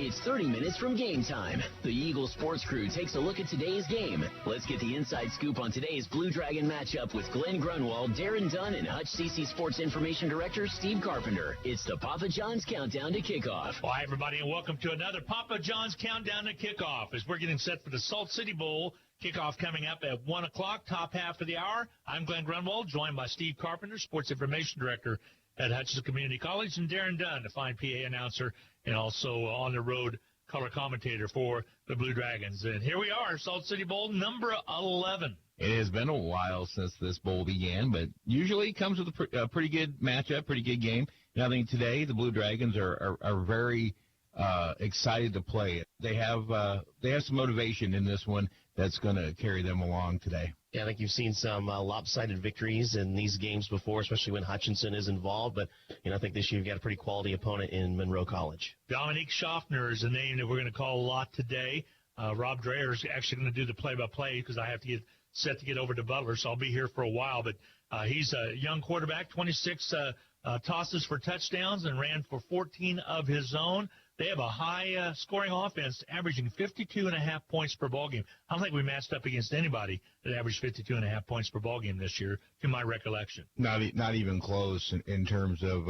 It's 30 minutes from game time. The Eagle Sports Crew takes a look at today's game. Let's get the inside scoop on today's Blue Dragon matchup with Glenn Grunwald, Darren Dunn, and Hutch-CC Sports Information Director Steve Carpenter. It's the Papa John's Countdown to Kickoff. Well, hi, everybody, and welcome to another Papa John's Countdown to Kickoff. As we're getting set for the Salt City Bowl, kickoff coming up at 1 o'clock, top half of the hour. I'm Glenn Grunwald, joined by Steve Carpenter, Sports Information Director at Hutchinson Community College, and Darren Dunn, the fine PA announcer, and also on the road color commentator for the Blue Dragons. And here we are, Salt City Bowl number 11. It has been a while since this bowl began, but usually it comes with a pretty good matchup, pretty good game. And I think today the Blue Dragons are very excited to play it. They have some motivation in this one that's going to carry them along today. Yeah, I think you've seen some lopsided victories in these games before, especially when Hutchinson is involved. But, I think this year you've got a pretty quality opponent in Monroe College. Dominique Schaffner is a name that we're going to call a lot today. Rob Dreher is actually going to do the play-by-play because I have to get set to get over to Butler, so I'll be here for a while. But he's a young quarterback, 26 tosses for touchdowns and ran for 14 of his own. They have a high scoring offense, averaging 52.5 points per ball game. I don't think we matched up against anybody that averaged 52.5 points per ball game this year, to my recollection. Not even close in terms of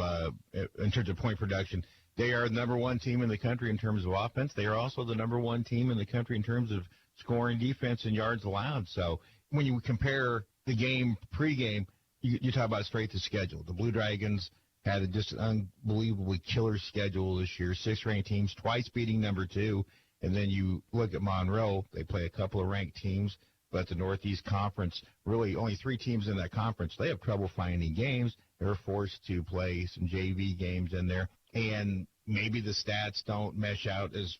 point production. They are the number one team in the country in terms of offense. They are also the number one team in the country in terms of scoring, defense, and yards allowed. So when you compare the game pregame, you talk about straight to schedule. The Blue Dragons had just an unbelievably killer schedule this year, 6 ranked teams, twice beating number 2. And then you look at Monroe, they play a couple of ranked teams, but the Northeast Conference, really only 3 teams in that conference. They have trouble finding games. They're forced to play some JV games in there. And maybe the stats don't mesh out as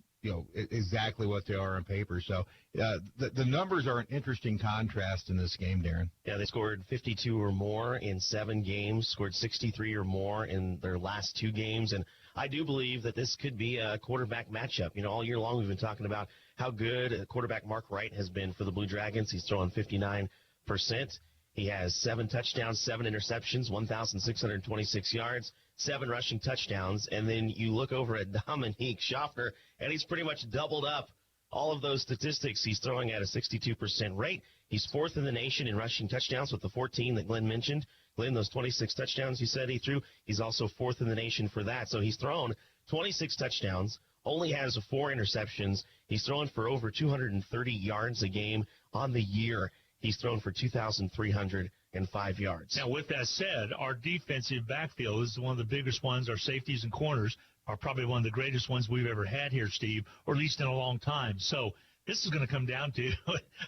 exactly what they are on paper. So the numbers are an interesting contrast in this game, Darren. Yeah, they scored 52 or more in 7 games, scored 63 or more in their last 2 games. And I do believe that this could be a quarterback matchup. All year long we've been talking about how good quarterback Mark Wright has been for the Blue Dragons. He's throwing 59%. He has 7 touchdowns, 7 interceptions, 1,626 yards, 7 rushing touchdowns. And then you look over at Dominique Schaffner, and he's pretty much doubled up all of those statistics. He's throwing at a 62% rate. He's 4th in the nation in rushing touchdowns with the 14 that Glenn mentioned. Glenn, those 26 touchdowns he said he threw, he's also 4th in the nation for that. So he's thrown 26 touchdowns, only has 4 interceptions. He's thrown for over 230 yards a game on the year. He's thrown for 2,305 yards. Now, with that said, our defensive backfield is one of the biggest ones. Our safeties and corners are probably one of the greatest ones we've ever had here, Steve, or at least in a long time. So this is going to come down to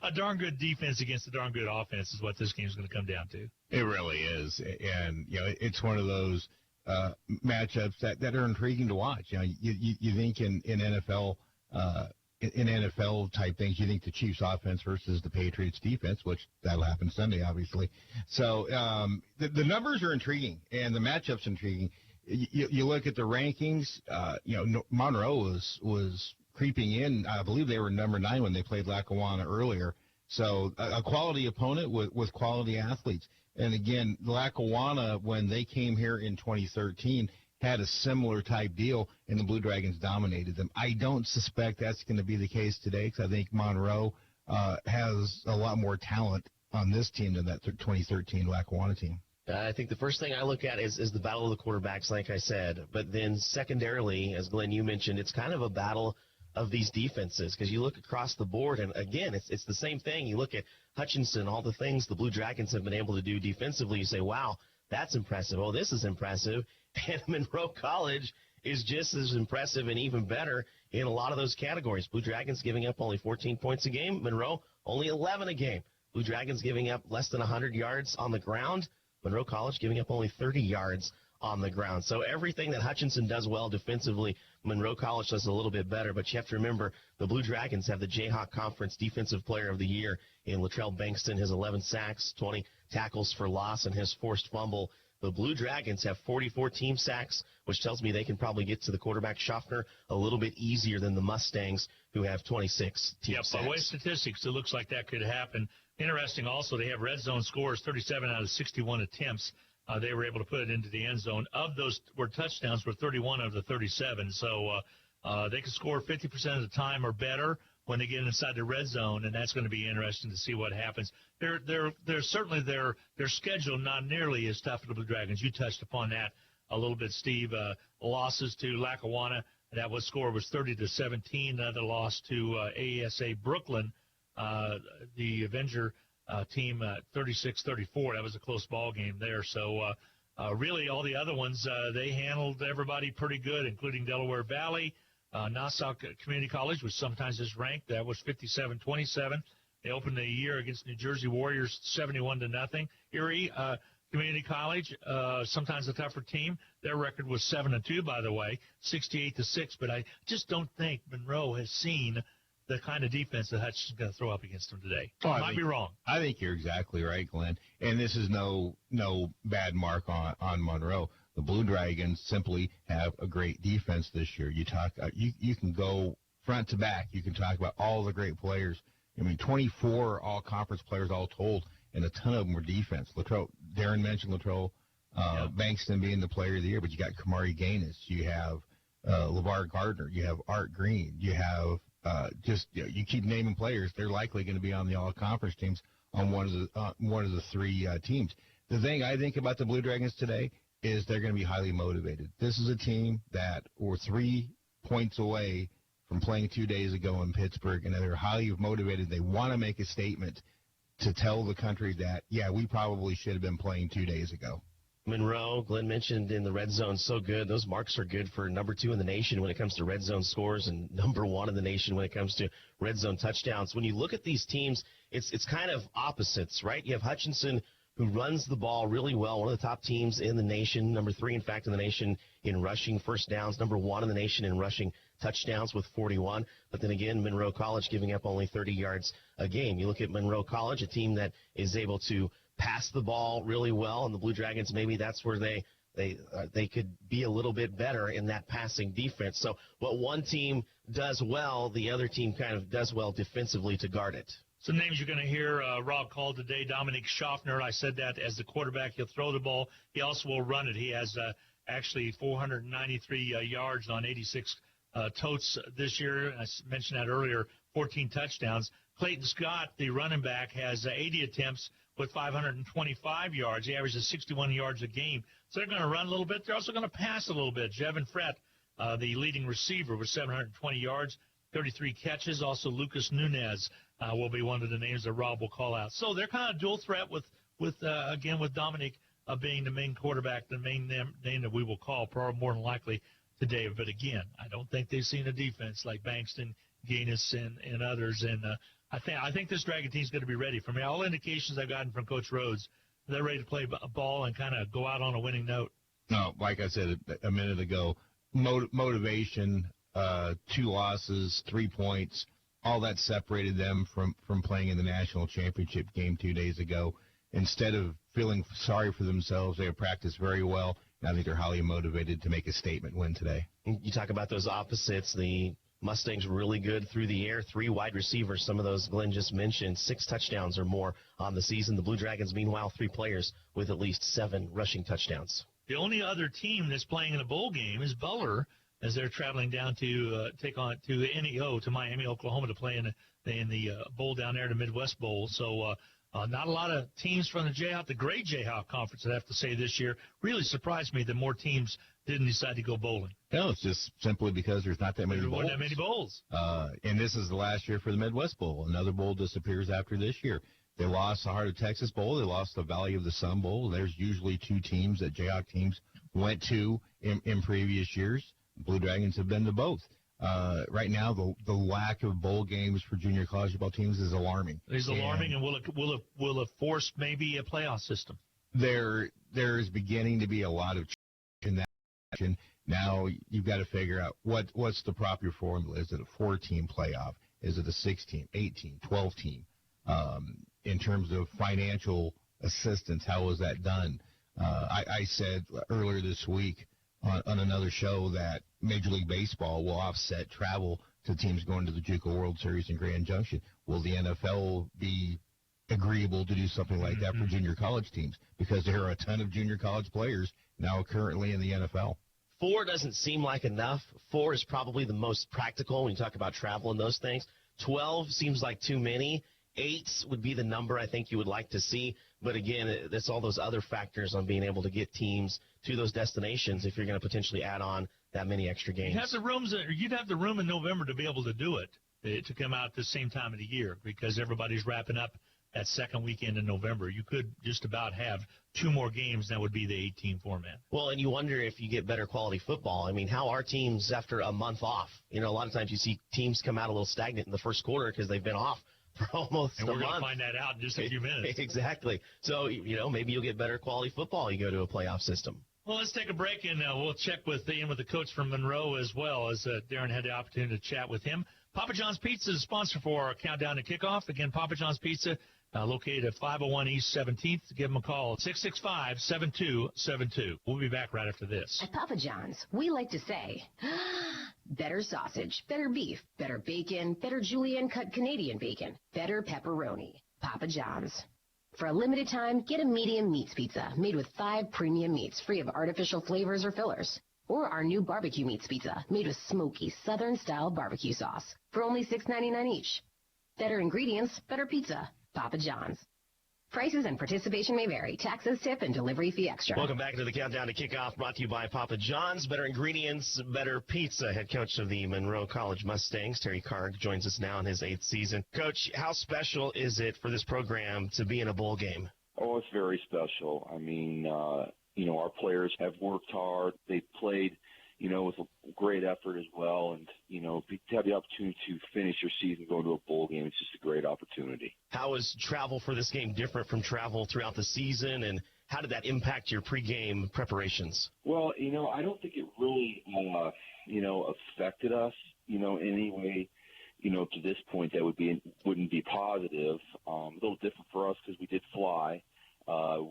a darn good defense against a darn good offense is what this game is going to come down to. It really is. And, it's one of those matchups that are intriguing to watch. You think in NFL in NFL type things, you think the Chiefs offense versus the Patriots defense, which that'll happen Sunday, obviously. So the numbers are intriguing and the matchup's intriguing. You look at the rankings. Monroe was creeping in. I believe they were number 9 when they played Lackawanna earlier. So a quality opponent with quality athletes. And again, Lackawanna, when they came here in 2013, had a similar type deal, and the Blue Dragons dominated them. I don't suspect that's going to be the case today because I think Monroe has a lot more talent on this team than that 2013 Lackawanna team. I think the first thing I look at is the battle of the quarterbacks, like I said. But then secondarily, as Glenn, you mentioned, it's kind of a battle of these defenses because you look across the board, and again, it's the same thing. You look at Hutchinson, all the things the Blue Dragons have been able to do defensively. You say, wow, that's impressive. Oh, this is impressive. And Monroe College is just as impressive and even better in a lot of those categories. Blue Dragons giving up only 14 points a game. Monroe only 11 a game. Blue Dragons giving up less than 100 yards on the ground. Monroe College giving up only 30 yards on the ground. So everything that Hutchinson does well defensively, Monroe College does a little bit better. But you have to remember the Blue Dragons have the Jayhawk Conference Defensive Player of the Year in Latrell Bankston, his 11 sacks, 20 tackles for loss, and his forced fumble. The Blue Dragons have 44 team sacks, which tells me they can probably get to the quarterback Schaffner a little bit easier than the Mustangs, who have 26 team sacks. By way of statistics, it looks like that could happen. Interesting also, they have red zone scores, 37 out of 61 attempts. They were able to put it into the end zone. Of those were touchdowns, were 31 of the 37. So They can score 50% of the time or better when they get inside the red zone, and that's going to be interesting to see what happens. They're certainly their schedule not nearly as tough as the Blue Dragons. You touched upon that a little bit, Steve. Losses to Lackawanna, that was score was 30-17. Another loss to ASA Brooklyn, the Avenger team, 36-34. That was a close ball game there. So really all the other ones, they handled everybody pretty good, including Delaware Valley. Nassau Community College, which sometimes is ranked, that was 57-27. They opened the year against New Jersey Warriors 71-0. Erie Community College, sometimes a tougher team. Their record was 7-2, by the way, 68-6. But I just don't think Monroe has seen the kind of defense that Hutchinson's going to throw up against them today. I might be wrong. I think you're exactly right, Glenn. And this is no bad mark on Monroe. The Blue Dragons simply have a great defense this year. You can go front to back. You can talk about all the great players. I mean, 24 all-conference players all told, and a ton of them were defense. Darren mentioned Latrell Bankston being the player of the year, but you got Kamari Gaines. You have LeVar Gardner. You have Art Green. You have you keep naming players. They're likely going to be on the all-conference teams on one of the three teams. The thing I think about the Blue Dragons today is they're going to be highly motivated. This is a team that were 3 points away from playing 2 days ago in Pittsburgh, and they're highly motivated. They want to make a statement to tell the country that, yeah, we probably should have been playing 2 days ago. Monroe, Glenn mentioned in the red zone, so good. Those marks are good for number 2 in the nation when it comes to red zone scores and number 1 in the nation when it comes to red zone touchdowns. When you look at these teams, it's kind of opposites, right? You have Hutchinson, who runs the ball really well, one of the top teams in the nation, number 3, in fact, in the nation in rushing first downs, number 1 in the nation in rushing touchdowns with 41. But then again, Monroe College giving up only 30 yards a game. You look at Monroe College, a team that is able to pass the ball really well, and the Blue Dragons, maybe that's where they could be a little bit better in that passing defense. So what one team does well, the other team kind of does well defensively to guard it. Some names you're going to hear Rob called today. Dominic Schaffner, I said that as the quarterback. He'll throw the ball. He also will run it. He has actually 493 yards on 86 totes this year. I mentioned that earlier, 14 touchdowns. Clayton Scott, the running back, has 80 attempts with 525 yards. He averages 61 yards a game. So they're going to run a little bit. They're also going to pass a little bit. Jevin Frett, the leading receiver, with 720 yards, 33 catches. Also, Lucas Nunez will be one of the names that Rob will call out. So they're kind of dual threat with Dominic being the main quarterback, the main name that we will call probably more than likely today. But again, I don't think they've seen a defense like Bankston, Gaines, and others. And I think this Dragon team is going to be ready. From all indications I've gotten from Coach Rhodes, they're ready to play a ball and kind of go out on a winning note. No, like I said a minute ago, motivation, 2 losses, 3 points, all that separated them from playing in the national championship game 2 days ago. Instead of feeling sorry for themselves, they have practiced very well. And I think they're highly motivated to make a statement win today. You talk about those opposites. The Mustangs really good through the air, 3 wide receivers, some of those Glenn just mentioned, 6 touchdowns or more on the season. The Blue Dragons, meanwhile, 3 players with at least 7 rushing touchdowns. The only other team that's playing in a bowl game is Butler, as they're traveling down to take on to NEO, to Miami, Oklahoma, to play in the bowl down there, the Midwest Bowl. So not a lot of teams from the Jayhawk, the great Jayhawk Conference, I have to say, this year. Really surprised me that more teams didn't decide to go bowling. No, it's just simply because there's not that many bowls. There weren't that many bowls. And this is the last year for the Midwest Bowl. Another bowl disappears after this year. They lost the Heart of Texas Bowl. They lost the Valley of the Sun Bowl. There's usually 2 teams that Jayhawk teams went to in previous years. Blue Dragons have been to both. Right now, the lack of bowl games for junior college football teams is alarming. It's alarming, and will it force maybe a playoff system? There is beginning to be a lot of in that action. Now you've got to figure out what's the proper formula. Is it a 4-team playoff? Is it a 6-team, 8-team, 12-team? In terms of financial assistance, how is that done? I said earlier this week on another show that Major League Baseball will offset travel to teams going to the JUCO World Series in Grand Junction. Will the NFL be agreeable to do something like that for junior college teams? Because there are a ton of junior college players now currently in the NFL. 4 doesn't seem like enough. 4 is probably the most practical when you talk about travel and those things. 12 seems like too many. 8 would be the number I think you would like to see. But, again, that's all those other factors on being able to get teams to those destinations if you're going to potentially add on that many extra games. You'd have the room in November to be able to do it, to come out at the same time of the year, because everybody's wrapping up that second weekend in November. You could just about have 2 more games. That would be the 18 format. Well, and you wonder if you get better quality football. I mean, how are teams after a month off? You know, a lot of times you see teams come out a little stagnant in the first quarter because they've been off for almost a month. And we're going to find that out in just a few minutes. Exactly. So, you know, maybe you'll get better quality football. You go to a playoff system. Well, let's take a break, and we'll check with the coach from Monroe as well, as Darren had the opportunity to chat with him. Papa John's Pizza is a sponsor for our countdown to kickoff. Again, Papa John's Pizza, located at 501 East 17th. Give them a call, 665-7272. We'll be back right after this. At Papa John's, we like to say, better sausage, better beef, better bacon, better julienne cut Canadian bacon, better pepperoni. Papa John's. For a limited time, get a medium meats pizza made with 5 premium meats free of artificial flavors or fillers. Or our new barbecue meats pizza made with smoky Southern-style barbecue sauce for only $6.99 each. Better ingredients, better pizza. Papa John's. Prices and participation may vary. Taxes, tip, and delivery fee extra. Welcome back to the Countdown to Kickoff, brought to you by Papa John's. Better ingredients, better pizza. Head coach of the Monroe College Mustangs, Terry Karg, joins us now in his 8th season. Coach, how special is it for this program to be in a bowl game? Oh, it's very special. I mean, our players have worked hard. They've played, with a great effort as well. And, to have the opportunity to finish your season going to a bowl game, it's just a great opportunity. How is travel for this game different from travel throughout the season, and how did that impact your pregame preparations? Well, I don't think it really, affected us, in any way, to this point that wouldn't be positive. A little different for us because we did fly.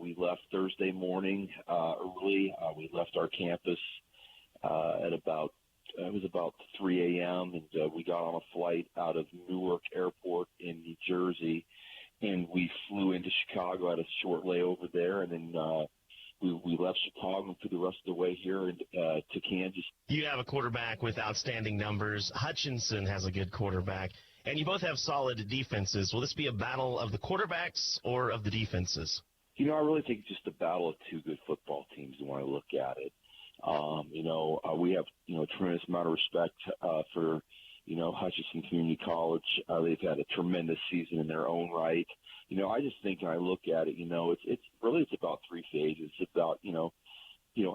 We left Thursday morning early. We left our campus at about 3 a.m. and we got on a flight out of Newark Airport in New Jersey, and we flew into Chicago, had a short layover there, and then we left Chicago and flew the rest of the way here to Kansas. You have a quarterback with outstanding numbers. Hutchinson has a good quarterback, and you both have solid defenses. Will this be a battle of the quarterbacks or of the defenses? I really think it's just a battle of 2 good football teams when I look at it. We have, a tremendous amount of respect for, Hutchinson Community College. They've had a tremendous season in their own right. I just think when I look at it, it's about 3 phases. It's about,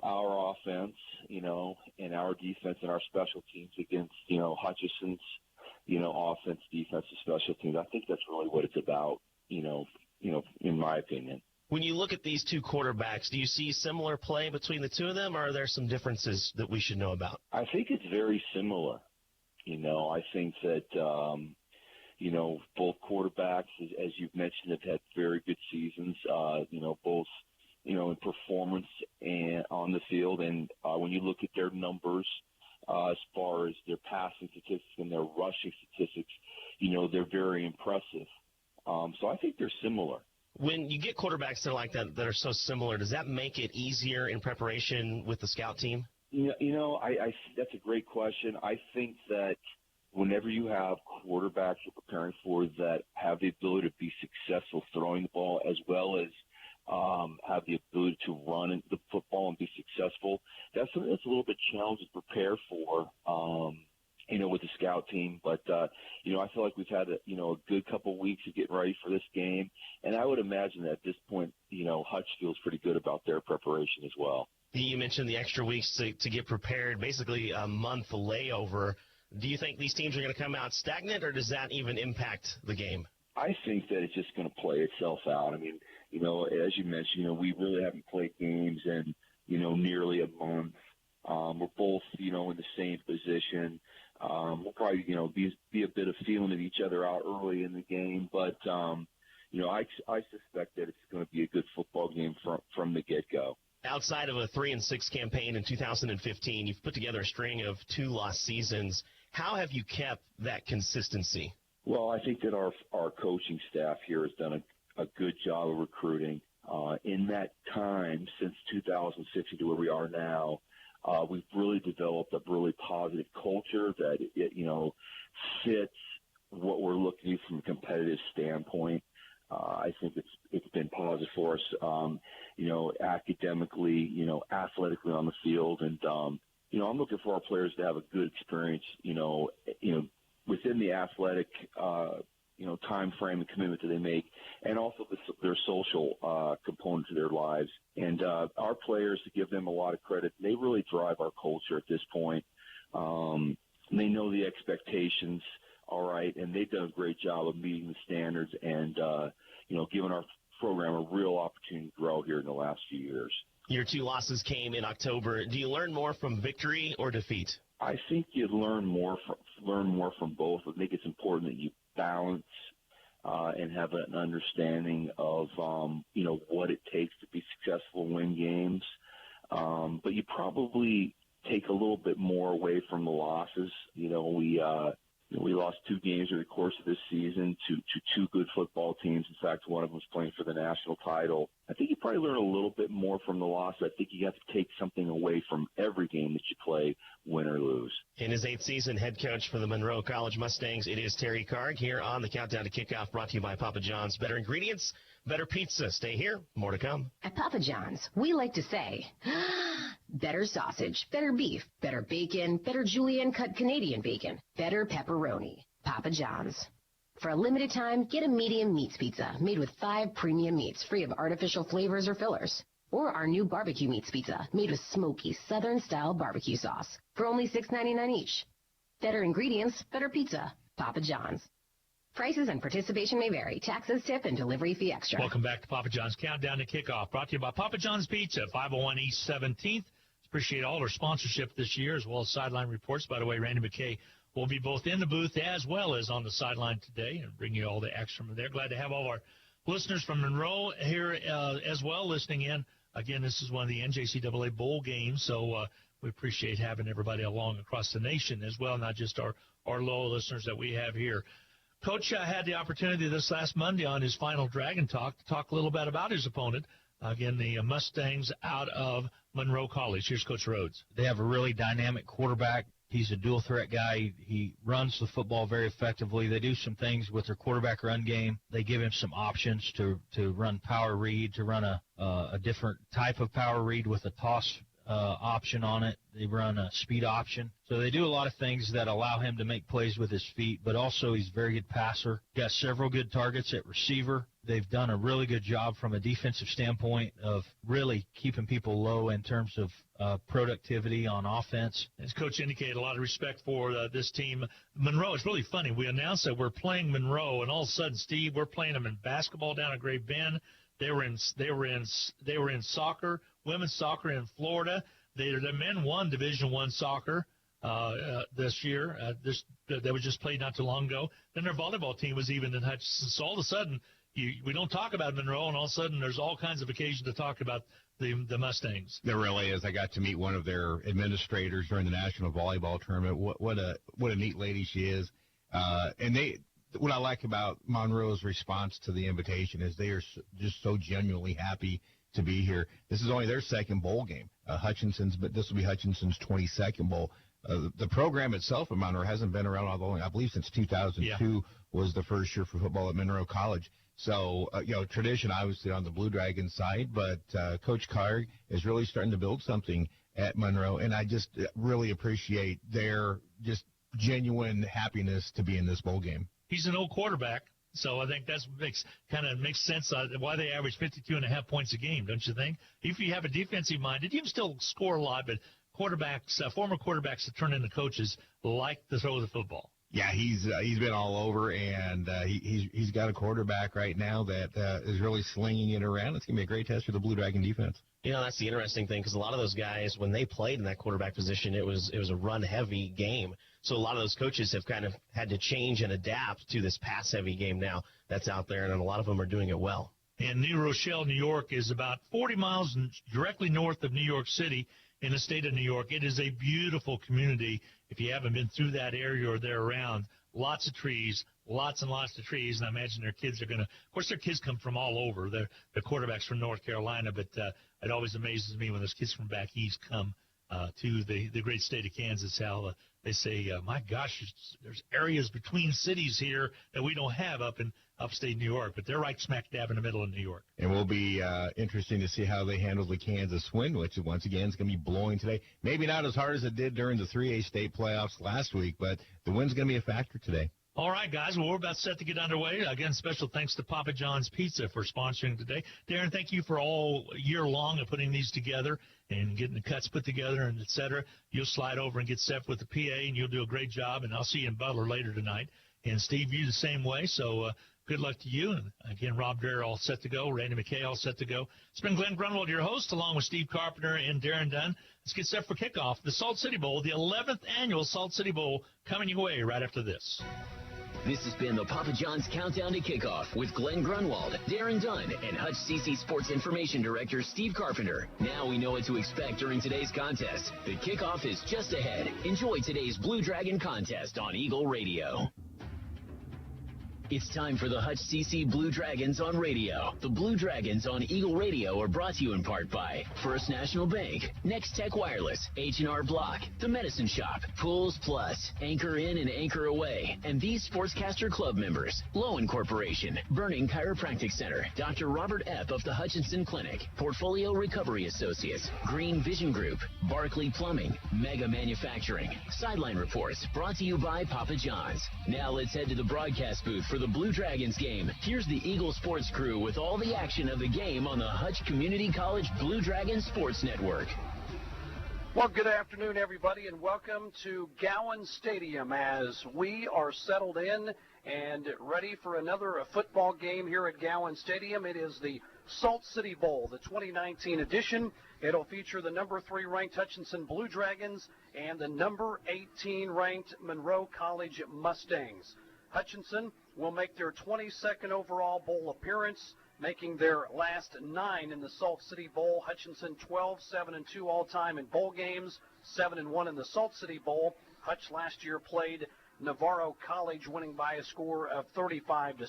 our offense, and our defense and our special teams against, Hutchinson's, offense, defense, and special teams. I think that's really what it's about, in my opinion. When you look at these 2 quarterbacks, do you see similar play between the 2 of them, or are there some differences that we should know about? I think it's very similar. I think that, both quarterbacks, as you've mentioned, have had very good seasons, both, in performance and on the field. And when you look at their numbers, as far as their passing statistics and their rushing statistics, they're very impressive. So I think they're similar. When you get quarterbacks that are like that are so similar, does that make it easier in preparation with the scout team? I that's a great question. I think that whenever you have quarterbacks you're preparing for that have the ability to be successful throwing the ball as well as have the ability to run the football and be successful, that's something that's a little bit challenging to prepare for. With the scout team. But, I feel like we've had a good couple weeks of getting ready for this game. And I would imagine that at this point, Hutch feels pretty good about their preparation as well. You mentioned the extra weeks to get prepared, basically a month layover. Do you think these teams are going to come out stagnant, or does that even impact the game? I think that it's just going to play itself out. I mean, as you mentioned, we really haven't played games in, nearly a month. We're both, in the same position. We'll probably, be a bit of feeling of each other out early in the game, but I suspect that it's going to be a good football game from the get-go. Outside of a 3-6 campaign in 2015, you've put together a string of 2 lost seasons. How have you kept that consistency? Well, I think that our coaching staff here has done a good job of recruiting. In that time, since 2015 to where we are now, We've really developed a really positive culture that, fits what we're looking at from a competitive standpoint. I think it's been positive for us, academically, athletically on the field. And, I'm looking for our players to have a good experience, within the athletic, time frame and commitment that they make, and also their social component to their lives. And our players, to give them a lot of credit, they really drive our culture at this point. They know the expectations, all right, and they've done a great job of meeting the standards and, giving our program a real opportunity to grow here in the last few years. Your 2 losses came in October. Do you learn more from victory or defeat? I think you learn more from both. I think it's important that you balance and have an understanding of what it takes to be successful and win games. But you probably take a little bit more away from the losses. We lost 2 games over the course of this season to 2 good football teams. In fact, one of them was playing for the national title. I think you probably learn a little bit more from the loss. I think you have to take something away from every game that you play, win or lose. In his 8th season, head coach for the Monroe College Mustangs, it is Terry Karg here on the Countdown to Kickoff, brought to you by Papa John's. Better ingredients, better pizza. Stay here. More to come. At Papa John's, we like to say, better sausage, better beef, better bacon, better julienne cut Canadian bacon, better pepperoni. Papa John's. For a limited time, get a medium meats pizza made with 5 premium meats free of artificial flavors or fillers. Or our new barbecue meats pizza made with smoky Southern-style barbecue sauce for only $6.99 each. Better ingredients, better pizza. Papa John's. Prices and participation may vary. Taxes, tip, and delivery fee extra. Welcome back to Papa John's Countdown to Kickoff, brought to you by Papa John's Pizza, 501 East 17th. Appreciate all our sponsorship this year, as well as sideline reports. By the way, Randy McKay will be both in the booth as well as on the sideline today and bring you all the action from there. Glad to have all our listeners from Monroe here as well listening in. Again, this is one of the NJCAA bowl games, so we appreciate having everybody along across the nation as well, not just our loyal listeners that we have here. Coach had the opportunity this last Monday on his final Dragon Talk to talk a little bit about his opponent. Again, the Mustangs out of Monroe College. Here's Coach Rhodes. They have a really dynamic quarterback. He's a dual-threat guy. He runs the football very effectively. They do some things with their quarterback run game. They give him some options to run power read, to run a different type of power read with a toss option on it. They run a speed option. So they do a lot of things that allow him to make plays with his feet, but also he's a very good passer. Got several good targets at receiver. They've done a really good job from a defensive standpoint of really keeping people low in terms of productivity on offense. As Coach indicated, a lot of respect for this team. Monroe, it's really funny. We announced that we're playing Monroe, and all of a sudden, Steve, we're playing them in basketball down at Great Bend. They were in soccer, women's soccer in Florida. The men won Division I soccer this year. That was just played not too long ago. Then their volleyball team was even in Hutchinson. So all of a sudden, we don't talk about Monroe, and all of a sudden there's all kinds of occasion to talk about the Mustangs. There really is. I got to meet one of their administrators during the National Volleyball Tournament. What a neat lady she is. And what I like about Monroe's response to the invitation is they are just so genuinely happy to be here. This is only their second bowl game, Hutchinson's, but this will be Hutchinson's 22nd bowl. The program itself at Monroe hasn't been around all long. I believe since 2002 was the first year for football at Monroe College. So, tradition obviously on the Blue Dragon side, but Coach Karg is really starting to build something at Monroe, and I just really appreciate their just genuine happiness to be in this bowl game. He's an old quarterback, so I think that makes sense why they average 52.5 points a game, don't you think? If you have a defensive mind, you can still score a lot, but quarterbacks, former quarterbacks that turn into coaches like to throw the football. Yeah, he's been all over, and he's got a quarterback right now that is really slinging it around. It's going to be a great test for the Blue Dragon defense. That's the interesting thing, because a lot of those guys, when they played in that quarterback position, it was a run-heavy game. So a lot of those coaches have kind of had to change and adapt to this pass-heavy game now that's out there, and a lot of them are doing it well. And New Rochelle, New York is about 40 miles directly north of New York City in the state of New York. It is a beautiful community. If you haven't been through that area or there around, lots of trees, lots and lots of trees, and I imagine their kids are going to – of course, their kids come from all over. They're quarterbacks from North Carolina, but it always amazes me when those kids from back east come to the great state of Kansas. How they say, my gosh, there's areas between cities here that we don't have up in upstate New York, but they're right smack dab in the middle of New York. And will be interesting to see how they handle the Kansas wind, which once again is going to be blowing today. Maybe not as hard as it did during the 3A state playoffs last week, but the wind's going to be a factor today. All right, guys. Well, we're about set to get underway. Again, special thanks to Papa John's Pizza for sponsoring today. Darren, thank you for all year long of putting these together and getting the cuts put together and et cetera. You'll slide over and get set with the PA, and you'll do a great job. And I'll see you in Butler later tonight. And Steve, you the same way. So good luck to you. And again, Rob Dreher all set to go. Randy McKay all set to go. It's been Glenn Grunwald, your host, along with Steve Carpenter and Darren Dunn. Let's get set for kickoff. The Salt City Bowl, the 11th annual Salt City Bowl, coming your way right after this. This has been the Papa John's Countdown to Kickoff with Glenn Grunwald, Darren Dunn, and Hutch Sports Information Director Steve Carpenter. Now we know what to expect during today's contest. The kickoff is just ahead. Enjoy today's Blue Dragon contest on Eagle Radio. It's time for the Hutch CC Blue Dragons on radio. The Blue Dragons on Eagle Radio are brought to you in part by First National Bank, Next Tech Wireless, H&R Block, The Medicine Shop, Pools Plus, Anchor In and Anchor Away, and these Sportscaster Club members, Lowen Corporation, Burning Chiropractic Center, Dr. Robert Epp of the Hutchinson Clinic, Portfolio Recovery Associates, Green Vision Group, Barclay Plumbing, Mega Manufacturing. Sideline Reports brought to you by Papa John's. Now let's head to the broadcast booth for the Blue Dragons game. Here's the Eagle Sports crew with all the action of the game on the Hutch Community College Blue Dragon Sports Network. Well, good afternoon, everybody, and welcome to Gowans Stadium as we are settled in and ready for another football game here at Gowans Stadium. It is the Salt City Bowl, the 2019 edition. It'll feature the number 3 ranked Hutchinson Blue Dragons and the number 18 ranked Monroe College Mustangs. Hutchinson will make their 22nd overall bowl appearance, making their last 9 in the Salt City Bowl. Hutchinson 12-7-2 all-time in bowl games, 7-1 in the Salt City Bowl. Hutch last year played Navarro College, winning by a score of 35-6.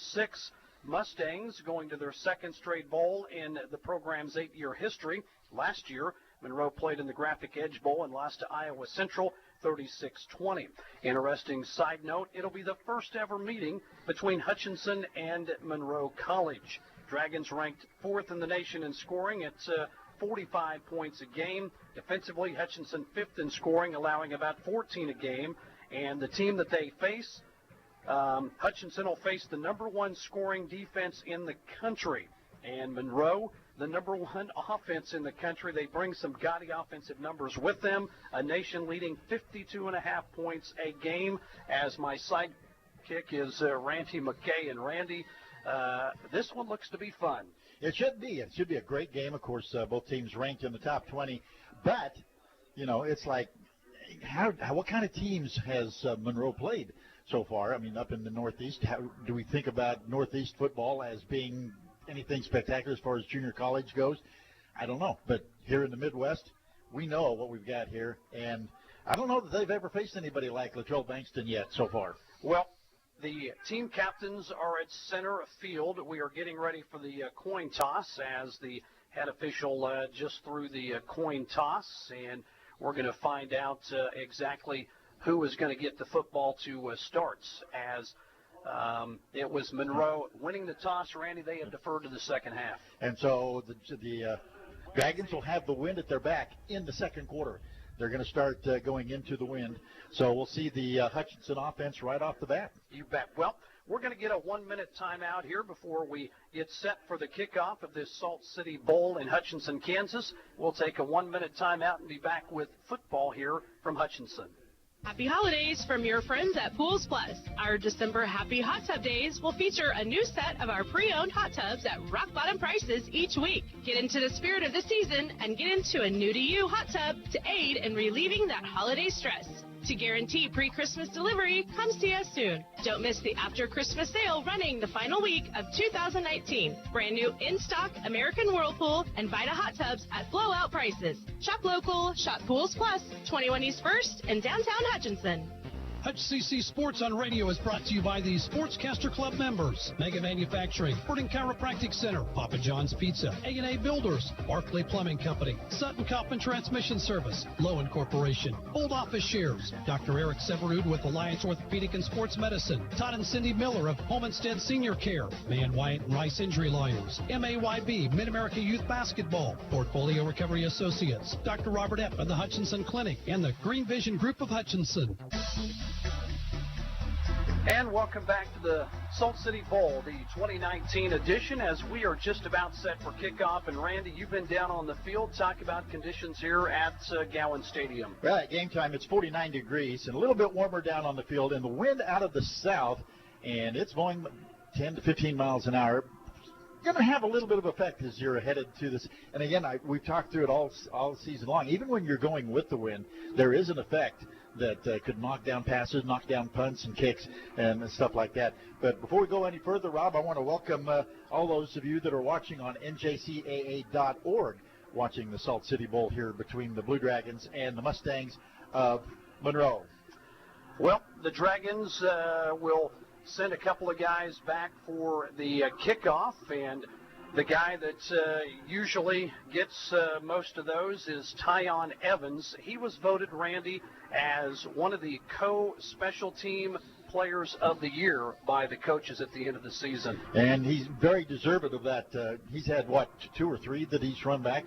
Mustangs going to their second straight bowl in the program's 8-year history. Last year, Monroe played in the Graphic Edge Bowl and lost to Iowa Central 36-20. Interesting side note, it'll be the first ever meeting between Hutchinson and Monroe College. Dragons ranked 4th in the nation in scoring at 45 points a game. Defensively, Hutchinson 5th in scoring, allowing about 14 a game. And the team that they face, Hutchinson will face the number 1 scoring defense in the country. And Monroe, the number 1 offense in the country. They bring some gaudy offensive numbers with them. A nation-leading 52.5 points a game. As my sidekick is Randy McKay. And Randy, this one looks to be fun. It should be. It should be a great game. Of course, both teams ranked in the top 20. But, you know, it's like, what kind of teams has Monroe played so far? I mean, up in the Northeast, how do we think about Northeast football as being anything spectacular as far as junior college goes? I don't know. But here in the Midwest, we know what we've got here. And I don't know that they've ever faced anybody like Latrell Bankston yet so far. Well, the team captains are at center field. We are getting ready for the coin toss as the head official just threw the coin toss. And we're going to find out exactly who is going to get the football to starts as it was Monroe winning the toss. Randy, they have deferred to the second half. And so the Dragons will have the wind at their back in the second quarter. They're going to start going into the wind. So we'll see the Hutchinson offense right off the bat. You bet. Well, we're going to get a 1-minute timeout here before we get set for the kickoff of this Salt City Bowl in Hutchinson, Kansas. We'll take a 1-minute timeout and be back with football here from Hutchinson. Happy holidays from your friends at Pools Plus. Our December Happy Hot Tub Days will feature a new set of our pre-owned hot tubs at rock-bottom prices each week. Get into the spirit of the season and get into a new-to-you hot tub to aid in relieving that holiday stress. To guarantee pre-Christmas delivery, come see us soon. Don't miss the after-Christmas sale running the final week of 2019. Brand new in-stock American Whirlpool and Vita hot tubs at blowout prices. Shop local, shop Pools Plus, 21 East 1st in downtown Hutchinson. HCC Sports on Radio is brought to you by the Sportscaster Club members, Mega Manufacturing, Sporting Chiropractic Center, Papa John's Pizza, A&A Builders, Barclay Plumbing Company, Sutton Kaufman Transmission Service, Lowen Corporation, Old Office Shares, Dr. Eric Severud with Alliance Orthopedic and Sports Medicine, Todd and Cindy Miller of Homestead Senior Care, Man Wyatt and Rice Injury Lawyers, MAYB, Mid-America Youth Basketball, Portfolio Recovery Associates, Dr. Robert Epp of the Hutchinson Clinic, and the Green Vision Group of Hutchinson. And welcome back to the Salt City Bowl, the 2019 edition, as we are just about set for kickoff. And Randy, you've been down on the field. Talk about conditions here at Gowans Stadium. Right, game time. It's 49 degrees and a little bit warmer down on the field, and the wind out of the south, and it's blowing 10 to 15 miles an hour. Going to have a little bit of effect as you're headed to this. And again, we've talked through it all season long. Even when you're going with the wind, there is an effect that could knock down passes, knock down punts and kicks and stuff like that. But before we go any further, Rob, I want to welcome all those of you that are watching on NJCAA.org, watching the Salt City Bowl here between the Blue Dragons and the Mustangs of Monroe. Well, the Dragons will send a couple of guys back for the kickoff, and the guy that usually gets most of those is Tyon Evans. He was voted, Randy, as one of the co-special team players of the year by the coaches at the end of the season. And he's very deserving of that. He's had, 2 or 3 that he's run back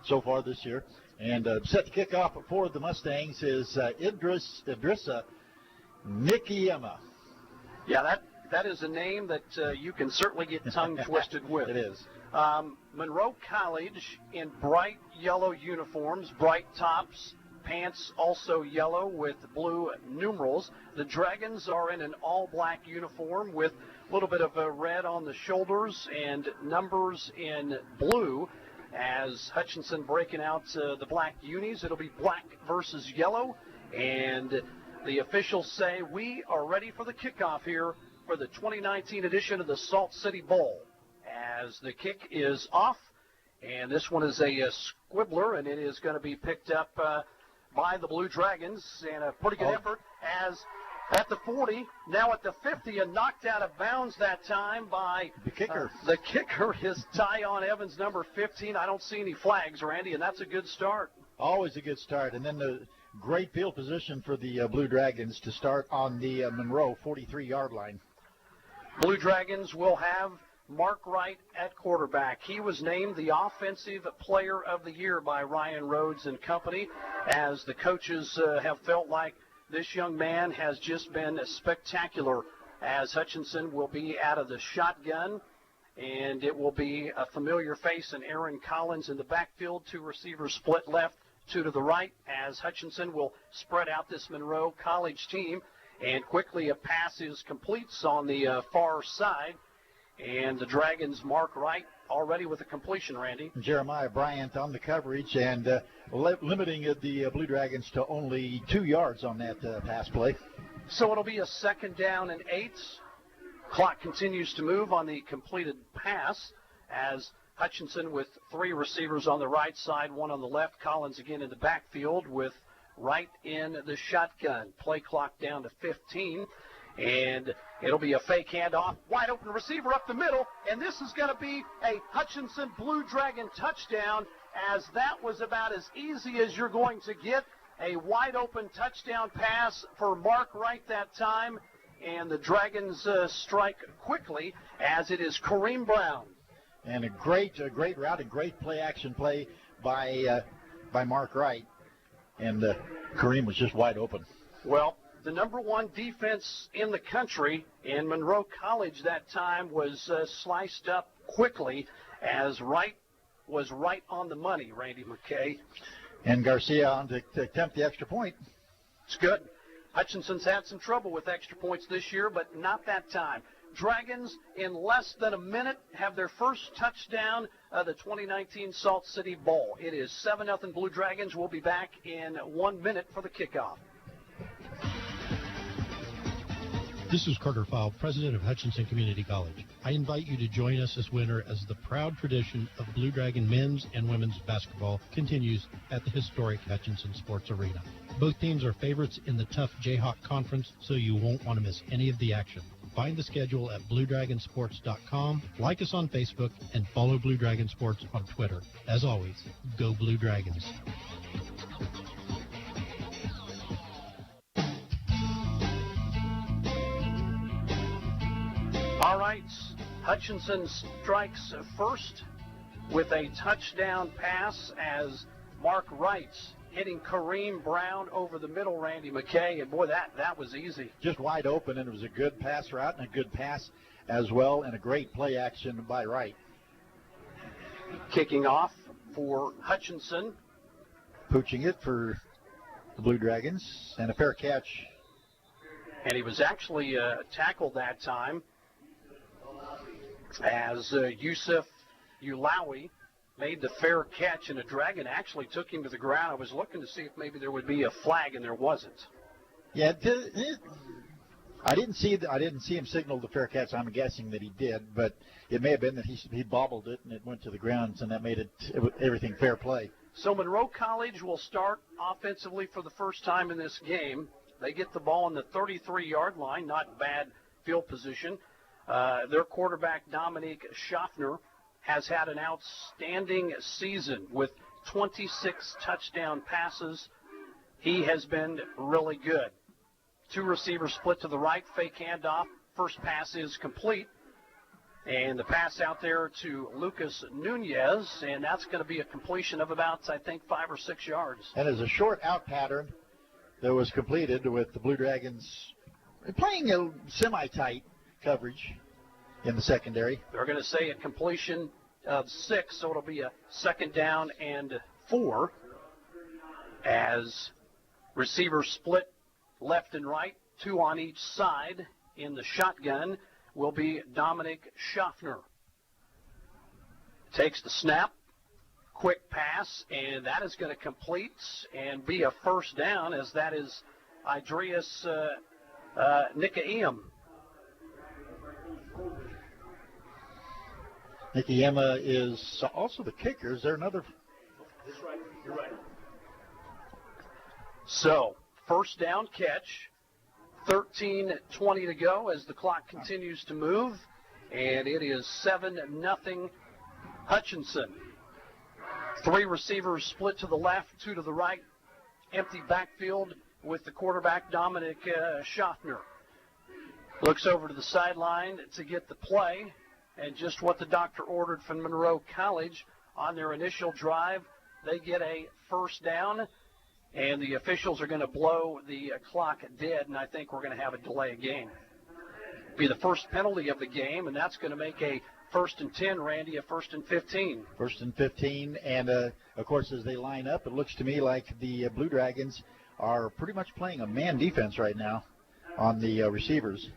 so far this year. And set to kick off for the Mustangs is Idrissa Nikiema. Yeah, that is a name that you can certainly get tongue twisted with. It is. Monroe College in bright yellow uniforms, bright tops, pants also yellow with blue numerals. The Dragons are in an all-black uniform with a little bit of a red on the shoulders and numbers in blue. As Hutchinson breaking out the black unis, it'll be black versus yellow. And the officials say we are ready for the kickoff here for the 2019 edition of the Salt City Bowl. As the kick is off, and this one is a squibbler, and it is going to be picked up by the Blue Dragons, and a pretty good effort as at the 40, now at the 50, and knocked out of bounds that time by the kicker. The kicker is Tyon Evans, number 15. I don't see any flags, Randy, and that's a good start. Always a good start. And then the great field position for the Blue Dragons to start on the Monroe 43-yard line. Blue Dragons will have Mark Wright at quarterback. He was named the Offensive Player of the Year by Ryan Rhodes and company, as the coaches have felt like this young man has just been spectacular, as Hutchinson will be out of the shotgun, and it will be a familiar face in Aaron Collins in the backfield. 2 receivers split left, 2 to the right, as Hutchinson will spread out this Monroe College team, and quickly a pass is completes on the far side. And the Dragons' Mark Wright already with a completion, Randy. Jeremiah Bryant on the coverage, and limiting the Blue Dragons to only 2 yards on that pass play. So it'll be a 2nd down and 8. Clock continues to move on the completed pass as Hutchinson with 3 receivers on the right side, 1 on the left. Collins again in the backfield with Wright in the shotgun. Play clock down to 15. And it'll be a fake handoff, wide open receiver up the middle, and this is going to be a Hutchinson Blue Dragon touchdown, as that was about as easy as you're going to get. A wide open touchdown pass for Mark Wright that time, and the Dragons strike quickly as it is Kareem Brown. And a great route, a great action play by Mark Wright, and Kareem was just wide open. Well, the number 1 defense in the country in Monroe College that time was sliced up quickly, as Wright was right on the money, Randy McKay. And Garcia on to attempt the extra point. It's good. Hutchinson's had some trouble with extra points this year, but not that time. Dragons, in less than a minute, have their first touchdown of the 2019 Salt City Bowl. It is 7-0 Blue Dragons. We'll be back in 1 minute for the kickoff. This is Carter Fowle, president of Hutchinson Community College. I invite you to join us this winter as the proud tradition of Blue Dragon men's and women's basketball continues at the historic Hutchinson Sports Arena. Both teams are favorites in the tough Jayhawk Conference, so you won't want to miss any of the action. Find the schedule at BlueDragonSports.com, like us on Facebook, and follow Blue Dragon Sports on Twitter. As always, go Blue Dragons. All right, Hutchinson strikes first with a touchdown pass as Mark Wright's hitting Kareem Brown over the middle, Randy McKay, and boy, that was easy. Just wide open, and it was a good pass route and a good pass as well, and a great play action by Wright. Kicking off for Hutchinson. Pooching it for the Blue Dragons, and a fair catch. And he was actually tackled that time as Yusuf Ulawi made the fair catch, and a Dragon actually took him to the ground. I was looking to see if maybe there would be a flag, and there wasn't. Yeah, I didn't see him signal the fair catch. I'm guessing that he did, but it may have been that he bobbled it and it went to the ground, and that made everything fair play. So Monroe College will start offensively for the first time in this game. They get the ball on the 33-yard line, not bad field position. Their quarterback, Dominique Schaffner, has had an outstanding season with 26 touchdown passes. He has been really good. Two receivers split to the right, fake handoff. First pass is complete. And the pass out there to Lucas Nunez, and that's going to be a completion of about, I think, 5 or 6 yards. And it's a short out pattern that was completed with the Blue Dragons playing a semi-tight coverage in the secondary. They're going to say a completion of 6, so it'll be a 2nd down and 4 as receivers split left and right, 2 on each side. In the shotgun will be Dominic Schaffner. Takes the snap, quick pass, and that is going to complete and be a first down, as that is Idrias Nikaim. Nikiema is also the kicker. Is there another? That's right. You're right. So, first down catch. 13:20 to go as the clock continues to move, and it is 7-0 Hutchinson. 3 receivers split to the left, 2 to the right. Empty backfield with the quarterback, Dominic Schaffner. Looks over to the sideline to get the play, and just what the doctor ordered from Monroe College on their initial drive, they get a first down. And the officials are going to blow the clock dead, and I think we're going to have a delay of game. Be the first penalty of the game, and that's going to make a 1st and 10, Randy, a 1st and 15. 1st and 15, and of course, as they line up, it looks to me like the Blue Dragons are pretty much playing a man defense right now on the receivers.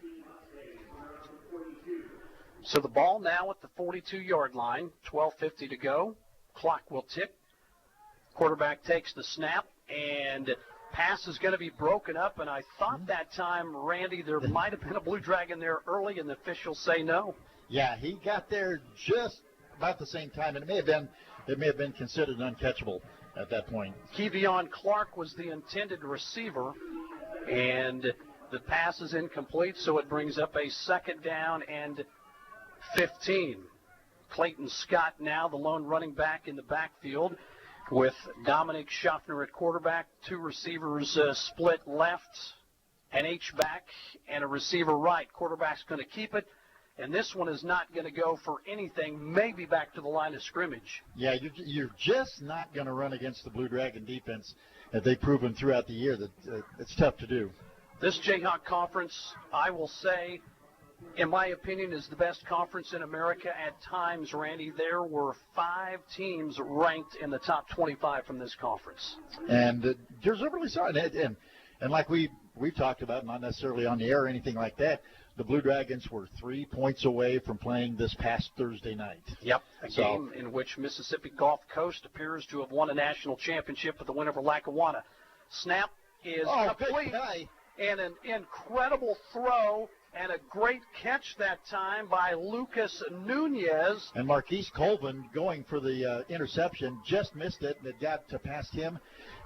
So the ball now at the 42-yard line, 12:50 to go. Clock will tick. Quarterback takes the snap, and pass is going to be broken up, and I thought that time, Randy, there might have been a Blue Dragon there early, and the officials say no. Yeah, he got there just about the same time, and it may have been considered uncatchable at that point. Kevion Clark was the intended receiver, and the pass is incomplete, so it brings up a 2nd down and 15. Clayton Scott now the lone running back in the backfield, with Dominic Schaffner at quarterback, 2 receivers split left, an H-back, and a receiver right. Quarterback's going to keep it, and this one is not going to go for anything, maybe back to the line of scrimmage. Yeah, you're just not going to run against the Blue Dragon defense that they've proven throughout the year that it's tough to do. This Jayhawk Conference, I will say, in my opinion, is the best conference in America at times, Randy. There were 5 teams ranked in the top 25 from this conference. And deservedly so. And like we've talked about, not necessarily on the air or anything like that, the Blue Dragons were 3 points away from playing this past Thursday night. Yep, a game in which Mississippi Gulf Coast appears to have won a national championship with the win over Lackawanna. Snap is complete, and an incredible throw. And a great catch that time by Lucas Nunez. And Marquise Colvin going for the interception, just missed it, and it got past him.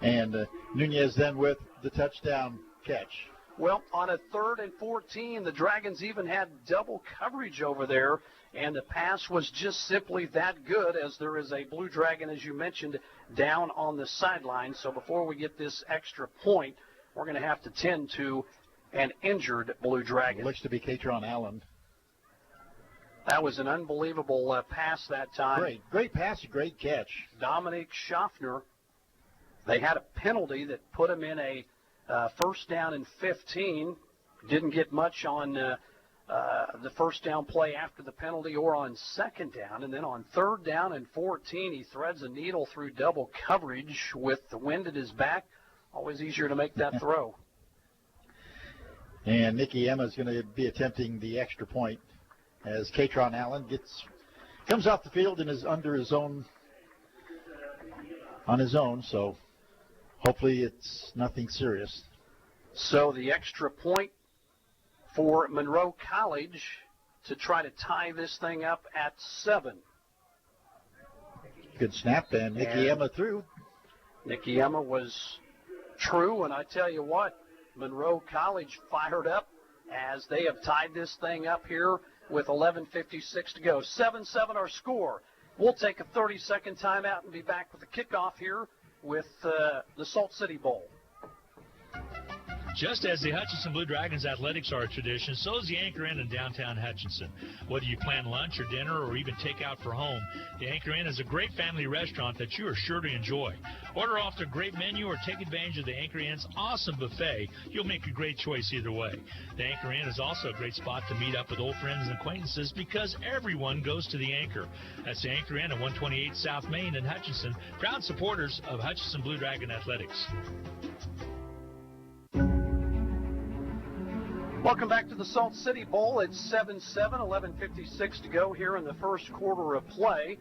And Nunez then with the touchdown catch. Well, on a 3rd and 14, the Dragons even had double coverage over there, and the pass was just simply that good, as there is a Blue Dragon, as you mentioned, down on the sideline. So before we get this extra point, we're going to have to tend to an injured Blue Dragon. It looks to be Katron Allen. That was an unbelievable pass that time. Great pass, great catch. Dominic Schaffner. They had a penalty that put him in a first down and 15. Didn't get much on the first down play after the penalty or on second down. And then on 3rd down and 14, he threads a needle through double coverage with the wind at his back. Always easier to make that throw. And Nicky Emma is going to be attempting the extra point as Katron Allen comes off the field and is on his own. So hopefully it's nothing serious. So the extra point for Monroe College to try to tie this thing up at 7. Good snap, and Nicky Emma threw. Nicky Emma was true, and I tell you what, Monroe College fired up as they have tied this thing up here with 11:56 to go. 7-7 our score. We'll take a 30-second timeout and be back with the kickoff here with the Salt City Bowl. Just as the Hutchinson Blue Dragons athletics are a tradition, so is the Anchor Inn in downtown Hutchinson. Whether you plan lunch or dinner or even take out for home, the Anchor Inn is a great family restaurant that you are sure to enjoy. Order off their great menu or take advantage of the Anchor Inn's awesome buffet. You'll make a great choice either way. The Anchor Inn is also a great spot to meet up with old friends and acquaintances because everyone goes to the Anchor. That's the Anchor Inn at 128 South Main in Hutchinson, proud supporters of Hutchinson Blue Dragon Athletics. Welcome back to the Salt City Bowl. It's 7-7, 11:56 to go here in the first quarter of play.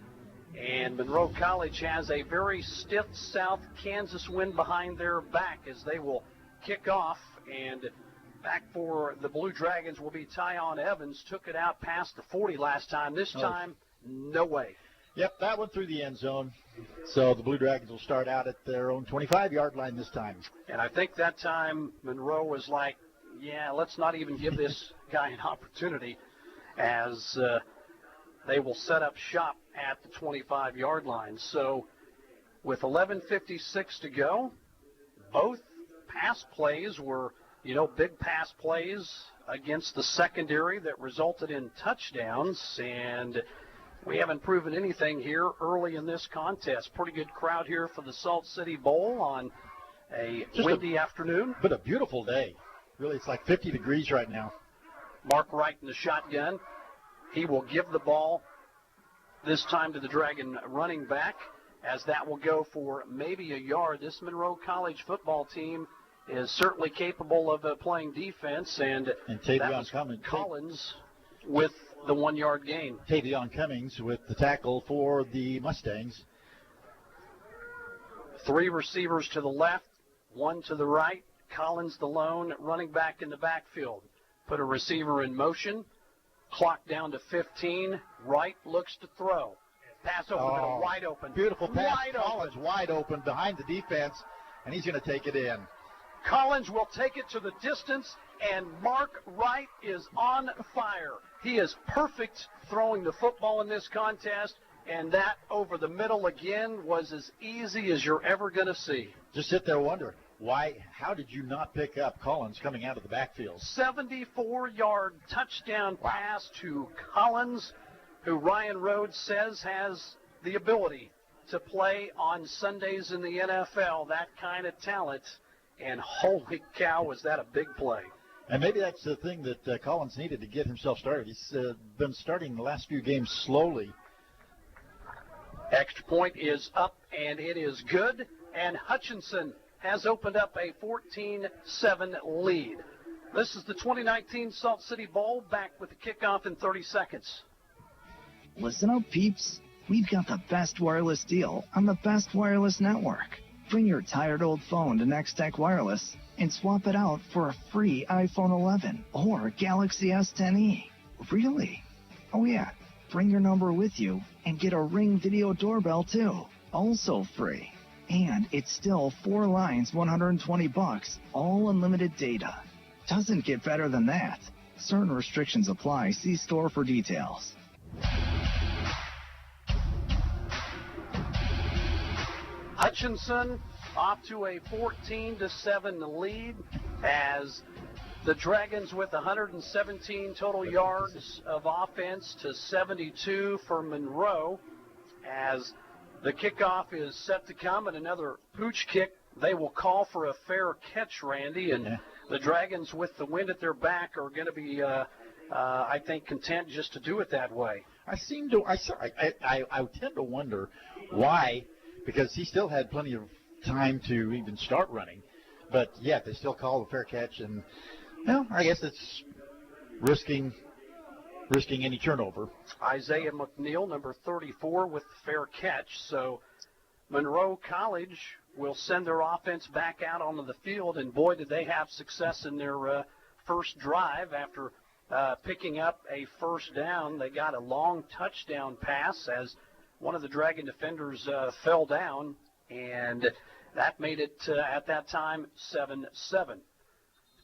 And Monroe College has a very stiff South Kansas wind behind their back as they will kick off. And back for the Blue Dragons will be Tyon Evans. Took it out past the 40 last time. This time, no way. Yep, that went through the end zone. So the Blue Dragons will start out at their own 25-yard line this time. And I think that time Monroe was like, yeah, let's not even give this guy an opportunity, as they will set up shop at the 25-yard line. So with 11:56 to go, both pass plays were, big pass plays against the secondary that resulted in touchdowns, and we haven't proven anything here early in this contest. Pretty good crowd here for the Salt City Bowl on a windy afternoon. But a beautiful day. Really, it's like 50 degrees right now. Mark Wright in the shotgun. He will give the ball this time to the Dragon running back, as that will go for maybe a yard. This Monroe College football team is certainly capable of playing defense, and that was Collins with the 1-yard gain. Tavion Cummings with the tackle for the Mustangs. 3 receivers to the left, 1 to the right. Collins, the lone running back in the backfield. Put a receiver in motion. Clock down to 15. Wright looks to throw. Pass over, wide open. Beautiful pass. Collins wide open behind the defense, and he's going to take it in. Collins will take it to the distance, and Mark Wright is on fire. He is perfect throwing the football in this contest, and that over the middle again was as easy as you're ever going to see. Just sit there and wonder. How did you not pick up Collins coming out of the backfield? 74-yard touchdown pass to Collins, who Ryan Rhodes says has the ability to play on Sundays in the NFL, that kind of talent. And holy cow, was that a big play. And maybe that's the thing that Collins needed to get himself started. He's been starting the last few games slowly. Extra point is up, and it is good. And Hutchinson has opened up a 14-7 lead. This is the 2019 Salt City Bowl, back with the kickoff in 30 seconds. Listen up, peeps. We've got the best wireless deal on the best wireless network. Bring your tired old phone to Next Tech Wireless and swap it out for a free iPhone 11 or Galaxy S10e. Really? Oh yeah, bring your number with you and get a Ring video doorbell too. Also free. And it's still 4 lines, $120, all unlimited data. Doesn't get better than that. Certain restrictions apply. See store for details. Hutchinson off to a 14-7 lead as the Dragons with 117 total yards of offense to 72 for Monroe. As the kickoff is set to come, and another pooch kick. They will call for a fair catch, Randy, and the Dragons with the wind at their back are going to be, I think, content just to do it that way. I tend to wonder why, because he still had plenty of time to even start running, but yet they still call a fair catch, and I guess it's risking any turnover. Isaiah McNeil, number 34, with the fair catch. So Monroe College will send their offense back out onto the field, and boy, did they have success in their first drive after picking up a first down. They got a long touchdown pass as one of the Dragon defenders fell down, and that made it at that time 7-7.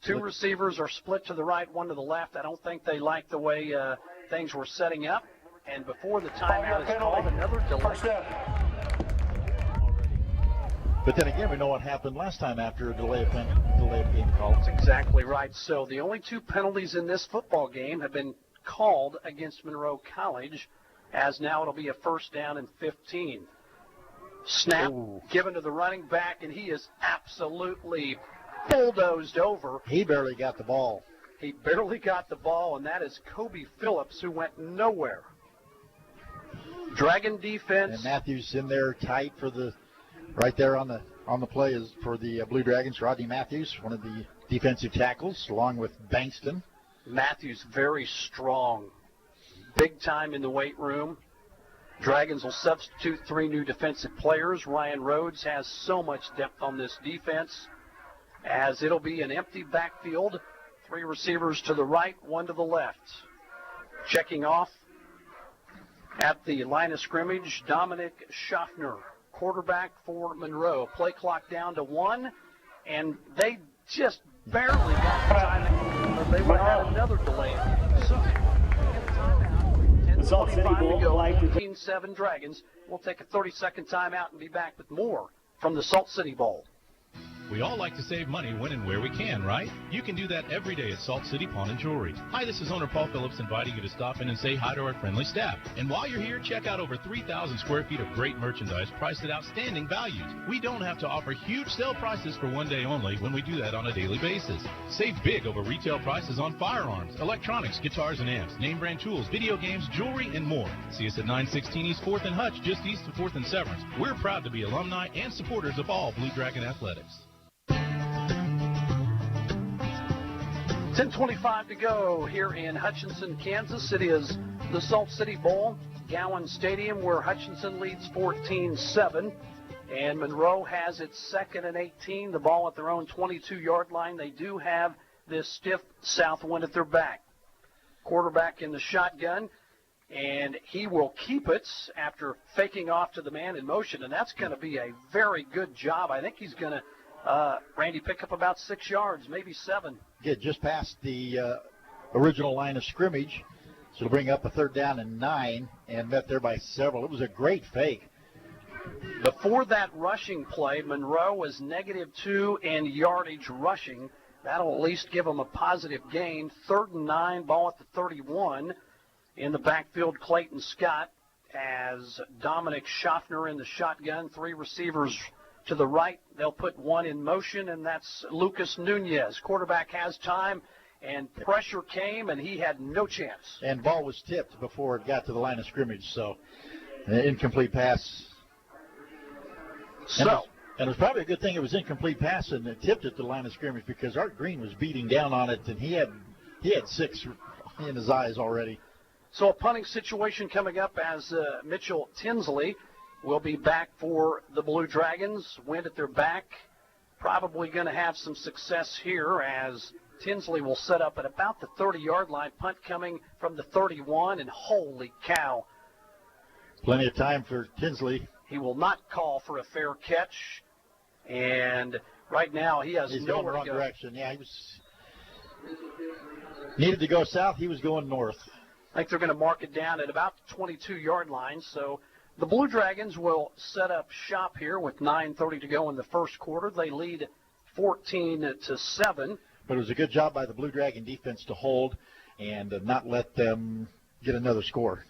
2 receivers are split to the right, 1 to the left. I don't think they like the way things were setting up. And before the timeout is called, another delay. But then again, we know what happened last time after a delay of game call. That's exactly right. So the only 2 penalties in this football game have been called against Monroe College, as now it'll be a first down and 15. Snap given to the running back, and he is absolutely bulldozed over. He barely got the ball. He barely got the ball, and that is Kobe Phillips, who went nowhere. Dragon defense. And Matthews in there tight for right there on the play is for the Blue Dragons. Rodney Matthews, one of the defensive tackles, along with Bankston. Matthews very strong, big time in the weight room. Dragons will substitute 3 new defensive players. Ryan Rhodes has so much depth on this defense, as it'll be an empty backfield. 3 receivers to the right, 1 to the left. Checking off at the line of scrimmage, Dominic Schaffner, quarterback for Monroe. Play clock down to 1, and they just barely got the time. They would have another delay. So, the Salt City Bowl to go. 15-7 Dragons. We'll take a 30-second timeout and be back with more from the Salt City Bowl. We all like to save money when and where we can, right? You can do that every day at Salt City Pawn and Jewelry. Hi, this is owner Paul Phillips inviting you to stop in and say hi to our friendly staff. And while you're here, check out over 3,000 square feet of great merchandise priced at outstanding values. We don't have to offer huge sale prices for one day only when we do that on a daily basis. Save big over retail prices on firearms, electronics, guitars and amps, name brand tools, video games, jewelry, and more. See us at 916 East 4th and Hutch, just east of 4th and Severance. We're proud to be alumni and supporters of all Blue Dragon athletics. 10:25 to go here in Hutchinson, Kansas. It is the Salt City Bowl, Gowans Stadium, where Hutchinson leads 14-7. And Monroe has its 2nd and 18, the ball at their own 22-yard line. They do have this stiff south wind at their back. Quarterback in the shotgun, and he will keep it after faking off to the man in motion, and that's going to be a very good job. I think he's going to Randy, pick up about 6 yards, maybe 7. Get just past the original line of scrimmage, so it'll bring up a 3rd down and 9, and met there by several. It was a great fake. Before that rushing play, Monroe was -2 in yardage rushing. That'll at least give them a positive gain. 3rd and 9, ball at the 31. In the backfield, Clayton Scott as Dominic Schaffner in the shotgun. 3 receivers to the right. They'll put 1 in motion, and that's Lucas Nunez. Quarterback has time, and pressure came, and he had no chance. And ball was tipped before it got to the line of scrimmage, so an incomplete pass. And it was probably a good thing it was incomplete pass and it tipped it to the line of scrimmage, because Art Green was beating down on it, and he had 6 in his eyes already. So a punting situation coming up as Mitchell Tinsley will be back for the Blue Dragons. Wind at their back. probably going to have some success here as Tinsley will set up at about the 30-yard line. Punt coming from the 31, and holy cow. Plenty of time for Tinsley. He will not call for a fair catch, and right now he has He's nowhere going the wrong to go. direction. Yeah, he was needed to go south. He was going north. I think they're going to mark it down at about the 22-yard line. So the Blue Dragons will set up shop here with 9:30 to go in the first quarter. They lead 14-7. But it was a good job by the Blue Dragon defense to hold and not let them get another score.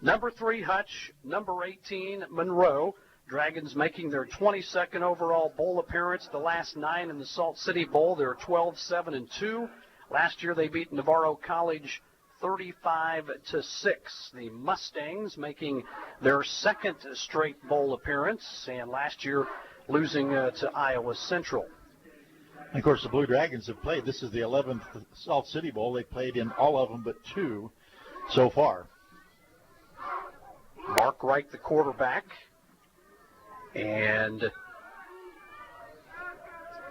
Number 3, Hutch. Number 18, Monroe. Dragons making their 22nd overall bowl appearance. The last 9 in the Salt City Bowl. They're 12-7-2. Last year they beat Navarro College 35-6. The Mustangs making their second straight bowl appearance, and last year losing to Iowa Central. And of course, the Blue Dragons have played. This is the 11th Salt City Bowl. They played in all of them but 2 so far. Mark Wright, the quarterback, and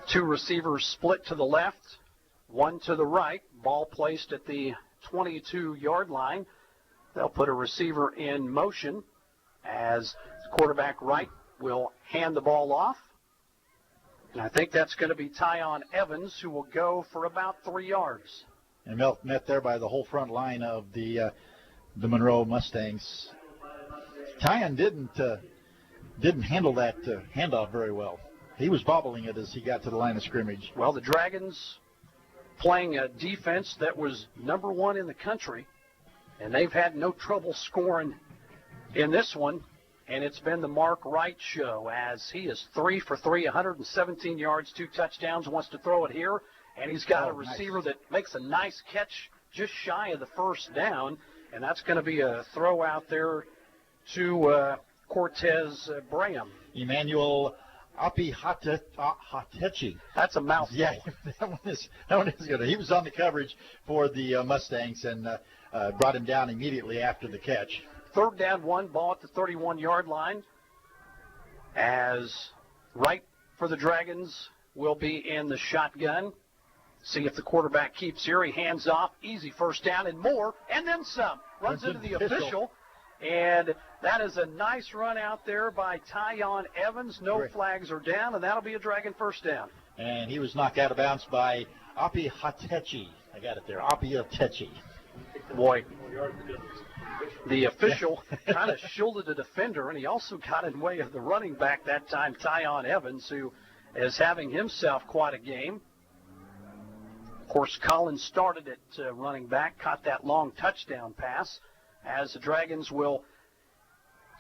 2 receivers split to the left, 1 to the right. Ball placed at the 22-yard line. They'll put a receiver in motion as the quarterback Wright will hand the ball off. And I think that's going to be Tyon Evans, who will go for about 3 yards. And met there by the whole front line of the Monroe Mustangs. Tyon didn't handle that handoff very well. He was bobbling it as he got to the line of scrimmage. Well, the Dragons playing a defense that was number 1 in the country, and they've had no trouble scoring in this one. And it's been the Mark Wright show as he is 3 for 3, 117 yards, 2 touchdowns, wants to throw it here. And he's got a receiver that makes a nice catch just shy of the first down. And that's going to be a throw out there to Cortez Braham. Emmanuel Hatechi. That's a mouthful. Yeah, that one is good. He was on the coverage for the Mustangs and brought him down immediately after the catch. 3rd down 1, ball at the 31-yard line, as Wright for the Dragons will be in the shotgun. See if the quarterback keeps here. He hands off. Easy first down and more, and then some. Runs into the official, and that is a nice run out there by Tyon Evans. No flags are down, and that'll be a Dragon first down. And he was knocked out of bounds by Api Hatechi. I got it there, Api Hatechi. Boy, the official kind of shielded the defender, and he also got in way of the running back that time, Tyon Evans, who is having himself quite a game. Of course, Collins started at running back, caught that long touchdown pass, as the Dragons will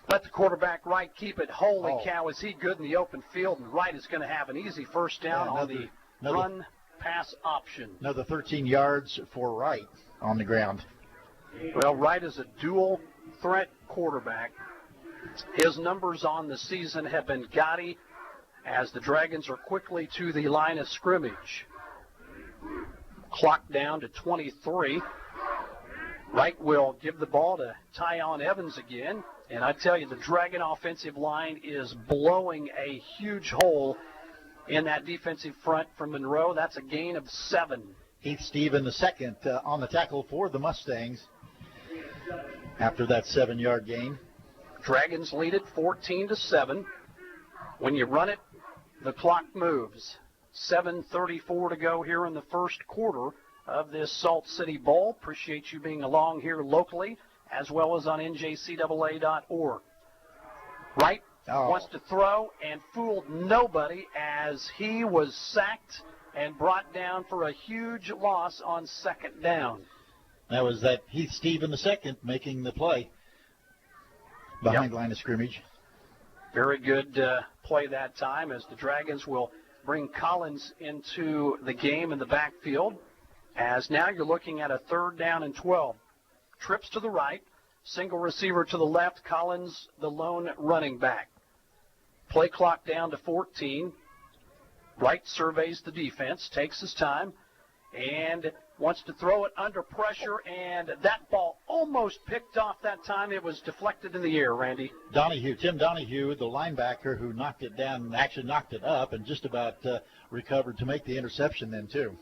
let the quarterback Wright keep it. Holy cow, is he good in the open field, and Wright is going to have an easy first down on the run-pass option. Another 13 yards for Wright on the ground. Well, Wright is a dual-threat quarterback. His numbers on the season have been gaudy as the Dragons are quickly to the line of scrimmage. Clock down to 23. Wright will give the ball to Tyon Evans again. And I tell you, the Dragon offensive line is blowing a huge hole in that defensive front from Monroe. That's a gain of 7. Heath Stephen the second on the tackle for the Mustangs after that 7-yard gain. Dragons lead it 14-7. When you run it, the clock moves. 7:34 to go here in the first quarter of this Salt City Bowl. Appreciate you being along here locally as well as on NJCAA.org. Wright wants to throw and fooled nobody as he was sacked and brought down for a huge loss on 2nd down. That was that Heath Stephen the second making the play behind line of scrimmage. Very good play that time as the Dragons will bring Collins into the game in the backfield. As now you're looking at a 3rd down and 12. Trips to the right, single receiver to the left, Collins the lone running back. Play clock down to 14. Wright surveys the defense, takes his time, and wants to throw it under pressure, and that ball almost picked off that time. It was deflected in the air, Randy. Tim Donahue, the linebacker who knocked it down, actually knocked it up and just about recovered to make the interception then, too.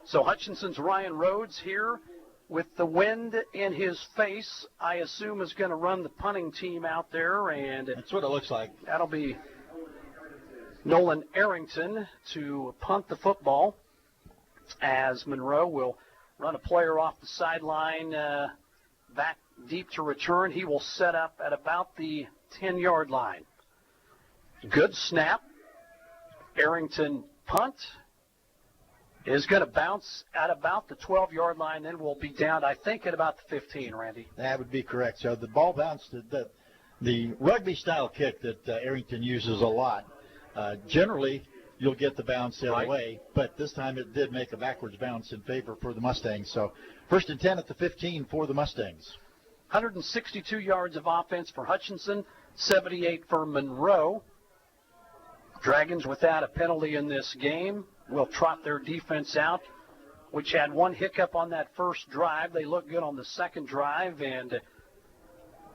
So Hutchinson's Ryan Rhodes here with the wind in his face, I assume is going to run the punting team out there, and that's what it looks like. That'll be Nolan Arrington to punt the football, as Monroe will run a player off the sideline back deep to return. He will set up at about the 10-yard line. Good snap. Arrington punt is going to bounce at about the 12-yard line, then will be down, I think, at about the 15, Randy. That would be correct. So the ball bounced. The rugby-style kick that Arrington uses a lot, generally you'll get the bounce the other way, but this time it did make a backwards bounce in favor for the Mustangs. So 1st and 10 at the 15 for the Mustangs. 162 yards of offense for Hutchinson, 78 for Monroe. Dragons without a penalty in this game will trot their defense out, which had one hiccup on that first drive. They look good on the second drive, and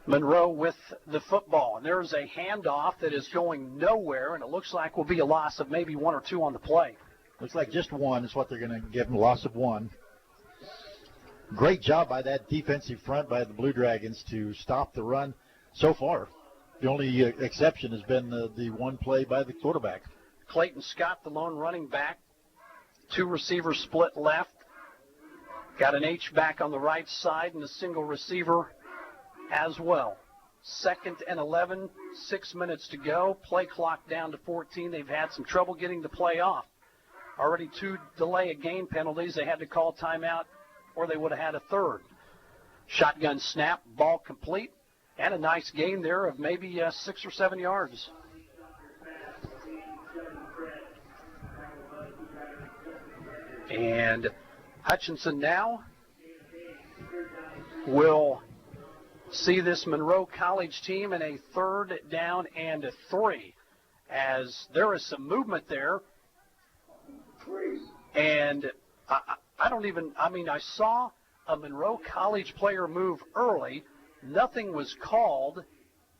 Monroe with the football. And there's a handoff that is going nowhere, and it looks like will be a loss of maybe 1 or 2 on the play. Looks like just 1 is what they're going to give them, a loss of 1. Great job by that defensive front by the Blue Dragons to stop the run so far. The only exception has been the one play by the quarterback. Clayton Scott, the lone running back. 2 receivers split left. Got an H-back on the right side and a single receiver as well. 2nd and 11, 6 minutes to go. Play clock down to 14. They've had some trouble getting the play off. Already 2 delay of game penalties. They had to call timeout or they would have had a third. Shotgun snap, ball complete, and a nice gain there of maybe 6 or 7 yards. And Hutchinson now will see this Monroe College team in a 3rd down and 3, as there is some movement there. And I saw a Monroe College player move early. Nothing was called,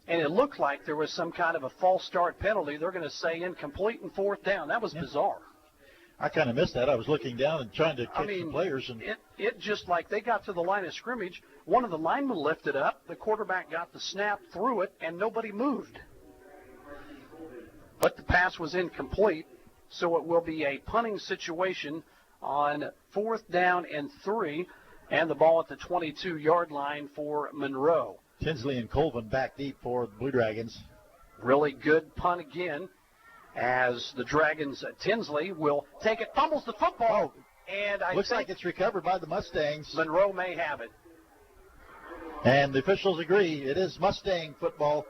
and it looked like there was some kind of a false start penalty. They're going to say incomplete and 4th down. That was bizarre. I kind of missed that. I was looking down and trying to catch the players. And it just like they got to the line of scrimmage. One of the linemen lifted up. The quarterback got the snap, threw it, and nobody moved. But the pass was incomplete, so it will be a punting situation on 4th down and 3, and the ball at the 22-yard line for Monroe. Tinsley and Colvin back deep for the Blue Dragons. Really good punt again, as the Dragons, Tinsley will take it, fumbles the football, and looks like it's recovered by the Mustangs. Monroe may have it. And the officials agree. It is Mustang football.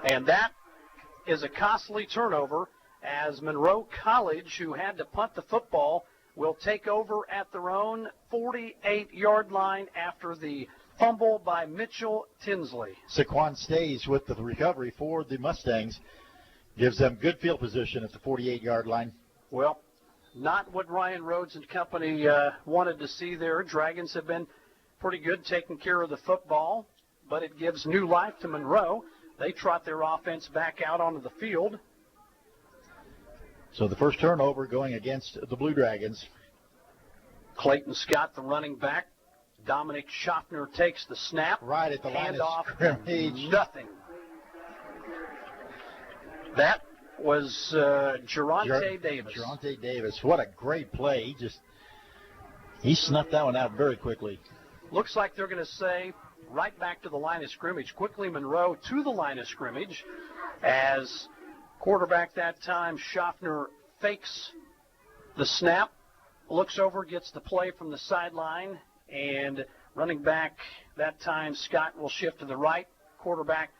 And that is a costly turnover, as Monroe College, who had to punt the football, will take over at their own 48-yard line after the fumble by Mitchell Tinsley. Saquon stays with the recovery for the Mustangs. Gives them good field position at the 48-yard line. Well, not what Ryan Rhodes and company wanted to see there. Dragons have been pretty good taking care of the football, but it gives new life to Monroe. They trot their offense back out onto the field. So the first turnover going against the Blue Dragons. Clayton Scott, the running back. Dominic Schaffner takes the snap. Right at the line of scrimmage. Nothing. That was Geronte Davis. Geronte Davis. What a great play. He snuffed that one out very quickly. Looks like they're going to say right back to the line of scrimmage. Quickly Monroe to the line of scrimmage, as quarterback that time, Schaffner, fakes the snap, looks over, gets the play from the sideline, and running back that time, Scott will shift to the right. Quarterback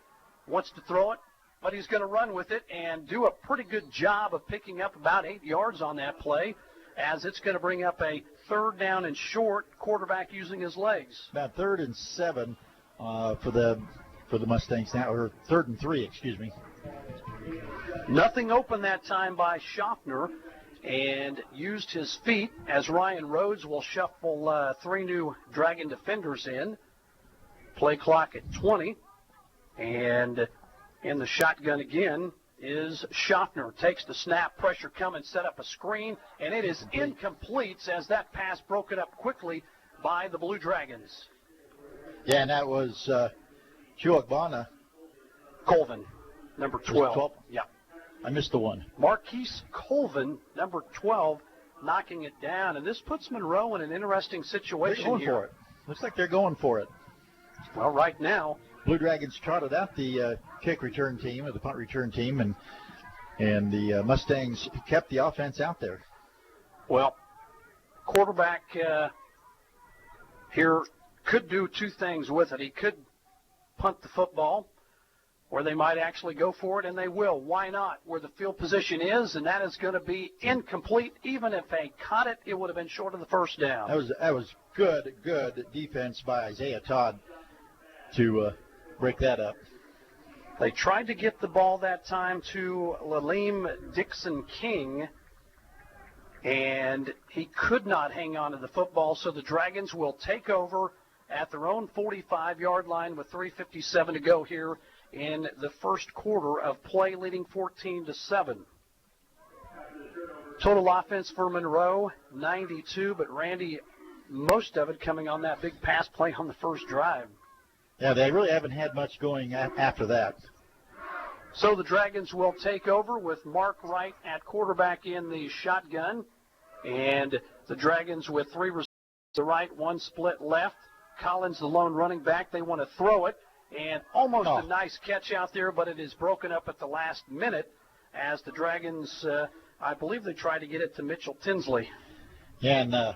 wants to throw it, but he's going to run with it and do a pretty good job of picking up about 8 yards on that play, as it's going to bring up a 3rd down and short, quarterback using his legs. About 3rd and 7 for the Mustangs now, or 3rd and 3, excuse me. Nothing open that time by Schaffner, and used his feet as Ryan Rhodes will shuffle 3 new Dragon defenders in. Play clock at 20. And in the shotgun again is Schaffner. Takes the snap, pressure coming, set up a screen, and it is incomplete as that pass broken up quickly by the Blue Dragons. Yeah, and that was Chuagbana. Colvin, number 12. Yeah. I missed the one. Marquise Colvin, number 12, knocking it down. And this puts Monroe in an interesting situation. They're going for it. Looks like they're going for it. Well, right now, Blue Dragons trotted out the kick return team, or the punt return team, and the Mustangs kept the offense out there. Well, quarterback here could do 2 things with it. He could punt the football, or they might actually go for it, and they will. Why not? Where the field position is, and that is going to be incomplete. Even if they caught it, it would have been short of the first down. That was good defense by Isaiah Todd to break that up. They tried to get the ball that time to Lalim Dixon King, and he could not hang on to the football, so the Dragons will take over at their own 45-yard line with 3:57 to go here in the first quarter of play, leading 14-7. Total offense for Monroe, 92, but Randy, most of it coming on that big pass play on the first drive. Yeah, they really haven't had much going after that. So the Dragons will take over with Mark Wright at quarterback in the shotgun. And the Dragons with 3 receivers to the right, 1 split left. Collins, the lone running back. They want to throw it. And almost a nice catch out there, but it is broken up at the last minute as the Dragons, I believe they tried to get it to Mitchell Tinsley. Yeah, and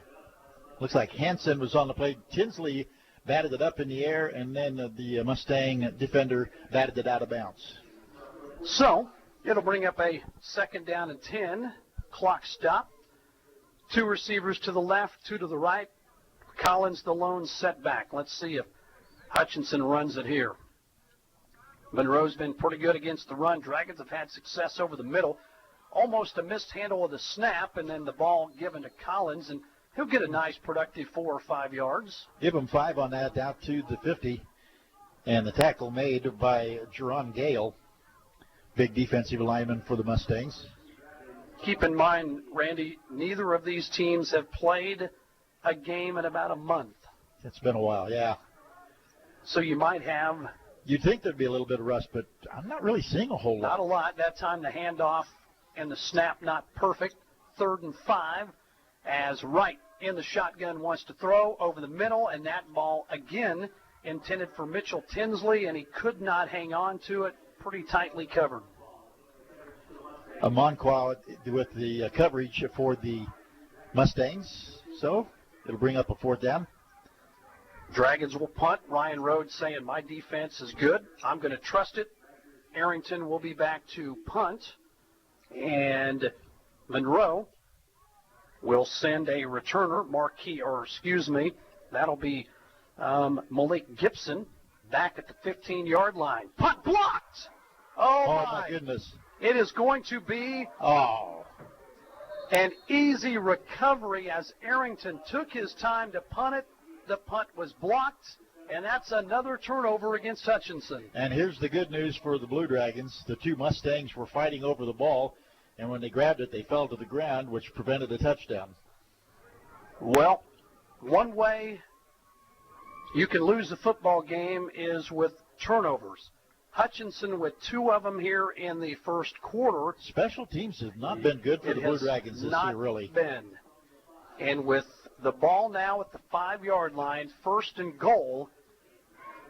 looks like Hansen was on the play. Tinsley batted it up in the air, and then the Mustang defender batted it out of bounds. So it'll bring up a 2nd down and 10. Clock stop. 2 receivers to the left, 2 to the right. Collins, the lone setback. Let's see if Hutchinson runs it here. Monroe's been pretty good against the run. Dragons have had success over the middle. Almost a missed handle of the snap, and then the ball given to Collins, and he'll get a nice, productive 4 or 5 yards. Give him 5 on that, out to the 50. And the tackle made by Jerron Gale, big defensive lineman for the Mustangs. Keep in mind, Randy, neither of these teams have played a game in about a month. It's been a while, yeah. So you might have... You'd think there'd be a little bit of rust, but I'm not really seeing a whole lot. Not a lot. That time the handoff and the snap not perfect. 3rd and 5 as Wright in the shotgun wants to throw over the middle, and that ball again intended for Mitchell Tinsley, and he could not hang on to it. Pretty tightly covered. Monqua with the coverage for the Mustangs, so it'll bring up a 4th down. Dragons will punt. Ryan Rhodes saying, my defense is good. I'm going to trust it. Arrington will be back to punt. And Monroe will send a returner, that'll be Malik Gibson back at the 15-yard line. Punt blocked! Oh my goodness. It is going to be an easy recovery as Arrington took his time to punt it. The punt was blocked, and that's another turnover against Hutchinson. And here's the good news for the Blue Dragons. The 2 Mustangs were fighting over the ball, and when they grabbed it, they fell to the ground, which prevented a touchdown. Well, one way you can lose a football game is with turnovers. Hutchinson with 2 of them here in the first quarter. Special teams have not been good for the Blue Dragons this year, really. Been. And with the ball now at the 5-yard line, 1st and goal,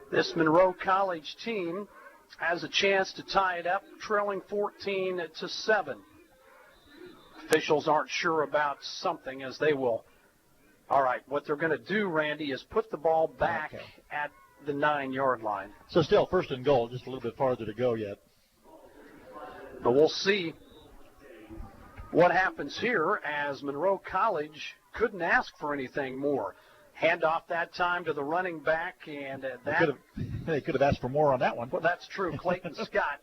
this Monroe College team has a chance to tie it up, trailing 14-7. Officials aren't sure about something as they will. All right, what they're going to do, Randy, is put the ball back at the 9-yard line. So still 1st and goal, just a little bit farther to go yet. But we'll see what happens here as Monroe College couldn't ask for anything more. Handoff that time to the running back, and they could have asked for more on that one. Well, that's true. Clayton Scott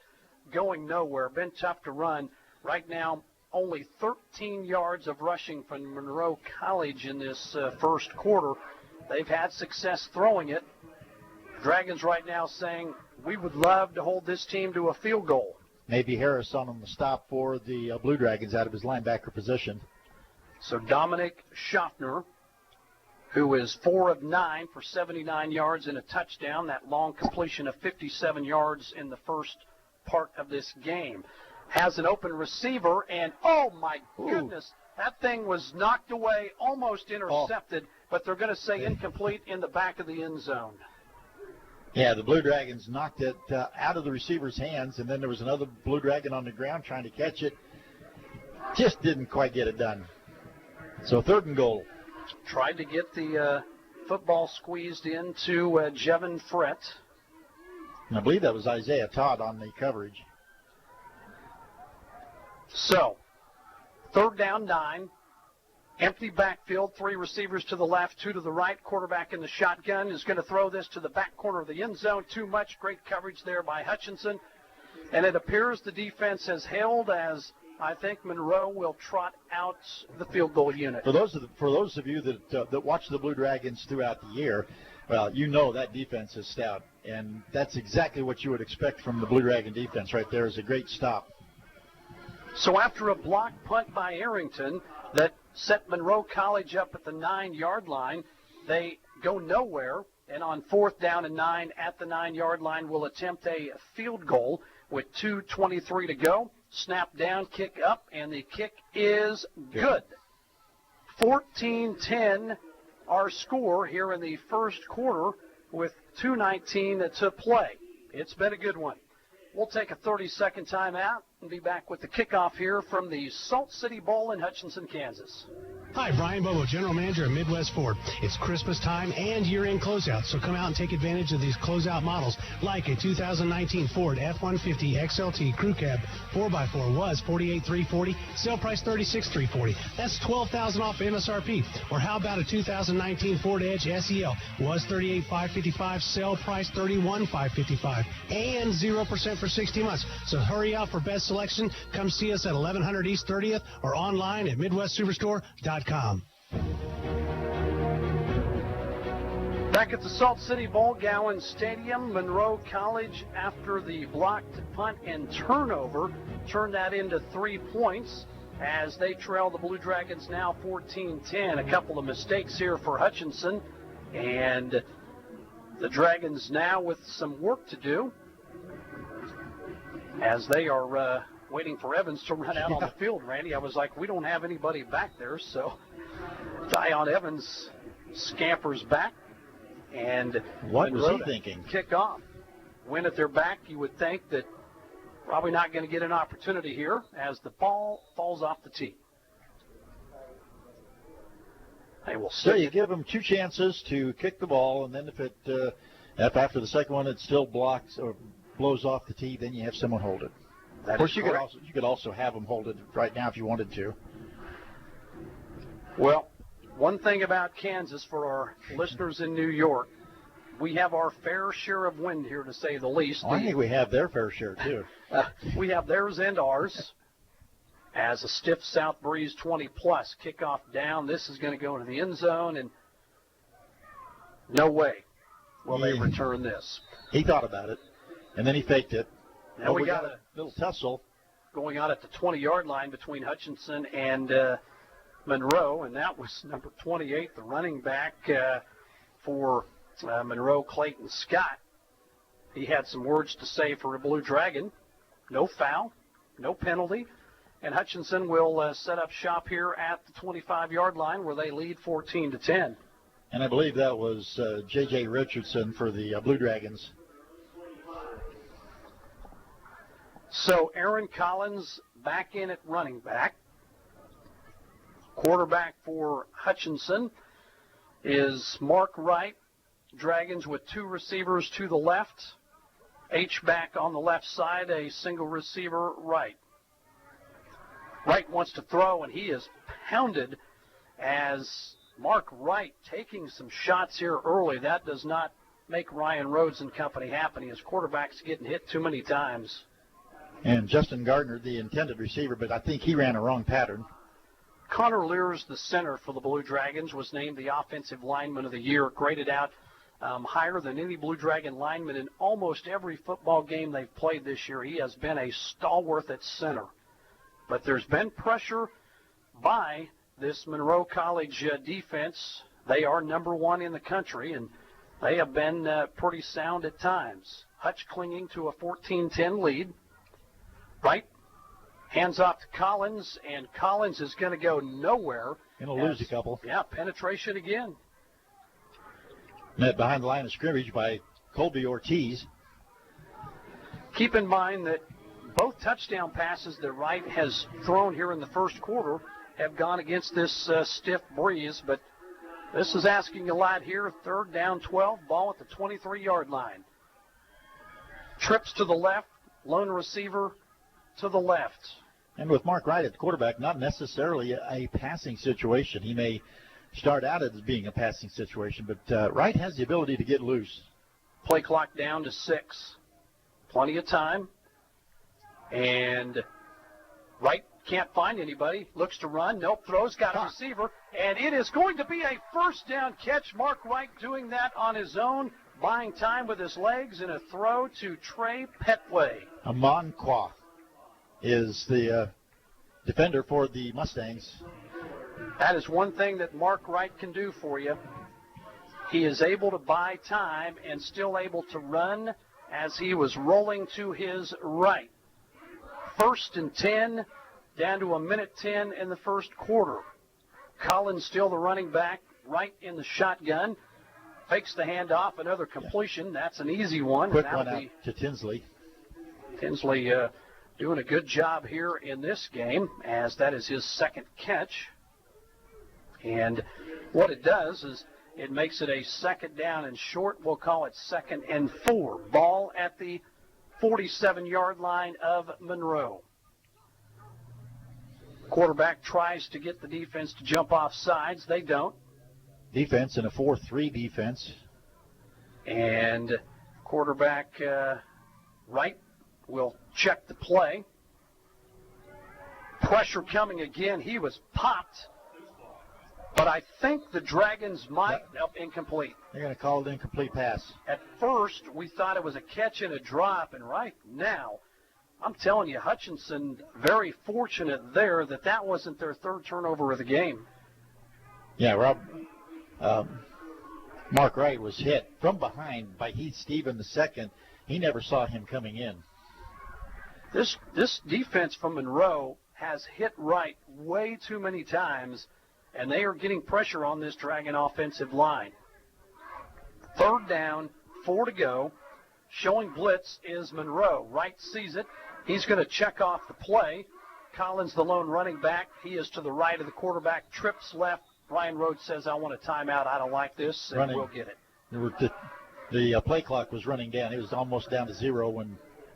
going nowhere. Been tough to run. Right now, only 13 yards of rushing from Monroe College in this first quarter. They've had success throwing it. Dragons right now saying, we would love to hold this team to a field goal. Maybe Harris on the stop for the Blue Dragons out of his linebacker position. So Dominic Schaffner, who is 4 of 9 for 79 yards and a touchdown, that long completion of 57 yards in the first part of this game, has an open receiver, and oh my goodness, that thing was knocked away, almost intercepted, but they're going to say incomplete in the back of the end zone. Yeah, the Blue Dragons knocked it out of the receiver's hands, and then there was another Blue Dragon on the ground trying to catch it. Just didn't quite get it done. So 3rd and goal. Tried to get the football squeezed into Jevin Frett. And I believe that was Isaiah Todd on the coverage. So, 3rd down, 9. Empty backfield, 3 receivers to the left, 2 to the right. Quarterback in the shotgun is going to throw this to the back corner of the end zone. Too much. Great coverage there by Hutchinson. And it appears the defense has held, as I think Monroe will trot out the field goal unit. For those of you that watch the Blue Dragons throughout the year, well, you know that defense is stout. And that's exactly what you would expect from the Blue Dragon defense right there, is a great stop. So after a block punt by Arrington that set Monroe College up at the 9-yard line, they go nowhere, and on 4th down and 9 at the 9-yard line will attempt a field goal with 2:23 to go. Snap down, kick up, and the kick is good. 14-10 our score here in the first quarter with 2:19 to play. It's been a good one. We'll take a 30-second timeout and be back with the kickoff here from the Salt City Bowl in Hutchinson, Kansas. Hi, Brian Bobo, General Manager of Midwest Ford. It's Christmas time and year-end closeout, so come out and take advantage of these closeout models like a 2019 Ford F-150 XLT Crew Cab 4x4 was $48,340, sale price $36,340. That's $12,000 off MSRP. Or how about a 2019 Ford Edge SEL was $38,555, sale price $31,555, and 0% for 60 months. So hurry out for best selection. Come see us at 1100 East 30th or online at MidwestSuperstore.com. Back at the Salt City Bowl, Gowans Stadium, Monroe College, after the blocked punt and turnover, turned that into 3 points as they trail the Blue Dragons now 14-10. A couple of mistakes here for Hutchinson, and the Dragons now with some work to do as they are waiting for Evans to run out on the field, Randy. I was like, we don't have anybody back there, so Dion Evans scampers back, and what was he thinking? Kick off. Win at their back, you would think that probably not going to get an opportunity here as the ball falls off the tee. They will so you give them 2 chances to kick the ball, and then if after the second one it still blocks or blows off the tee, then you have someone hold it. Of course, you could also have them hold it right now if you wanted to. Well, one thing about Kansas for our listeners in New York, we have our fair share of wind here, to say the least. I think we have their fair share, too. We have theirs and ours. As a stiff south breeze, 20-plus, kickoff down. This is going to go into the end zone, and no way will they return this. He thought about it, and then he faked it. Now we got a little tussle going on at the 20-yard line between Hutchinson and Monroe, and that was number 28, the running back for Monroe, Clayton Scott. He had some words to say for a Blue Dragon. No foul, no penalty, and Hutchinson will set up shop here at the 25-yard line where they lead 14-10. And I believe that was J.J. Richardson for the Blue Dragons. So Aaron Collins back in at running back. Quarterback for Hutchinson is Mark Wright. Dragons with 2 receivers to the left. H-back on the left side, a single receiver right. Wright wants to throw, and he is pounded as Mark Wright taking some shots here early. That does not make Ryan Rhodes and company happy. His quarterback's getting hit too many times. And Justin Gardner, the intended receiver, but I think he ran a wrong pattern. Connor Lears, the center for the Blue Dragons, was named the Offensive Lineman of the Year, graded out higher than any Blue Dragon lineman in almost every football game they've played this year. He has been a stalwart at center. But there's been pressure by this Monroe College defense. They are number one in the country, and they have been pretty sound at times. Hutch clinging to a 14-10 lead. Right. Hands off to Collins, and Collins is going to go nowhere. Going to lose a couple. Yeah, penetration again. Met behind the line of scrimmage by Colby Ortiz. Keep in mind that both touchdown passes that Wright has thrown here in the first quarter have gone against this stiff breeze, but this is asking a lot here. 3rd down 12, ball at the 23-yard line. Trips to the left, lone receiver to the left. And with Mark Wright at the quarterback, not necessarily a passing situation. He may start out as being a passing situation, but Wright has the ability to get loose. Play clock down to 6. Plenty of time. And Wright can't find anybody. Looks to run. Nope. Throws. Got a receiver. And it is going to be a first down catch. Mark Wright doing that on his own, buying time with his legs, and a throw to Trey Petway. Amon Kwa is the defender for the Mustangs. That is one thing that Mark Wright can do for you. He is able to buy time and still able to run as he was rolling to his right. 1st and 10, down to 1:10 in the first quarter. Collins still the running back, Wright in the shotgun. Fakes the handoff, another completion. That's an easy one. Quick one out to Tinsley. Tinsley doing a good job here in this game, as that is his second catch. And what it does is it makes it a 2nd down and short. We'll call it 2nd and 4. Ball at the 47-yard line of Monroe. Quarterback tries to get the defense to jump off sides. They don't. Defense in a 4-3 defense. And quarterback Wright will check the play. Pressure coming again. He was popped. But I think the Dragons might. Nope, incomplete. They're going to call it incomplete pass. At first, we thought it was a catch and a drop, and right now, I'm telling you, Hutchinson very fortunate there that wasn't their 3rd turnover of the game. Yeah, Rob. Mark Wright was hit from behind by Heath Stephen II. He never saw him coming in. This defense from Monroe has hit Wright way too many times, and they are getting pressure on this Dragon offensive line. 3rd down, 4 to go. Showing blitz is Monroe. Wright sees it. He's going to check off the play. Collins, the lone running back. He is to the right of the quarterback. Trips left. Ryan Rhodes says, I want a timeout. I don't like this, and we'll get it. The play clock was running down. It was almost down to 0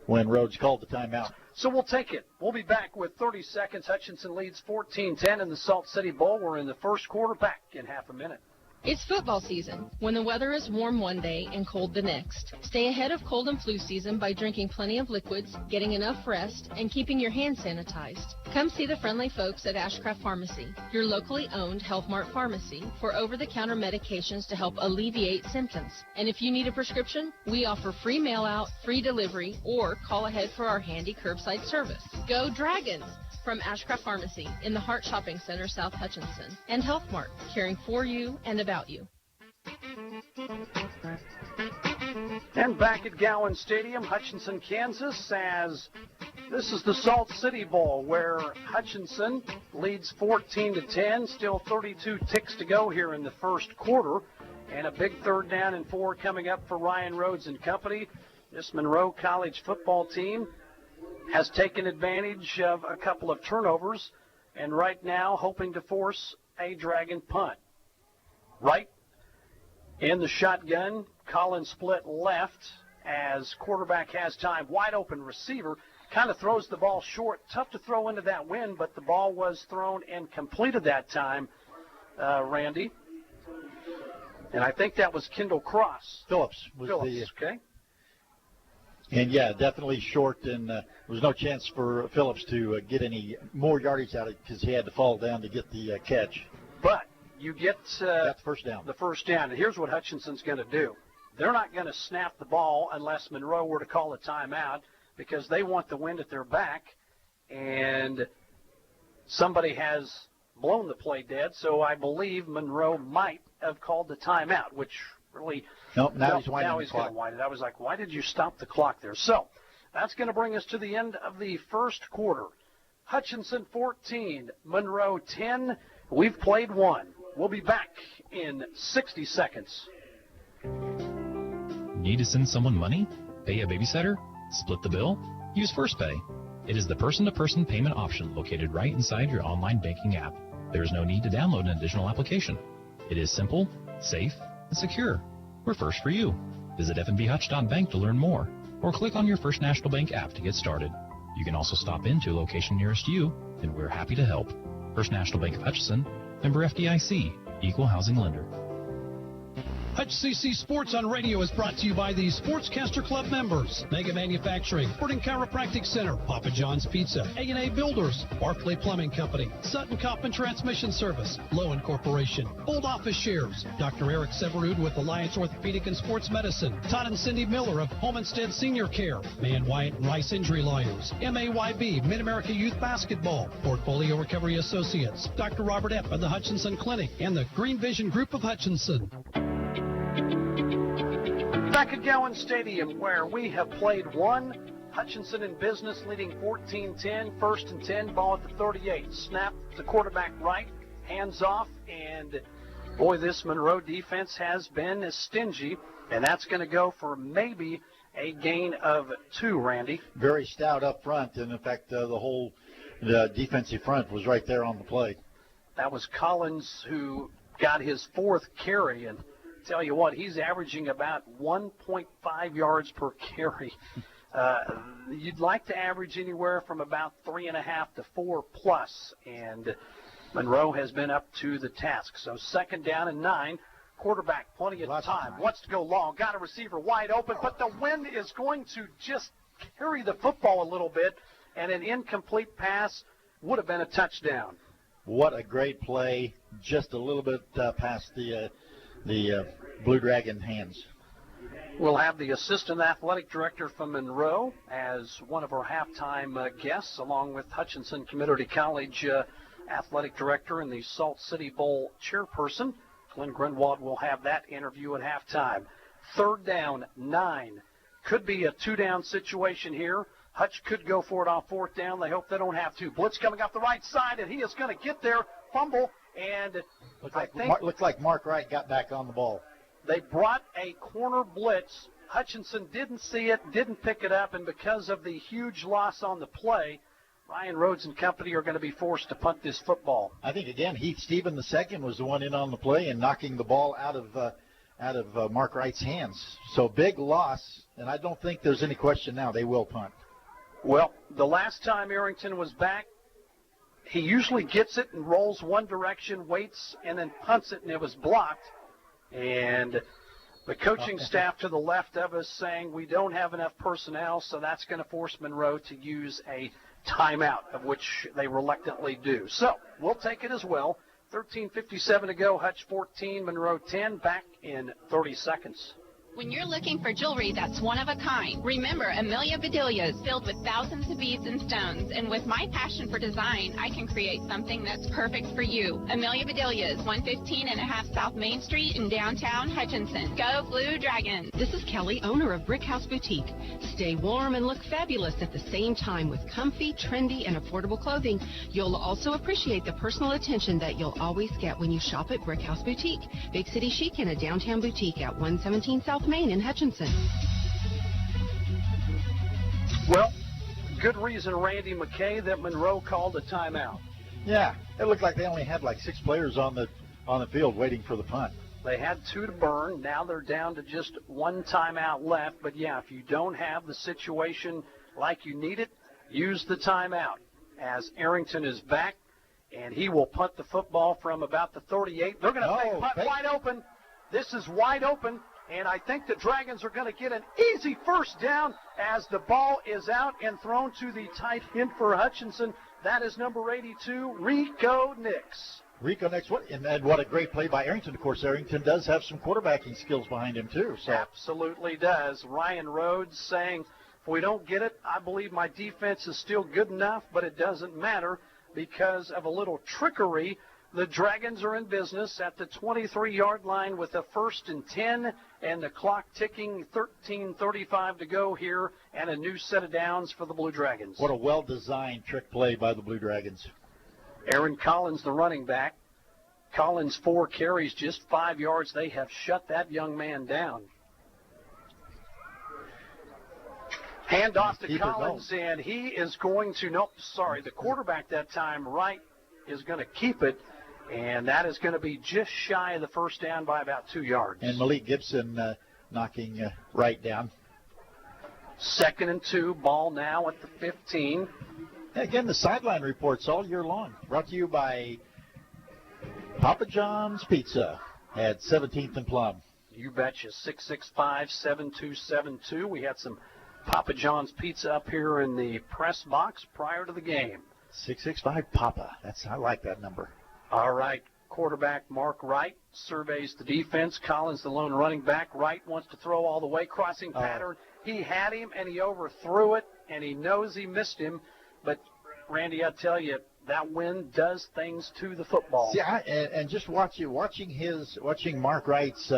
when Rhodes called the timeout. So we'll take it. We'll be back with 30 seconds. Hutchinson leads 14-10 in the Salt City Bowl. We're in the first quarter, back in half a minute. It's football season, when the weather is warm one day and cold the next. Stay ahead of cold and flu season by drinking plenty of liquids, getting enough rest, and keeping your hands sanitized. Come see the friendly folks at Ashcraft Pharmacy, your locally owned Health Mart pharmacy, for over-the-counter medications to help alleviate symptoms. And if you need a prescription, we offer free mail-out, free delivery, or call ahead for our handy curbside service. Go Dragons! From Ashcraft Pharmacy in the Hart Shopping Center, South Hutchinson, and Health Mart, caring for you and about you. And back at Gowans Stadium, Hutchinson, Kansas, as this is the Salt City Bowl, where Hutchinson leads 14-10, still 32 ticks to go here in the first quarter, and a big 3rd down and 4 coming up for Ryan Rhodes and company. This Monroe College football team has taken advantage of a couple of turnovers, and right now hoping to force a Dragon punt. Right in the shotgun, Collins split left as quarterback has time. Wide open receiver, kind of throws the ball short. Tough to throw into that wind, but the ball was thrown and completed that time, Randy. And I think that was Kendall Cross. Phillips was okay. And, yeah, definitely short, and there was no chance for Phillips to get any more yardage out of it because he had to fall down to get the catch. But you get the first down. The first down, and here's what Hutchinson's going to do. They're not going to snap the ball unless Monroe were to call a timeout because they want the wind at their back, and somebody has blown the play dead, so I believe Monroe might have called the timeout, which really – Nope, now he's winding now the he's going clock. to wind it. I was like, why did you stop the clock there? So that's going to bring us to the end of the first quarter. Hutchinson 14, Monroe 10. We've played one. We'll be back in 60 seconds. Need to send someone money? Pay a babysitter? Split the bill? Use FirstPay. It is the person-to-person payment option located right inside your online banking app. There is no need to download an additional application. It is simple, safe, and secure. We're first for you. Visit fnbhutch.bank to learn more, or click on your First National Bank app to get started. You can also stop into a location nearest you, and we're happy to help. First National Bank of Hutchinson, member FDIC, equal housing lender. HCC Sports on Radio is brought to you by the Sportscaster Club members, Mega Manufacturing, Sporting Chiropractic Center, Papa John's Pizza, A&A Builders, Barclay Plumbing Company, Sutton Coppin Transmission Service, Lowen Corporation, Old Office Shares, Dr. Eric Severud with Alliance Orthopedic and Sports Medicine, Todd and Cindy Miller of Homestead Senior Care, Man Wyatt and Rice Injury Lawyers, MAYB, Mid-America Youth Basketball, Portfolio Recovery Associates, Dr. Robert Epp of the Hutchinson Clinic, and the Green Vision Group of Hutchinson. Back at Gowans Stadium, where we have played one. Hutchinson in business, leading 14-10, first and 10, ball at the 38. Snap to quarterback right, hands off, and boy, this Monroe defense has been stingy, and that's going to go for maybe a gain of 2, Randy. Very stout up front, and in fact, the whole defensive front was right there on the play. That was Collins who got his 4th carry, and tell you what, he's averaging about 1.5 yards per carry. You'd like to average anywhere from about 3.5 to 4 plus, and Monroe has been up to the task. So 2nd down and 9, quarterback, plenty of time, wants to go long, got a receiver wide open, but the wind is going to just carry the football a little bit, and an incomplete pass would have been a touchdown. What a great play, just a little bit past the Blue Dragon hands. We'll have the assistant athletic director from Monroe as one of our halftime guests, along with Hutchinson Community College athletic director and the Salt City Bowl chairperson. Glenn Grunwald will have that interview at halftime. 3rd down, 9. Could be a 2-down situation here. Hutch could go for it on 4th down. They hope they don't have to. Blitz coming off the right side, and he is going to get there, fumble, and looks like Mark Wright got back on the ball. They brought a corner blitz. Hutchinson didn't see it, didn't pick it up, and because of the huge loss on the play, Ryan Rhodes and company are going to be forced to punt this football. I think, again, Heath Stephen II was the one in on the play and knocking the ball out of Mark Wright's hands. So big loss, and I don't think there's any question now they will punt. Well, the last time Arrington was back, he usually gets it and rolls one direction, waits, and then punts it, and it was blocked. And the coaching staff to the left of us saying we don't have enough personnel, so that's going to force Monroe to use a timeout, of which they reluctantly do. So we'll take it as well. 13:57 to go, Hutch 14, Monroe 10, back in 30 seconds. When you're looking for jewelry that's one of a kind, remember Amelia Bedelias, filled with thousands of beads and stones. And with my passion for design, I can create something that's perfect for you. Amelia Bedelias, 115.5 South Main Street in downtown Hutchinson. Go Blue Dragon. This is Kelly, owner of Brick House Boutique. Stay warm and look fabulous at the same time with comfy, trendy, and affordable clothing. You'll also appreciate the personal attention that you'll always get when you shop at Brick House Boutique. Big city chic in a downtown boutique at 117 South Main in Hutchinson. Well, good reason, Randy McKay, that Monroe called a timeout. Yeah, it looked like they only had like 6 players on the field waiting for the punt. They had 2 to burn. Now they're down to just 1 timeout left. But, yeah, if you don't have the situation like you need it, use the timeout. As Arrington is back, and he will punt the football from about the 38. They're going to punt wide open. This is wide open. And I think the Dragons are going to get an easy first down as the ball is out and thrown to the tight end for Hutchinson. That is number 82, Rico Nix. Rico Nix, and what a great play by Arrington. Of course, Arrington does have some quarterbacking skills behind him, too. So. Absolutely does. Ryan Rhodes saying, if we don't get it, I believe my defense is still good enough, but it doesn't matter because of a little trickery. The Dragons are in business at the 23-yard line with a 1st and 10, and the clock ticking, 13:35 to go here, and a new set of downs for the Blue Dragons. What a well-designed trick play by the Blue Dragons. Aaron Collins, the running back. Collins, 4 carries, just 5 yards. They have shut that young man down. Hand off to Collins, and he is going to, the quarterback that time, Wright, is going to keep it, and that is going to be just shy of the first down by about 2 yards. And Malik Gibson knocking Wright down. 2nd and 2, ball now at the 15. Again, the sideline reports all year long. Brought to you by Papa John's Pizza at 17th and Plum. You betcha. 665-7272. We had some Papa John's Pizza up here in the press box prior to the game. 665 Papa. I like that number. All right. Quarterback Mark Wright surveys the defense. Collins, the lone running back. Wright wants to throw all the way. Crossing pattern. He had him, and he overthrew it, and he knows he missed him. But, Randy, I tell you, that wind does things to the football. See, and just watching Mark Wright's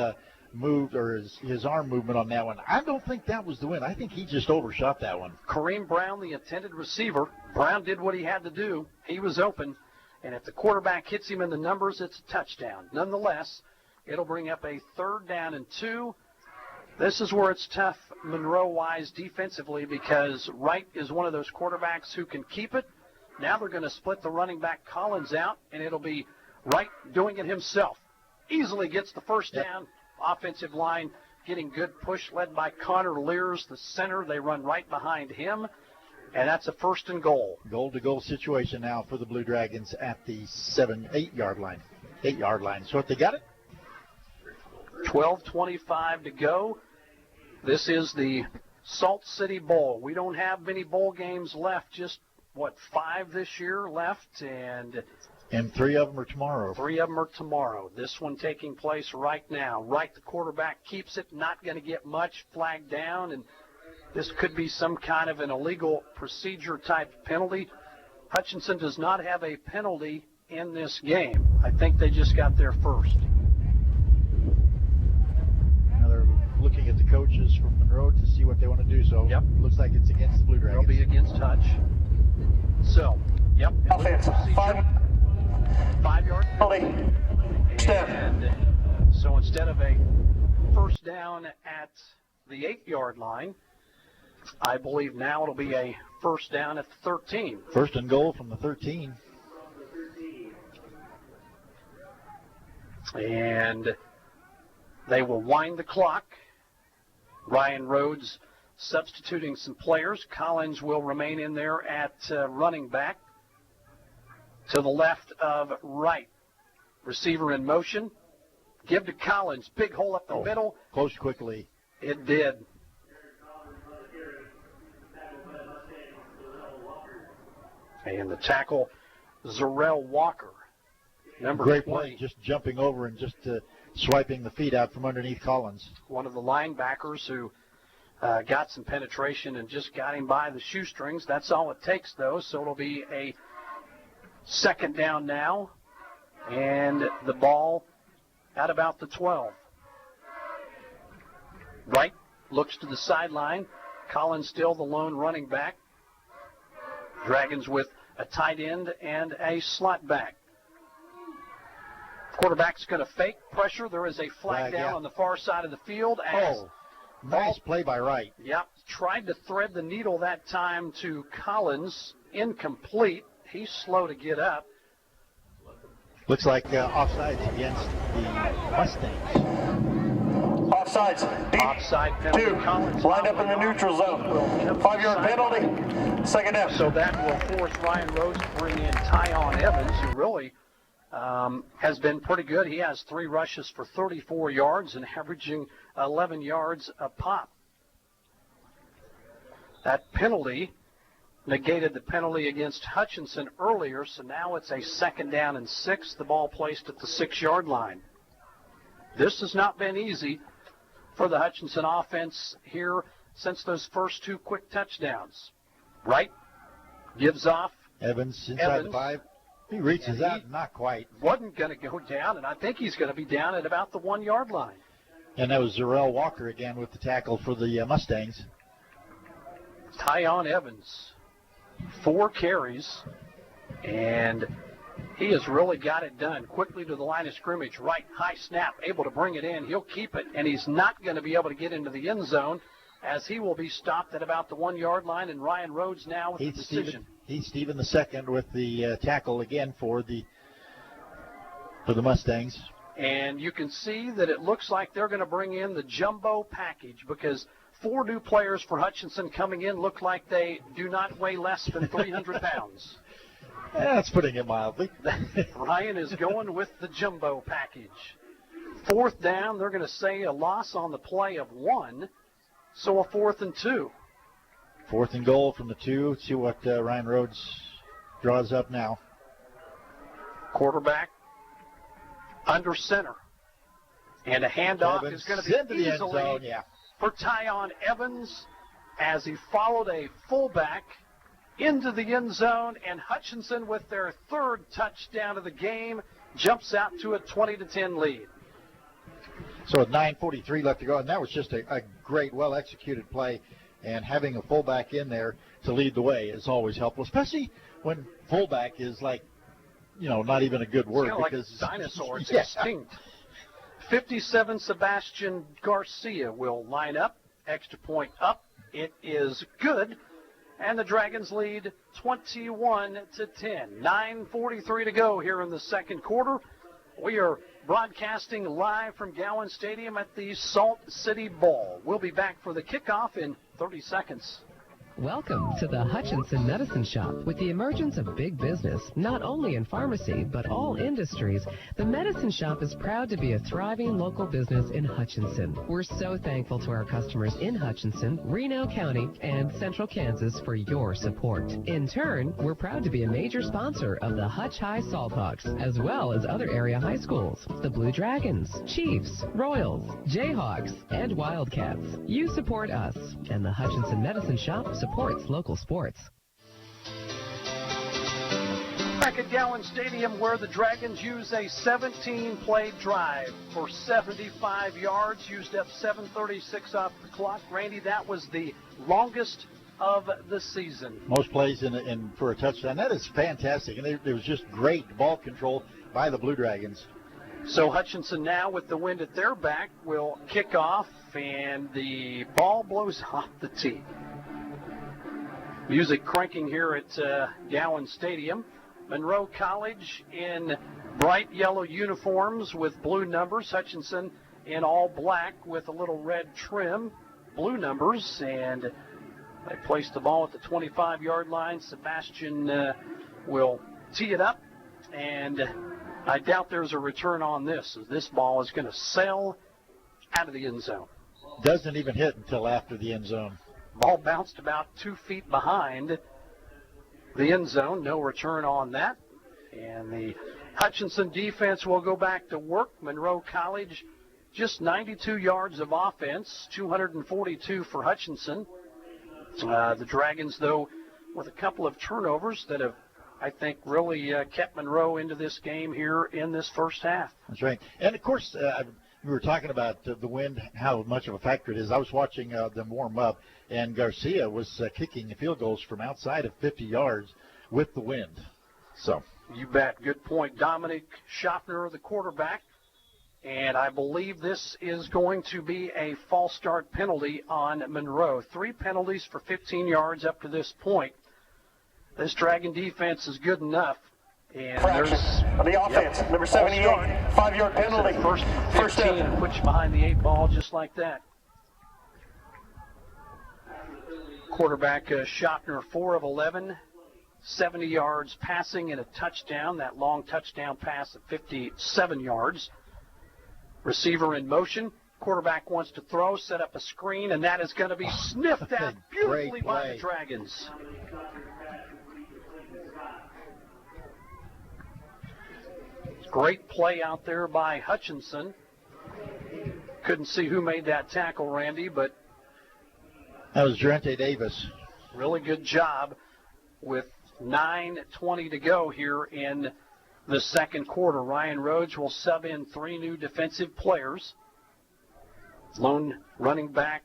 move, or his arm movement on that one, I don't think that was the win. I think he just overshot that one. Kareem Brown, the intended receiver. Brown did what he had to do. He was open. And if the quarterback hits him in the numbers, it's a touchdown. Nonetheless, it'll bring up a 3rd down and 2. This is where it's tough Monroe-wise defensively because Wright is one of those quarterbacks who can keep it. Now they're going to split the running back Collins out, and it'll be Wright doing it himself. Easily gets the first down. Offensive line getting good push led by Connor Lears, the center. They run right behind him, and that's a 1st and goal. Goal-to-goal situation now for the Blue Dragons at the 8-yard line. 8-yard line. So if they got it? 12:25 to go. This is the Salt City Bowl. We don't have many bowl games left, just, 5 this year left, and 3 of them are tomorrow. 3 of them are tomorrow. This one taking place right now. Wright, the quarterback, keeps it, not going to get much, flagged down, and this could be some kind of an illegal procedure type penalty. Hutchinson does not have a penalty in this game. I think they just got there first. Now they're looking at the coaches from Monroe to see what they want to do. So looks like it's against the Blue Dragons. It'll be against Hutch. So, Offense. 5-yard penalty. Step. And so instead of a first down at the 8-yard line, I believe now it'll be a first down at the 13. 1st and goal from the 13. And they will wind the clock. Ryan Rhodes substituting some players. Collins will remain in there at running back to the left of Wright. Receiver in motion. Give to Collins. Big hole up the middle. Close quickly. It did. And the tackle, Zarrell Walker. Number Great 20. play, just jumping over and just swiping the feet out from underneath Collins. One of the linebackers who got some penetration and just got him by the shoestrings. That's all it takes, though, so it'll be a 2nd down now, and the ball at about the 12. Wright looks to the sideline. Collins still the lone running back. Dragons with a tight end and a slot back. Quarterback's going to fake pressure. There is a flag down on the far side of the field. Nice play by Wright. Yep. Tried to thread the needle that time to Collins. Incomplete. He's slow to get up. Looks like offsides against the Mustangs. Offsides. Deep. Offside penalty. 2. Lined up in the neutral zone. 5-yard penalty. 2nd down. So that will force Ryan Rhodes to bring in Tyon Evans, who really has been pretty good. He has 3 rushes for 34 yards and averaging 11 yards a pop. That penalty negated the penalty against Hutchinson earlier, so now it's a 2nd down and 6. The ball placed at the 6-yard line. This has not been easy for the Hutchinson offense here since those first 2 quick touchdowns. Wright gives off. Evans inside the 5. He reaches out, not quite. Wasn't going to go down, and I think he's going to be down at about the 1-yard line. And that was Zarrell Walker again with the tackle for the Mustangs. Tyon Evans, 4 carries, and he has really got it done. Quickly to the line of scrimmage, right, high snap, able to bring it in. He'll keep it, and he's not going to be able to get into the end zone as he will be stopped at about the 1-yard line, and Ryan Rhodes now with the decision. Heath Stephen II with the tackle again for the Mustangs. And you can see that it looks like they're going to bring in the jumbo package because 4 new players for Hutchinson coming in look like they do not weigh less than 300 pounds. That's putting it mildly. Ryan is going with the jumbo package. 4th down, they're going to say a loss on the play of 1, so a 4th and 2. 4th and goal from the 2. See what Ryan Rhodes draws up now. Quarterback under center. And a handoff Evans is going to be into the end easily zone, yeah. for Tyon Evans as he followed a fullback into the end zone, and Hutchinson with their 3rd touchdown of the game jumps out to a 20-10 lead. So with 9:43 left to go, and that was just a great, well-executed play, and having a fullback in there to lead the way is always helpful, especially when fullback is like, not even a good word. It's because like dinosaurs, yeah. extinct. 57, Sebastian Garcia will line up. Extra point up. It is good. And the Dragons lead 21-10. 9:43 to go here in the 2nd quarter. We are broadcasting live from Gowans Stadium at the Salt City Bowl. We'll be back for the kickoff in 30 seconds. Welcome to the Hutchinson Medicine Shop. With the emergence of big business, not only in pharmacy, but all industries, the Medicine Shop is proud to be a thriving local business in Hutchinson. We're so thankful to our customers in Hutchinson, Reno County, and Central Kansas for your support. In turn, we're proud to be a major sponsor of the Hutch High Salthawks, as well as other area high schools, the Blue Dragons, Chiefs, Royals, Jayhawks, and Wildcats. You support us, and the Hutchinson Medicine Shop supports local sports. Back at Gowans Stadium, where the Dragons use a 17-play drive for 75 yards, used up 7:36 off the clock. Randy, that was the longest of the season. Most plays in for a touchdown. That is fantastic, and there was just great ball control by the Blue Dragons. So Hutchinson now, with the wind at their back, will kick off, and the ball blows off the tee. Music cranking here at Gowans Stadium. Monroe College in bright yellow uniforms with blue numbers. Hutchinson in all black with a little red trim. Blue numbers, and they place the ball at the 25-yard line. Sebastian will tee it up, and I doubt there's a return on this. This ball is going to sail out of the end zone. Doesn't even hit until after the end zone. Ball bounced about 2 feet behind the end zone. No return on that. And the Hutchinson defense will go back to work. Monroe College, just 92 yards of offense, 242 for Hutchinson. The Dragons, though, with a couple of turnovers that have, I think, really kept Monroe into this game here in this first half. That's right. And, of course, we were talking about the wind, how much of a factor it is. I was watching them warm up, and Garcia was kicking field goals from outside of 50 yards with the wind. So you bet. Good point. Dominic Schaffner, the quarterback. And I believe this is going to be a false start penalty on Monroe. 3 penalties for 15 yards up to this point. This Dragon defense is good enough. And Practice of the offense, number 78, 5-yard penalty. First 15 and puts you behind the 8 ball just like that. Quarterback Schaffner, 4 of 11, 70 yards passing and a touchdown. That long touchdown pass of 57 yards. Receiver in motion. Quarterback wants to throw, set up a screen, and that is going to be sniffed at beautifully by the Dragons. Great play out there by Hutchinson. Couldn't see who made that tackle, Randy, but that was Jarente Davis. Really good job with 9:20 to go here in the second quarter. Ryan Rhodes will sub in 3 new defensive players. Lone running back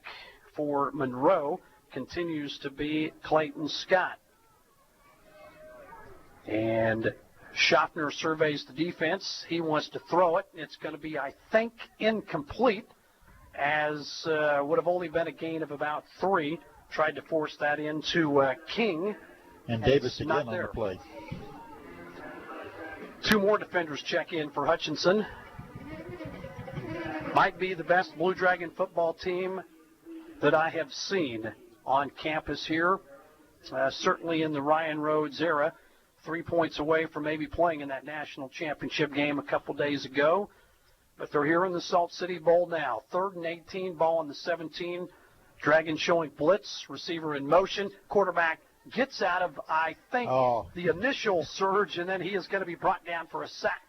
for Monroe continues to be Clayton Scott. And Schaffner surveys the defense. He wants to throw it. It's going to be, I think, incomplete, as would have only been a gain of about 3. Tried to force that into King. And Davis again on the play. 2 more defenders check in for Hutchinson. Might be the best Blue Dragon football team that I have seen on campus here. Certainly in the Ryan Rhodes era. 3 points away from maybe playing in that national championship game a couple days ago. But they're here in the Salt City Bowl now. 3rd and 18, ball on the 17. Dragons showing blitz, receiver in motion. Quarterback gets out of, I think, the initial surge, and then he is going to be brought down for a sack.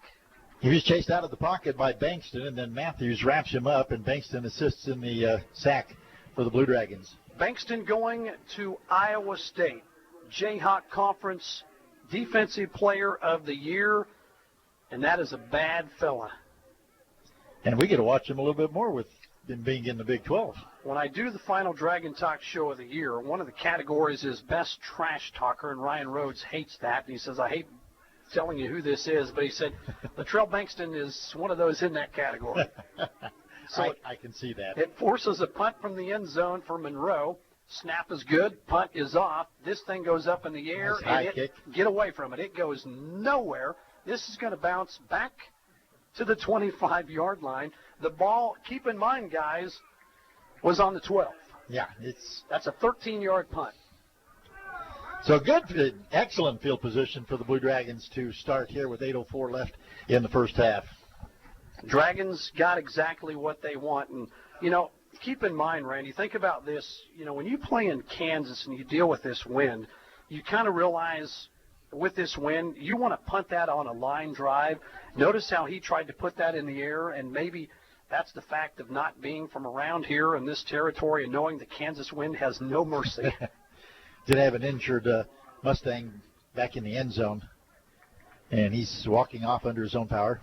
He was chased out of the pocket by Bankston, and then Matthews wraps him up, and Bankston assists in the sack for the Blue Dragons. Bankston going to Iowa State. Jayhawk Conference Defensive Player of the Year, and that is a bad fella. And we get to watch him a little bit more with him being in the Big 12. When I do the final Dragon Talk show of the year, one of the categories is Best Trash Talker, and Ryan Rhodes hates that. And he says, I hate telling you who this is, but he said, Latrell Bankston is one of those in that category. So I can see that. It forces a punt from the end zone for Monroe. Snap is good. Punt is off. This thing goes up in the air, nice and get away from it. It goes nowhere. This is going to bounce back to the 25-yard line. The ball, keep in mind, guys, was on the 12. Yeah, that's a 13-yard punt. So good, excellent field position for the Blue Dragons to start here with 8:04 left in the first half. Dragons got exactly what they want. And, keep in mind, Randy, think about this. When you play in Kansas and you deal with this wind, you kind of realize with this wind, you want to punt that on a line drive. Notice how he tried to put that in the air, and maybe that's the fact of not being from around here in this territory and knowing the Kansas wind has no mercy. Did have an injured Mustang back in the end zone, and he's walking off under his own power.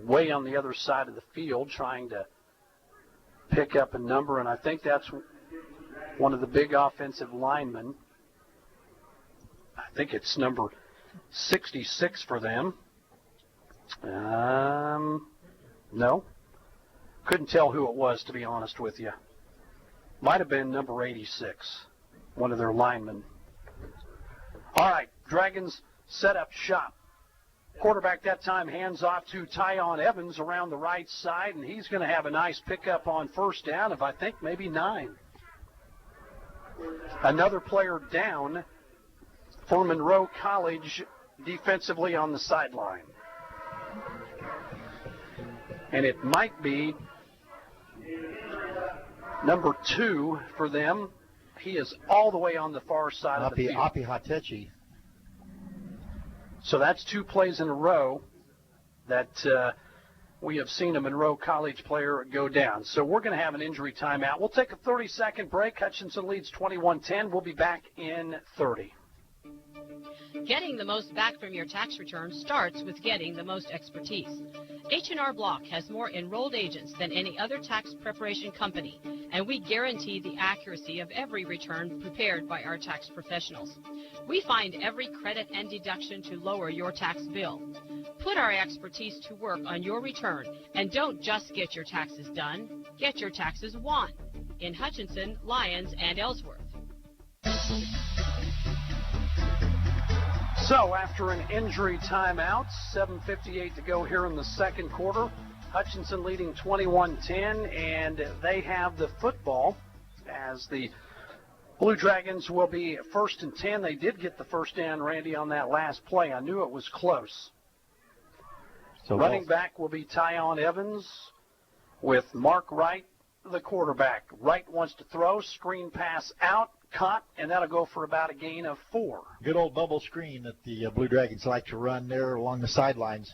Way on the other side of the field trying to pick up a number, and I think that's one of the big offensive linemen. I think it's number 66 for them. No. Couldn't tell who it was, to be honest with you. Might have been number 86, one of their linemen. All right, Dragons set up shop. Quarterback that time hands off to Tyon Evans around the right side, and he's going to have a nice pickup on first down of, I think, maybe 9. Another player down for Monroe College defensively on the sideline. And it might be number 2 for them. He is all the way on the far side of the field. Api Hatechi. So that's 2 plays in a row that we have seen a Monroe College player go down. So we're going to have an injury timeout. We'll take a 30-second break. Hutchinson leads 21-10. We'll be back in 30. Getting the most back from your tax return starts with getting the most expertise. H&R Block has more enrolled agents than any other tax preparation company, and we guarantee the accuracy of every return prepared by our tax professionals. We find every credit and deduction to lower your tax bill. Put our expertise to work on your return, and don't just get your taxes done, get your taxes won in Hutchinson, Lyons, and Ellsworth. So after an injury timeout, 7:58 to go here in the second quarter. Hutchinson leading 21-10, and they have the football as the Blue Dragons will be 1st and 10. They did get the first down, Randy, on that last play. I knew it was close. So running back will be Tyon Evans with Mark Wright, the quarterback. Wright wants to throw, screen pass out, caught, and that'll go for about a gain of 4. Good old bubble screen that the Blue Dragons like to run there along the sidelines.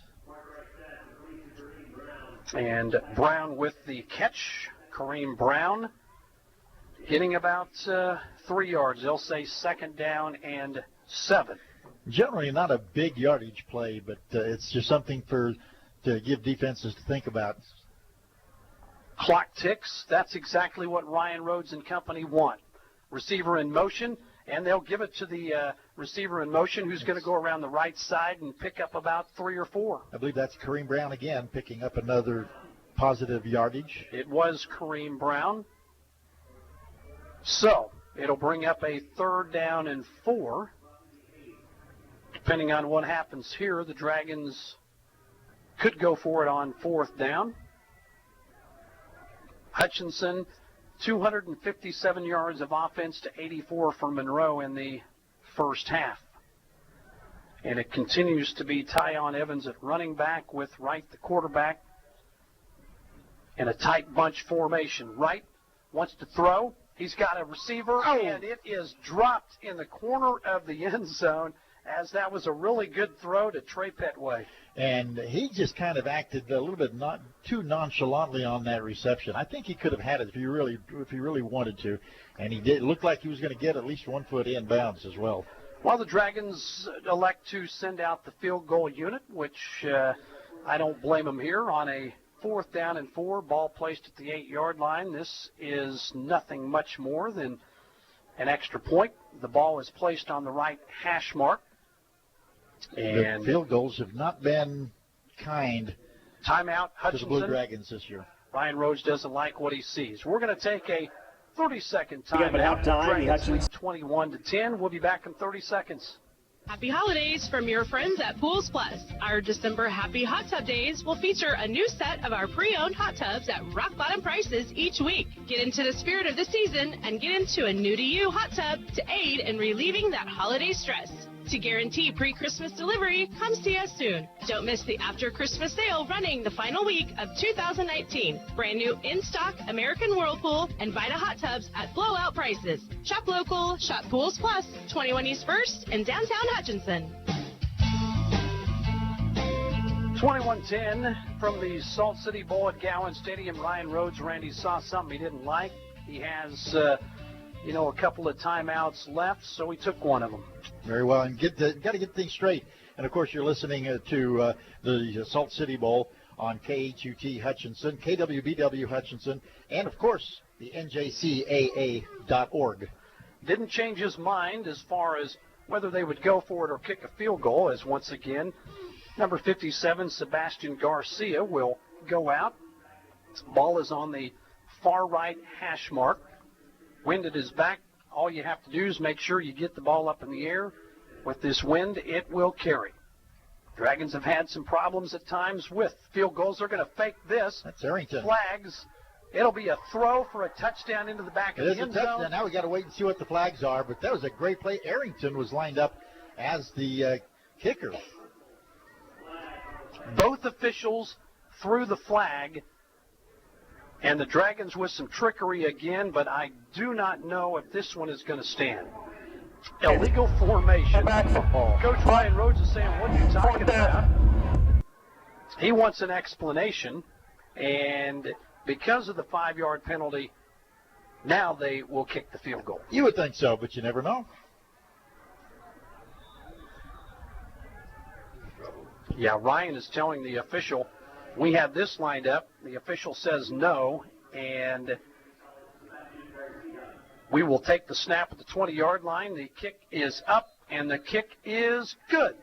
And Brown with the catch. Kareem Brown getting about 3 yards. They'll say 2nd down and 7. Generally not a big yardage play, but it's just something to give defenses to think about. Clock ticks. That's exactly what Ryan Rhodes and company want. Receiver in motion, and they'll give it to the receiver in motion who's going to go around the right side and pick up about 3 or 4. I believe that's Kareem Brown again, picking up another positive yardage. It was Kareem Brown. So it'll bring up a 3rd down and 4. Depending on what happens here, the Dragons could go for it on 4th down. Hutchinson, 257 yards of offense to 84 for Monroe in the first half. And it continues to be Tyon Evans at running back with Wright, the quarterback, in a tight bunch formation. Wright wants to throw. He's got a receiver, and it is dropped in the corner of the end zone, as that was a really good throw to Trey Petway. And he just kind of acted a little bit not too nonchalantly on that reception. I think he could have had it if he really wanted to, and he did. It looked like he was going to get at least 1 foot in bounds as well. Well, the Dragons elect to send out the field goal unit, which I don't blame them here. On a 4th down and 4, ball placed at the 8-yard line. This is nothing much more than an extra point. The ball is placed on the right hash mark. And the field goals have not been kind timeout, Hutchinson, to the Blue Dragons this year. Ryan Rhodes doesn't like what he sees. We're going to take a 30-second timeout. At halftime, Dragons 21-10. We'll be back in 30 seconds. Happy holidays from your friends at Pools Plus. Our December Happy Hot Tub Days will feature a new set of our pre-owned hot tubs at rock-bottom prices each week. Get into the spirit of the season and get into a new-to-you hot tub to aid in relieving that holiday stress. To guarantee pre-Christmas delivery, come see us soon. Don't miss the after-Christmas sale running the final week of 2019. Brand new in-stock American Whirlpool and Vita hot tubs at blowout prices. Shop local, shop Pools Plus, 21 East 1st in downtown Hutchinson. 21-10 from the Salt City Bowl at Gowans Stadium. Ryan Rhodes, Randy, saw something he didn't like. He has, a couple of timeouts left, so he took one of them. Very well, and got to get things straight. And, of course, you're listening to the Salt City Bowl on KHUT Hutchinson, KWBW Hutchinson, and, of course, the NJCAA.org. Didn't change his mind as far as whether they would go for it or kick a field goal, as once again, number 57, Sebastian Garcia, will go out. Ball is on the far right hash mark. Wind at his back. All you have to do is make sure you get the ball up in the air. With this wind, it will carry. Dragons have had some problems at times with field goals. They're going to fake this. That's Arrington. Flags. It'll be a throw for a touchdown into the back of the end zone. Now we got to wait and see what the flags are, but that was a great play. Arrington was lined up as the kicker. Both officials threw the flag, and the Dragons with some trickery again, but I do not know if this one is going to stand. Illegal formation. Coach Ryan Rhodes is saying, what are you talking about? He wants an explanation, and because of the 5-yard penalty, now they will kick the field goal. You would think so, but you never know. Yeah, Ryan is telling the official, we have this lined up. The official says no, and we will take the snap at the 20-yard line. The kick is up, and the kick is good.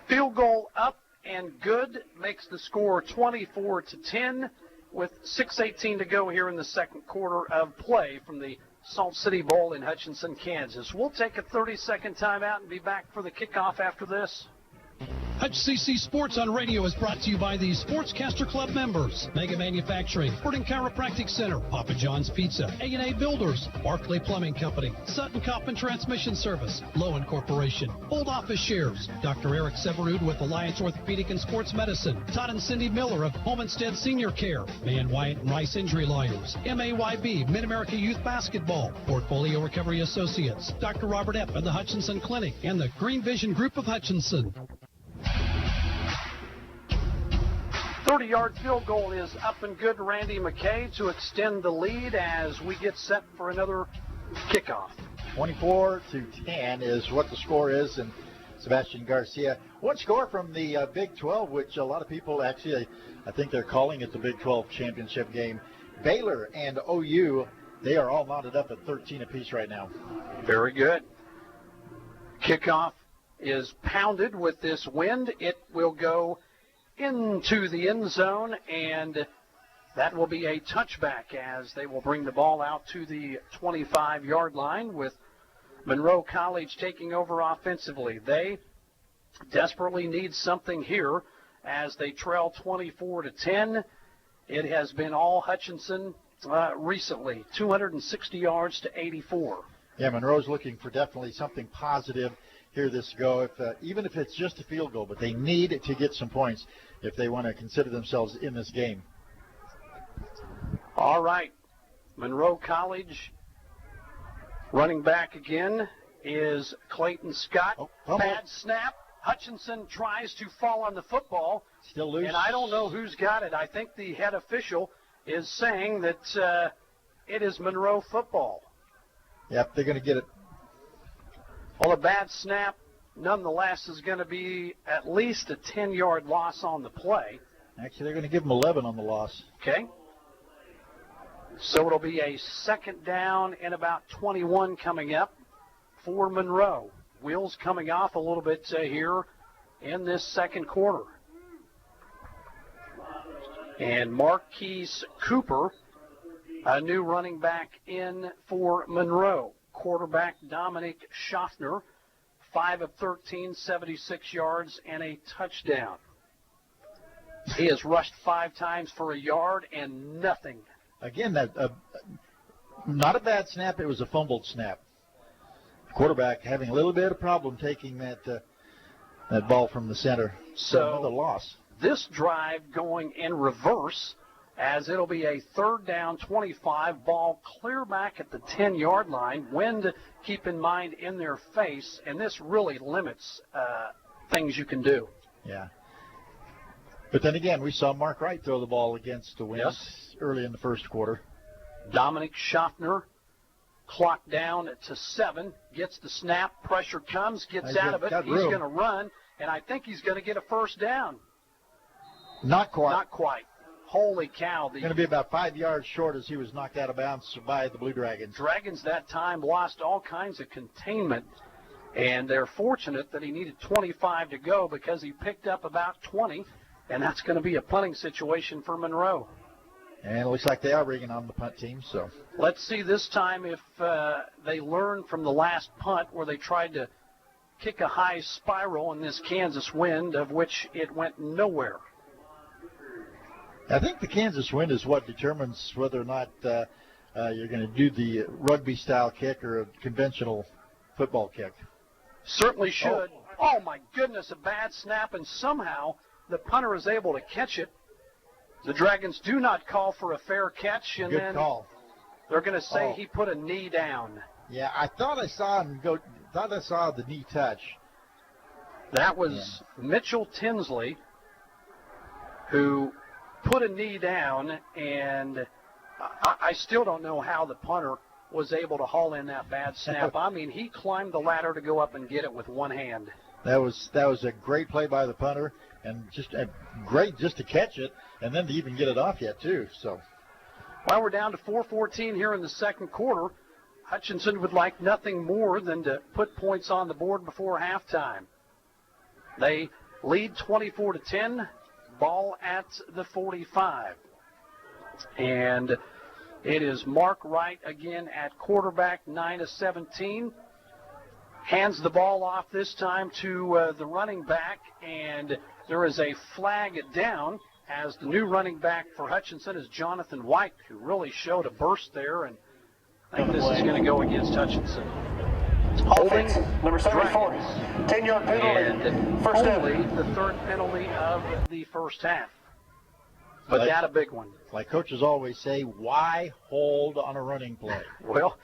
Field goal up and good makes the score 24-10 with 6:18 to go here in the second quarter of play from the Salt City Bowl in Hutchinson, Kansas. We'll take a 30-second timeout and be back for the kickoff after this. HCC Sports on Radio is brought to you by the Sportscaster Club members, Mega Manufacturing, Sporting Chiropractic Center, Papa John's Pizza, A&A Builders, Barclay Plumbing Company, Sutton Coppin Transmission Service, Lowen Corporation, Old Office Shares, Dr. Eric Severud with Alliance Orthopedic and Sports Medicine, Todd and Cindy Miller of Homestead Senior Care, Man Wyatt and Rice Injury Lawyers, MAYB, Mid-America Youth Basketball, Portfolio Recovery Associates, Dr. Robert Epp and the Hutchinson Clinic, and the Green Vision Group of Hutchinson. 30-yard field goal is up and good. Randy McKay to extend the lead as we get set for another kickoff. 24-10 is what the score is, and Sebastian Garcia. One score from the Big 12, which a lot of people actually, I think they're calling it the Big 12 championship game. Baylor and OU, they are all knotted up at 13 apiece right now. Very good. Kickoff is pounded with this wind. It will go into the end zone, and that will be a touchback as they will bring the ball out to the 25-yard line with Monroe College taking over offensively. They desperately need something here as they trail 24-10. It has been all Hutchinson recently, 260 yards to 84. Yeah, Monroe's looking for definitely something positive here this go, even if it's just a field goal, but they need to get some points if they want to consider themselves in this game. All right, Monroe College running back again is Clayton Scott. Bad snap. Hutchinson tries to fall on the football. Still loose. And I don't know who's got it. I think the head official is saying that it is Monroe football. Yep, they're going to get it. Well, a bad snap, nonetheless, is going to be at least a 10-yard loss on the play. Actually, they're going to give them 11 on the loss. Okay. So it'll be a second down and about 21 coming up for Monroe. Wheels coming off a little bit here in this second quarter. And Marquise Cooper, a new running back in for Monroe. Quarterback Dominic Schaffner, 5 of 13, 76 yards, and a touchdown. He has rushed 5 times for a yard and nothing. Again, that not a bad snap. It was a fumbled snap. Quarterback having a little bit of problem taking that ball from the center. So another loss. This drive going in reverse as it'll be a third down 25, ball clear back at the 10-yard line. Wind, keep in mind, in their face, and this really limits things you can do. Yeah. But then again, we saw Mark Wright throw the ball against the wind early in the first quarter. Dominic Schaffner, clock down to 7, gets the snap, pressure comes, gets out of it. He's going to run, and I think he's going to get a first down. Not quite. Not quite. Holy cow. Going to be about 5 yards short as he was knocked out of bounds by the Blue Dragons. Dragons that time lost all kinds of containment, and they're fortunate that he needed 25 to go because he picked up about 20, and that's going to be a punting situation for Monroe. And it looks like they are bringing on the punt team. So let's see this time if they learn from the last punt where they tried to kick a high spiral in this Kansas wind, of which it went nowhere. I think the Kansas wind is what determines whether or not you're going to do the rugby-style kick or a conventional football kick. Certainly should. Oh, my goodness, a bad snap, and somehow the punter is able to catch it. The Dragons do not call for a fair catch, and Good call. They're going to say he put a knee down. Yeah, I thought I saw him go. Thought I saw the knee touch. That was Mitchell Tinsley, who put a knee down, and I still don't know how the punter was able to haul in that bad snap. I mean, he climbed the ladder to go up and get it with one hand. That was a great play by the punter, and just great just to catch it, and then to even get it off yet too. So, well, we're down to 4:14 here in the second quarter. Hutchinson would like nothing more than to put points on the board before halftime. They lead 24-10. Ball at the 45. And it is Mark Wright again at quarterback, 9 of 17. hands the ball off this time to the running back, and there is a flag down as the new running back for Hutchinson is Jonathan White, who really showed a burst there, and I think this is going to go against Hutchinson. Holding number 74, 10-yard penalty, and first only down. the third penalty of the first half. But that a big one. Like coaches always say, why hold on a running play? Well,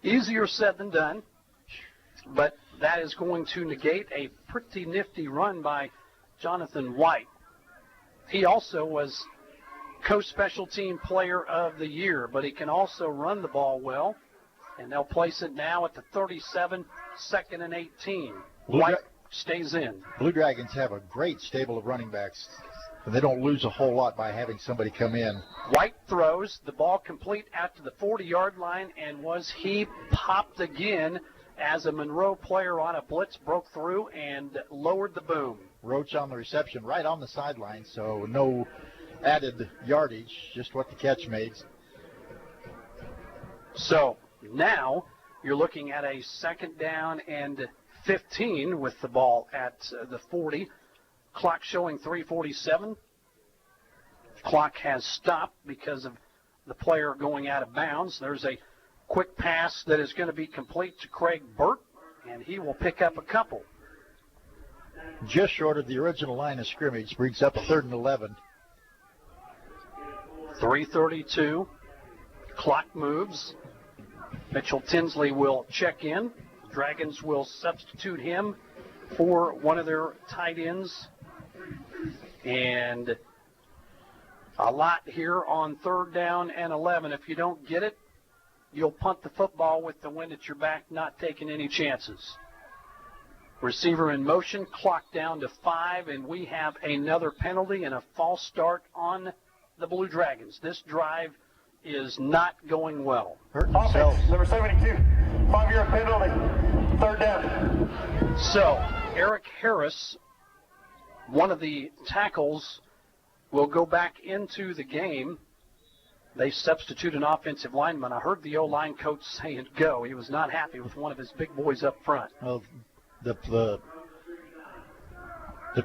easier said than done, but that is going to negate a pretty nifty run by Jonathan White. He also was co-special team player of the year, but he can also run the ball well, and they'll place it now at the 37, 2nd and 18. White stays in. Blue Dragons have a great stable of running backs, and they don't lose a whole lot by having somebody come in. White throws the ball complete out to the 40-yard line, and he popped again as a Monroe player on a blitz broke through and lowered the boom. Roach on the reception right on the sideline, so no added yardage, just what the catch made. So now you're looking at a 2nd down and 15 with the ball at the 40. Clock showing 3:47. Clock has stopped because of the player going out of bounds. There's a quick pass that is going to be complete to Craig Burt, and he will pick up a couple. Just short of the original line of scrimmage, brings up a 3rd and 11. 3:32. Clock moves. Mitchell Tinsley will check in. Dragons will substitute him for one of their tight ends. And a lot here on 3rd down and 11. If you don't get it, you'll punt the football with the wind at your back, not taking any chances. Receiver in motion, clock down to 5, and we have another penalty and a false start on the Blue Dragons. This drive is not going well. Offense, number 72, 5-yard penalty, 3rd down. So, Eric Harris, one of the tackles, will go back into the game. They substitute an offensive lineman. I heard the O-line coach saying go. He was not happy with one of his big boys up front. Well, the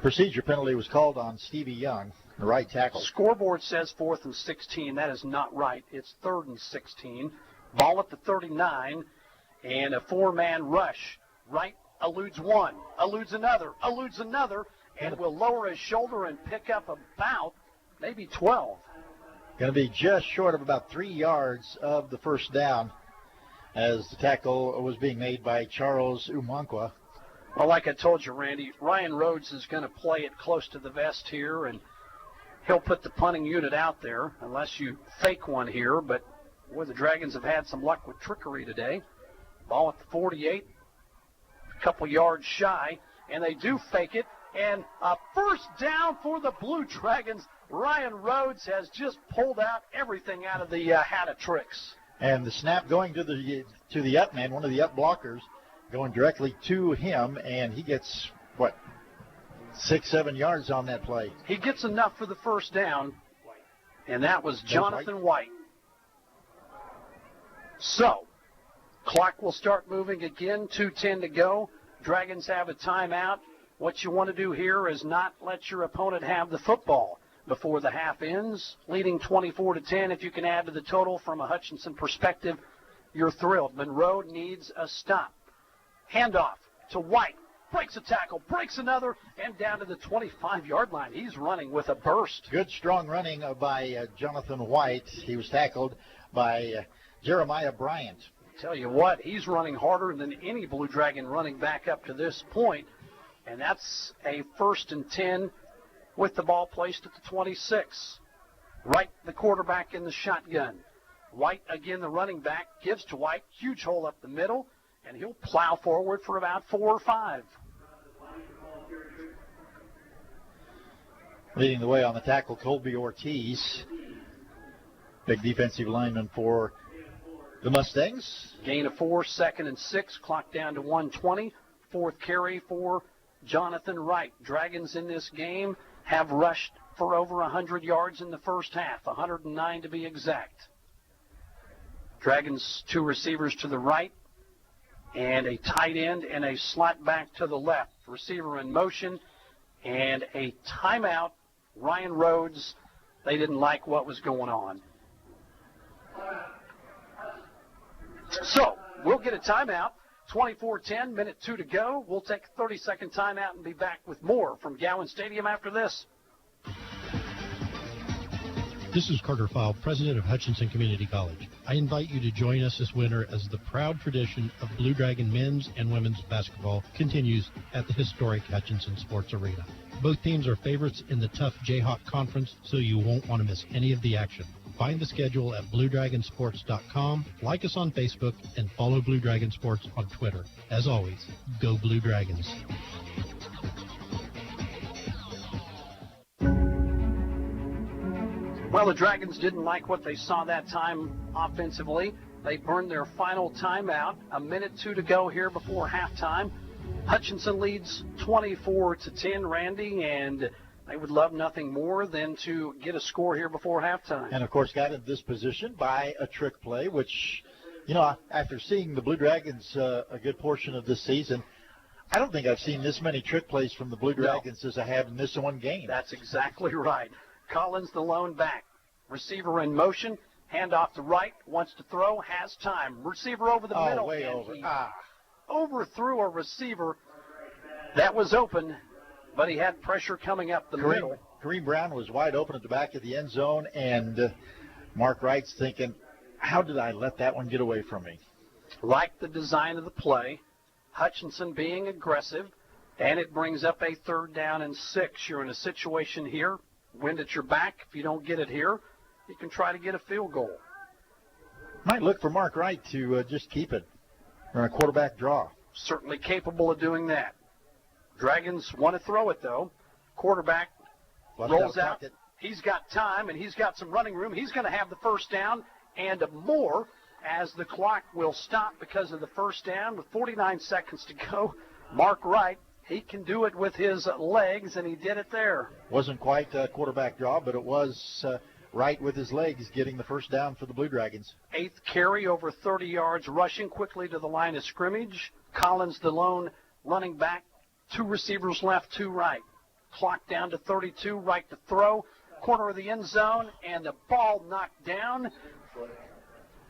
procedure penalty was called on Stevie Young, the right tackle. Scoreboard says 4th and 16. That is not right. It's 3rd and 16. Ball at the 39, and a 4-man rush. Right eludes one, eludes another, and will lower his shoulder and pick up about maybe 12. Going to be just short of about 3 yards of the first down as the tackle was being made by Charles Umankwa. Well, like I told you, Randy, Ryan Rhodes is going to play it close to the vest here, and he'll put the punting unit out there unless you fake one here. But, boy, the Dragons have had some luck with trickery today. Ball at the 48, a couple yards shy, and they do fake it. And a first down for the Blue Dragons. Ryan Rhodes has just pulled out everything out of the hat of tricks. And the snap going to the up man, one of the up blockers, going directly to him, and he gets, 6-7 yards on that play. He gets enough for the first down, and that was Jonathan White. So, clock will start moving again, 2:10 to go. Dragons have a timeout. What you want to do here is not let your opponent have the football before the half ends, leading 24-10. If you can add to the total from a Hutchinson perspective, you're thrilled. Monroe needs a stop. Handoff to White. Breaks a tackle, breaks another, and down to the 25-yard line. He's running with a burst. Good, strong running by Jonathan White. He was tackled by Jeremiah Bryant. Tell you what, he's running harder than any Blue Dragon running back up to this point. And that's a 1st and 10 with the ball placed at the 26. Wright, the quarterback in the shotgun. White, again, the running back, gives to White. Huge hole up the middle, and he'll plow forward for about 4 or 5. Leading the way on the tackle, Colby Ortiz. Big defensive lineman for the Mustangs. Gain of 4, 2nd and 6. Clock down to 1:20. 4th carry for Jonathan Wright. Dragons in this game have rushed for over 100 yards in the first half, 109 to be exact. Dragons 2 receivers to the right, and a tight end and a slot back to the left. Receiver in motion and a timeout. Ryan Rhodes, they didn't like what was going on. So we'll get a timeout. 24-10, minute 2 to go. We'll take a 30-second timeout and be back with more from Gowans Stadium after this. This is Carter File, president of Hutchinson Community College. I invite you to join us this winter as the proud tradition of Blue Dragon men's and women's basketball continues at the historic Hutchinson Sports Arena. Both teams are favorites in the tough Jayhawk Conference, so you won't want to miss any of the action. Find the schedule at BlueDragonSports.com, like us on Facebook, and follow Blue Dragon Sports on Twitter. As always, go Blue Dragons. Well, the Dragons didn't like what they saw that time offensively. They burned their final timeout. A minute 2 to go here before halftime. Hutchinson leads 24-10, Randy, and they would love nothing more than to get a score here before halftime. And, of course, got in this position by a trick play, which, you know, after seeing the Blue Dragons a good portion of this season, I don't think I've seen this many trick plays from the Blue Dragons as I have in this one game. That's exactly right. Collins, the lone back. Receiver in motion. Handoff to right. Wants to throw. Has time. Receiver over the middle. Way over. Overthrew a receiver that was open, but he had pressure coming up the middle. Kareem Brown was wide open at the back of the end zone, and Mark Wright's thinking, how did I let that one get away from me? Like the design of the play, Hutchinson being aggressive, and it brings up a 3rd down and 6. You're in a situation here, wind at your back. If you don't get it here, you can try to get a field goal. Might look for Mark Wright to just keep it, or a quarterback draw. Certainly capable of doing that. Dragons want to throw it, though. Quarterback rolls out. He's got time, and he's got some running room. He's going to have the first down and more as the clock will stop because of the first down with 49 seconds to go. Mark Wright, he can do it with his legs, and he did it there. Wasn't quite a quarterback draw, but it was Wright with his legs getting the first down for the Blue Dragons. 8th carry, over 30 yards, rushing quickly to the line of scrimmage. Collins, the lone running back. 2 receivers left, 2 right. Clock down to 32, right to throw. Corner of the end zone, and the ball knocked down.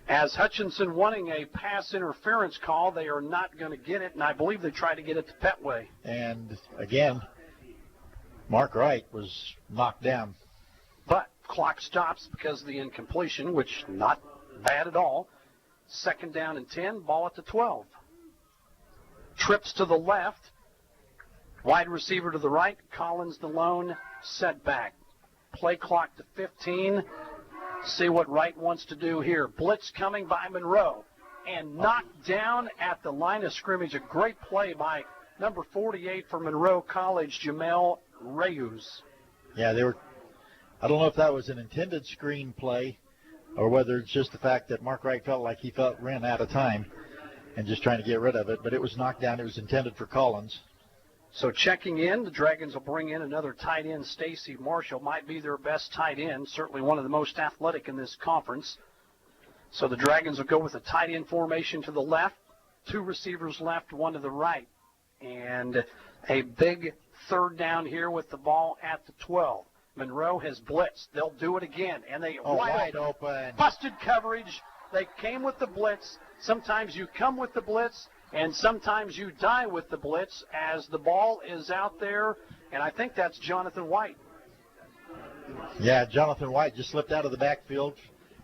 As Hutchinson wanting a pass interference call, they are not going to get it, and I believe they tried to get it to Petway. And, again, Mark Wright was knocked down. But clock stops because of the incompletion, which not bad at all. 2nd down and 10, ball at the 12. Trips to the left. Wide receiver to the right. Collins, the lone, set back. Play clock to 15. See what Wright wants to do here. Blitz coming by Monroe. And knocked down at the line of scrimmage. A great play by number 48 for Monroe College, Jamel Reyes. Yeah, I don't know if that was an intended screen play or whether it's just the fact that Mark Wright felt like he ran out of time and just trying to get rid of it. But it was knocked down. It was intended for Collins. So checking in, the Dragons will bring in another tight end. Stacy Marshall might be their best tight end, certainly one of the most athletic in this conference. So the Dragons will go with a tight end formation to the left, 2 receivers left, 1 to the right. And a big 3rd down here with the ball at the 12. Monroe has blitzed. They'll do it again. And they wide open. Busted coverage. They came with the blitz. Sometimes you come with the blitz, and sometimes you die with the blitz as the ball is out there, and I think that's Jonathan White. Yeah, Jonathan White just slipped out of the backfield,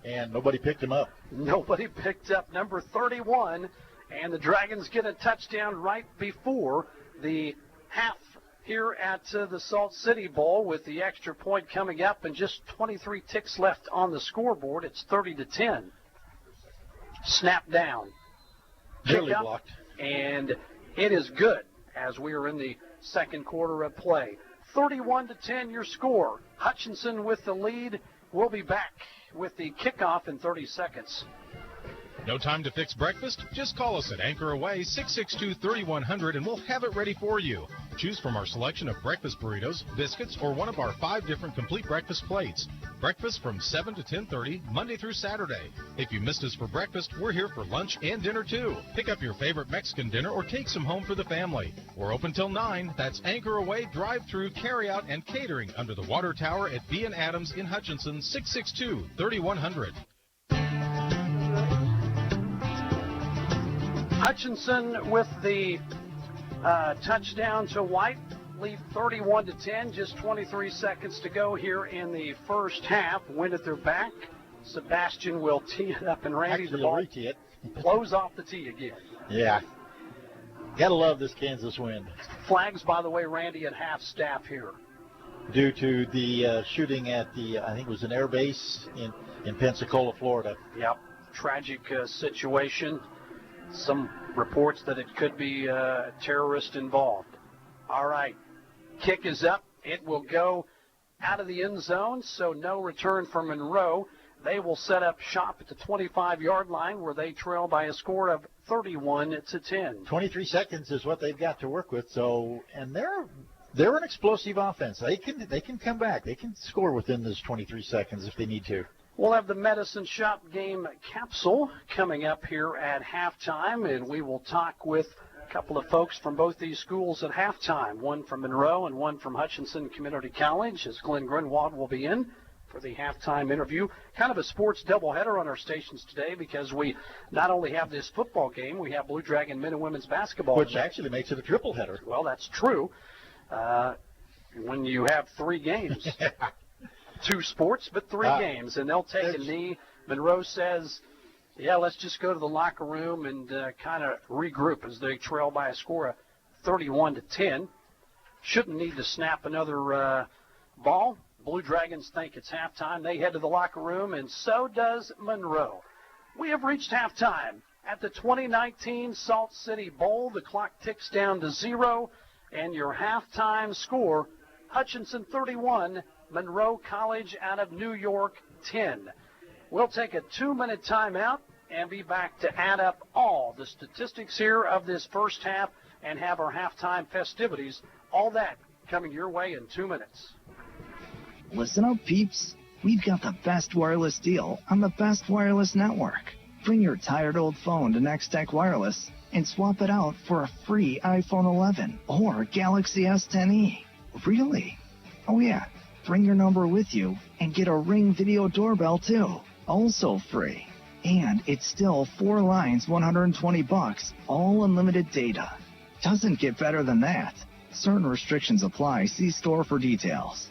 and nobody picked him up. Nobody picked up number 31, and the Dragons get a touchdown right before the half here at the Salt City Bowl with the extra point coming up and just 23 ticks left on the scoreboard. It's 30-10. Snap down. Nearly blocked. And it is good as we are in the 2nd quarter of play. 31-10 your score. Hutchinson with the lead. We'll be back with the kickoff in 30 seconds. No time to fix breakfast? Just call us at Anchor Away 662-3100 and we'll have it ready for you. Choose from our selection of breakfast burritos, biscuits, or one of our 5 different complete breakfast plates. Breakfast from 7 to 10:30, Monday through Saturday. If you missed us for breakfast, we're here for lunch and dinner too. Pick up your favorite Mexican dinner or take some home for the family. We're open till 9. That's Anchor Away, drive-through, carry-out, and catering under the water tower at B&A Adams in Hutchinson, 662-3100. Hutchinson with the touchdown to White, lead 31-10, just 23 seconds to go here in the first half. Wind at their back. Sebastian will tee it up, and Randy, the ball blows off the tee again. Yeah. Gotta love this Kansas wind. Flags, by the way, Randy, at half staff here. Due to the shooting at the, I think it was an air base in Pensacola, Florida. Yep. Tragic situation. Some reports that it could be a terrorist involved. All right. Kick is up. It will go out of the end zone, so no return for Monroe. They will set up shop at the 25-yard line where they trail by a score of 31-10. 23 seconds is what they've got to work with. So, and they're an explosive offense. They can come back. They can score within this 23 seconds if they need to. We'll have the Medicine Shop game capsule coming up here at halftime, and we will talk with a couple of folks from both these schools at halftime, one from Monroe and one from Hutchinson Community College, as Glenn Grunwald will be in for the halftime interview. Kind of a sports doubleheader on our stations today because we not only have this football game, we have Blue Dragon men and women's basketball. Which actually makes it a triple header. Well, that's true. When you have 3 games. 2 sports, but 3 games, and they'll take a knee. Monroe says, yeah, let's just go to the locker room and kind of regroup as they trail by a score of 31-10. Shouldn't need to snap another ball. Blue Dragons think it's halftime. They head to the locker room, and so does Monroe. We have reached halftime at the 2019 Salt City Bowl. The clock ticks down to 0, and your halftime score, Hutchinson 31, Monroe College out of New York 10. We'll take a 2-minute timeout and be back to add up all the statistics here of this first half and have our halftime festivities. All that coming your way in 2 minutes. Listen up, peeps. We've got the best wireless deal on the best wireless network. Bring your tired old phone to Next Tech Wireless and swap it out for a free iPhone 11 or Galaxy S10e. Really? Oh, yeah. Bring your number with you and get a Ring video doorbell, too. Also free. And it's still 4 lines, $120, all unlimited data. Doesn't get better than that. Certain restrictions apply. See store for details.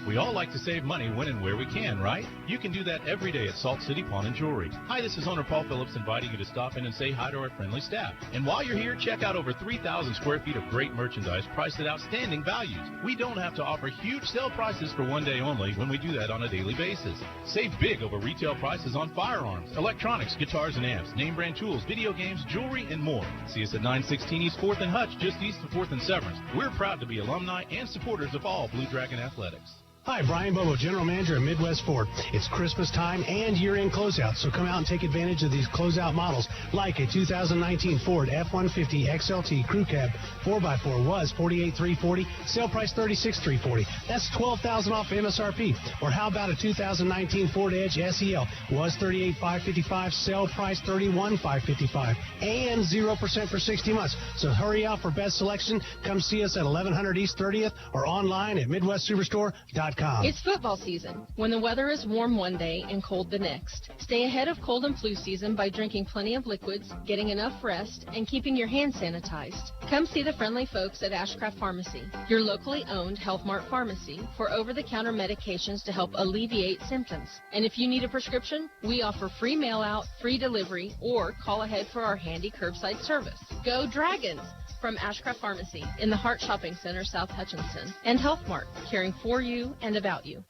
We all like to save money when and where we can, right? You can do that every day at Salt City Pawn and Jewelry. Hi, this is owner Paul Phillips inviting you to stop in and say hi to our friendly staff. And while you're here, check out over 3,000 square feet of great merchandise priced at outstanding values. We don't have to offer huge sale prices for one day only when we do that on a daily basis. Save big over retail prices on firearms, electronics, guitars and amps, name brand tools, video games, jewelry, and more. See us at 916 East 4th and Hutch, just east of 4th and Severance. We're proud to be alumni and supporters of all Blue Dragon athletics. Hi, Brian Bobo, General Manager at Midwest Ford. It's Christmas time and year-end closeout, so come out and take advantage of these closeout models, like a 2019 Ford F-150 XLT Crew Cab 4x4 was $48,340, sale price $36,340. That's $12,000 off MSRP. Or how about a 2019 Ford Edge SEL, was $38,555, sale price $31,555, and 0% for 60 months. So hurry out for best selection. Come see us at 1100 East 30th or online at MidwestSuperstore.com. It's football season, when the weather is warm one day and cold the next. Stay ahead of cold and flu season by drinking plenty of liquids, getting enough rest, and keeping your hands sanitized. Come see the friendly folks at Ashcraft Pharmacy, your locally owned Health Mart pharmacy, for over-the-counter medications to help alleviate symptoms. And if you need a prescription, we offer free mail-out, free delivery, or call ahead for our handy curbside service. Go Dragons! From Ashcraft Pharmacy in the Hart Shopping Center, South Hutchinson, and Health Mart, caring for you and about you.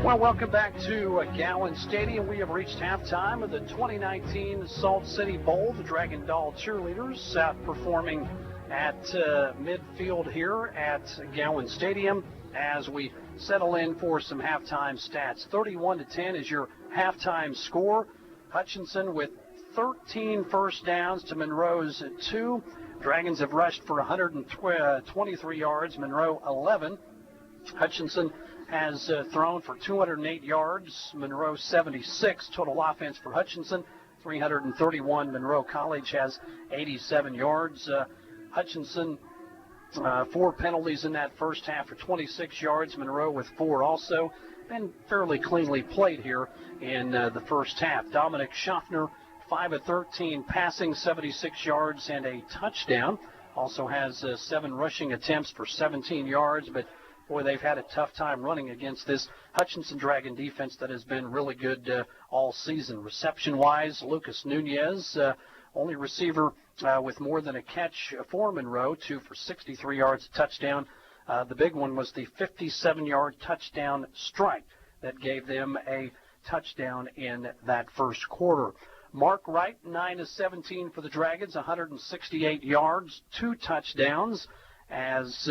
Well, welcome back to Gowans Stadium. We have reached halftime of the 2019 Salt City Bowl. The Dragon Doll cheerleaders outperforming at midfield here at Gowans Stadium as we settle in for some halftime stats. 31-10 is your halftime score. Hutchinson with 13 first downs to Monroe's 2. Dragons have rushed for 123 yards, Monroe 11. Hutchinson has thrown for 208 yards, Monroe 76. Total offense for Hutchinson, 331. Monroe College has 87 yards. Hutchinson, 4 penalties in that first half for 26 yards. Monroe with 4 also. Been fairly cleanly played here in the first half. Dominic Schaffner, 5 of 13 passing, 76 yards and a touchdown. Also has 7 rushing attempts for 17 yards, but boy, they've had a tough time running against this Hutchinson Dragon defense that has been really good all season. Reception-wise, Lucas Nunez, only receiver with more than a catch for Monroe, 2 for 63 yards, a touchdown. The big one was the 57-yard touchdown strike that gave them a touchdown in that first quarter. Mark Wright, 9 of 17 for the Dragons, 168 yards, 2 touchdowns, as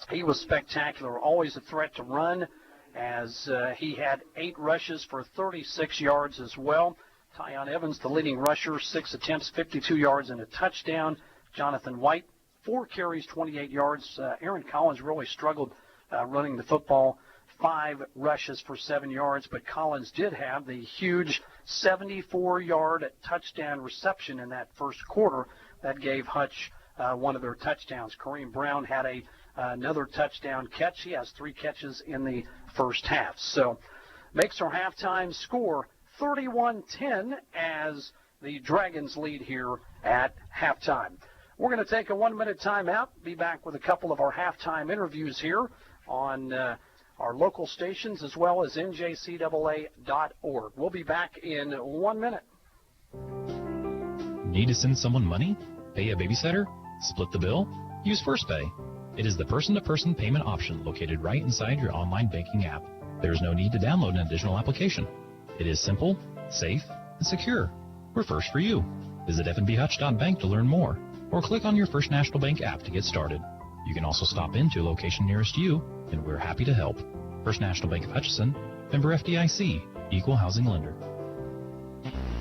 he was spectacular, always a threat to run, as he had 8 rushes for 36 yards as well. Tyon Evans, the leading rusher, 6 attempts, 52 yards and a touchdown. Jonathan White, 4 carries, 28 yards. Aaron Collins really struggled running the football, 5 rushes for 7 yards, but Collins did have the huge 74-yard touchdown reception in that first quarter that gave Hutch one of their touchdowns. Kareem Brown had another touchdown catch. He has 3 catches in the first half. So makes our halftime score 31-10 as the Dragons lead here at halftime. We're going to take a 1-minute timeout. Be back with a couple of our halftime interviews here on our local stations as well as NJCAA.org. We'll be back in 1 minute. Need to send someone money? Pay a babysitter? Split the bill? Use First Pay. It is the person-to-person payment option located right inside your online banking app. There is no need to download an additional application. It is simple, safe, and secure. We're first for you. Visit fnbhutch.bank to learn more, or click on your First National Bank app to get started. You can also stop into a location nearest you, and we're happy to help. First National Bank of Hutchinson, member FDIC, equal housing lender.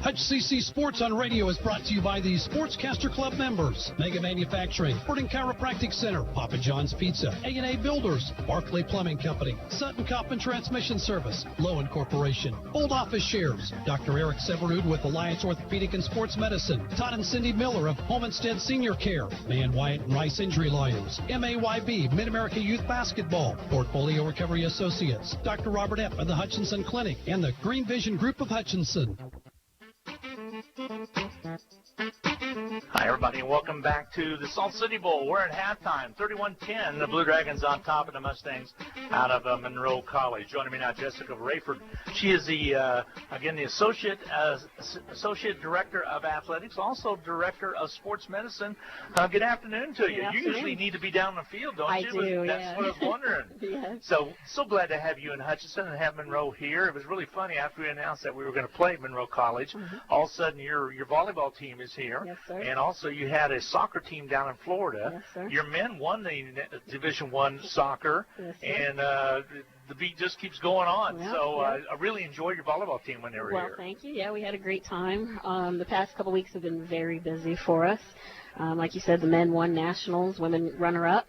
Hutch CC Sports on Radio is brought to you by the Sportscaster Club members, Mega Manufacturing, Sporting Chiropractic Center, Papa John's Pizza, A&A Builders, Barclay Plumbing Company, Sutton Coppin Transmission Service, Lowen Corporation, Old Office Shares, Dr. Eric Severud with Alliance Orthopedic and Sports Medicine, Todd and Cindy Miller of Homestead Senior Care, Man Wyatt and Rice Injury Lawyers, MAYB, Mid-America Youth Basketball, Portfolio Recovery Associates, Dr. Robert Epp of the Hutchinson Clinic, and the Green Vision Group of Hutchinson. Hi, everybody, and welcome back to the Salt City Bowl. We're at halftime, 31-10. The Blue Dragons on top of the Mustangs out of Monroe College. Joining me now, Jessica Rayford. She is the associate director of athletics, also director of sports medicine. Good afternoon to you. Good afternoon. You usually need to be down in the field, don't you? I do, That's what I was wondering. Yes. So glad to have you in Hutchinson and have Monroe here. It was really funny after we announced that we were going to play Monroe College. All of a sudden, your volleyball team is here. Yes, sir. And also, you had a soccer team down in Florida. Yes, sir. Your men won the Division I soccer, Yes, sir. and the beat just keeps going on. Well, so yeah. I really enjoyed your volleyball team when they were Well, here. thank you. Yeah, we had a great time. The past couple weeks have been very busy for us. Like you said, the men won nationals, women runner-up.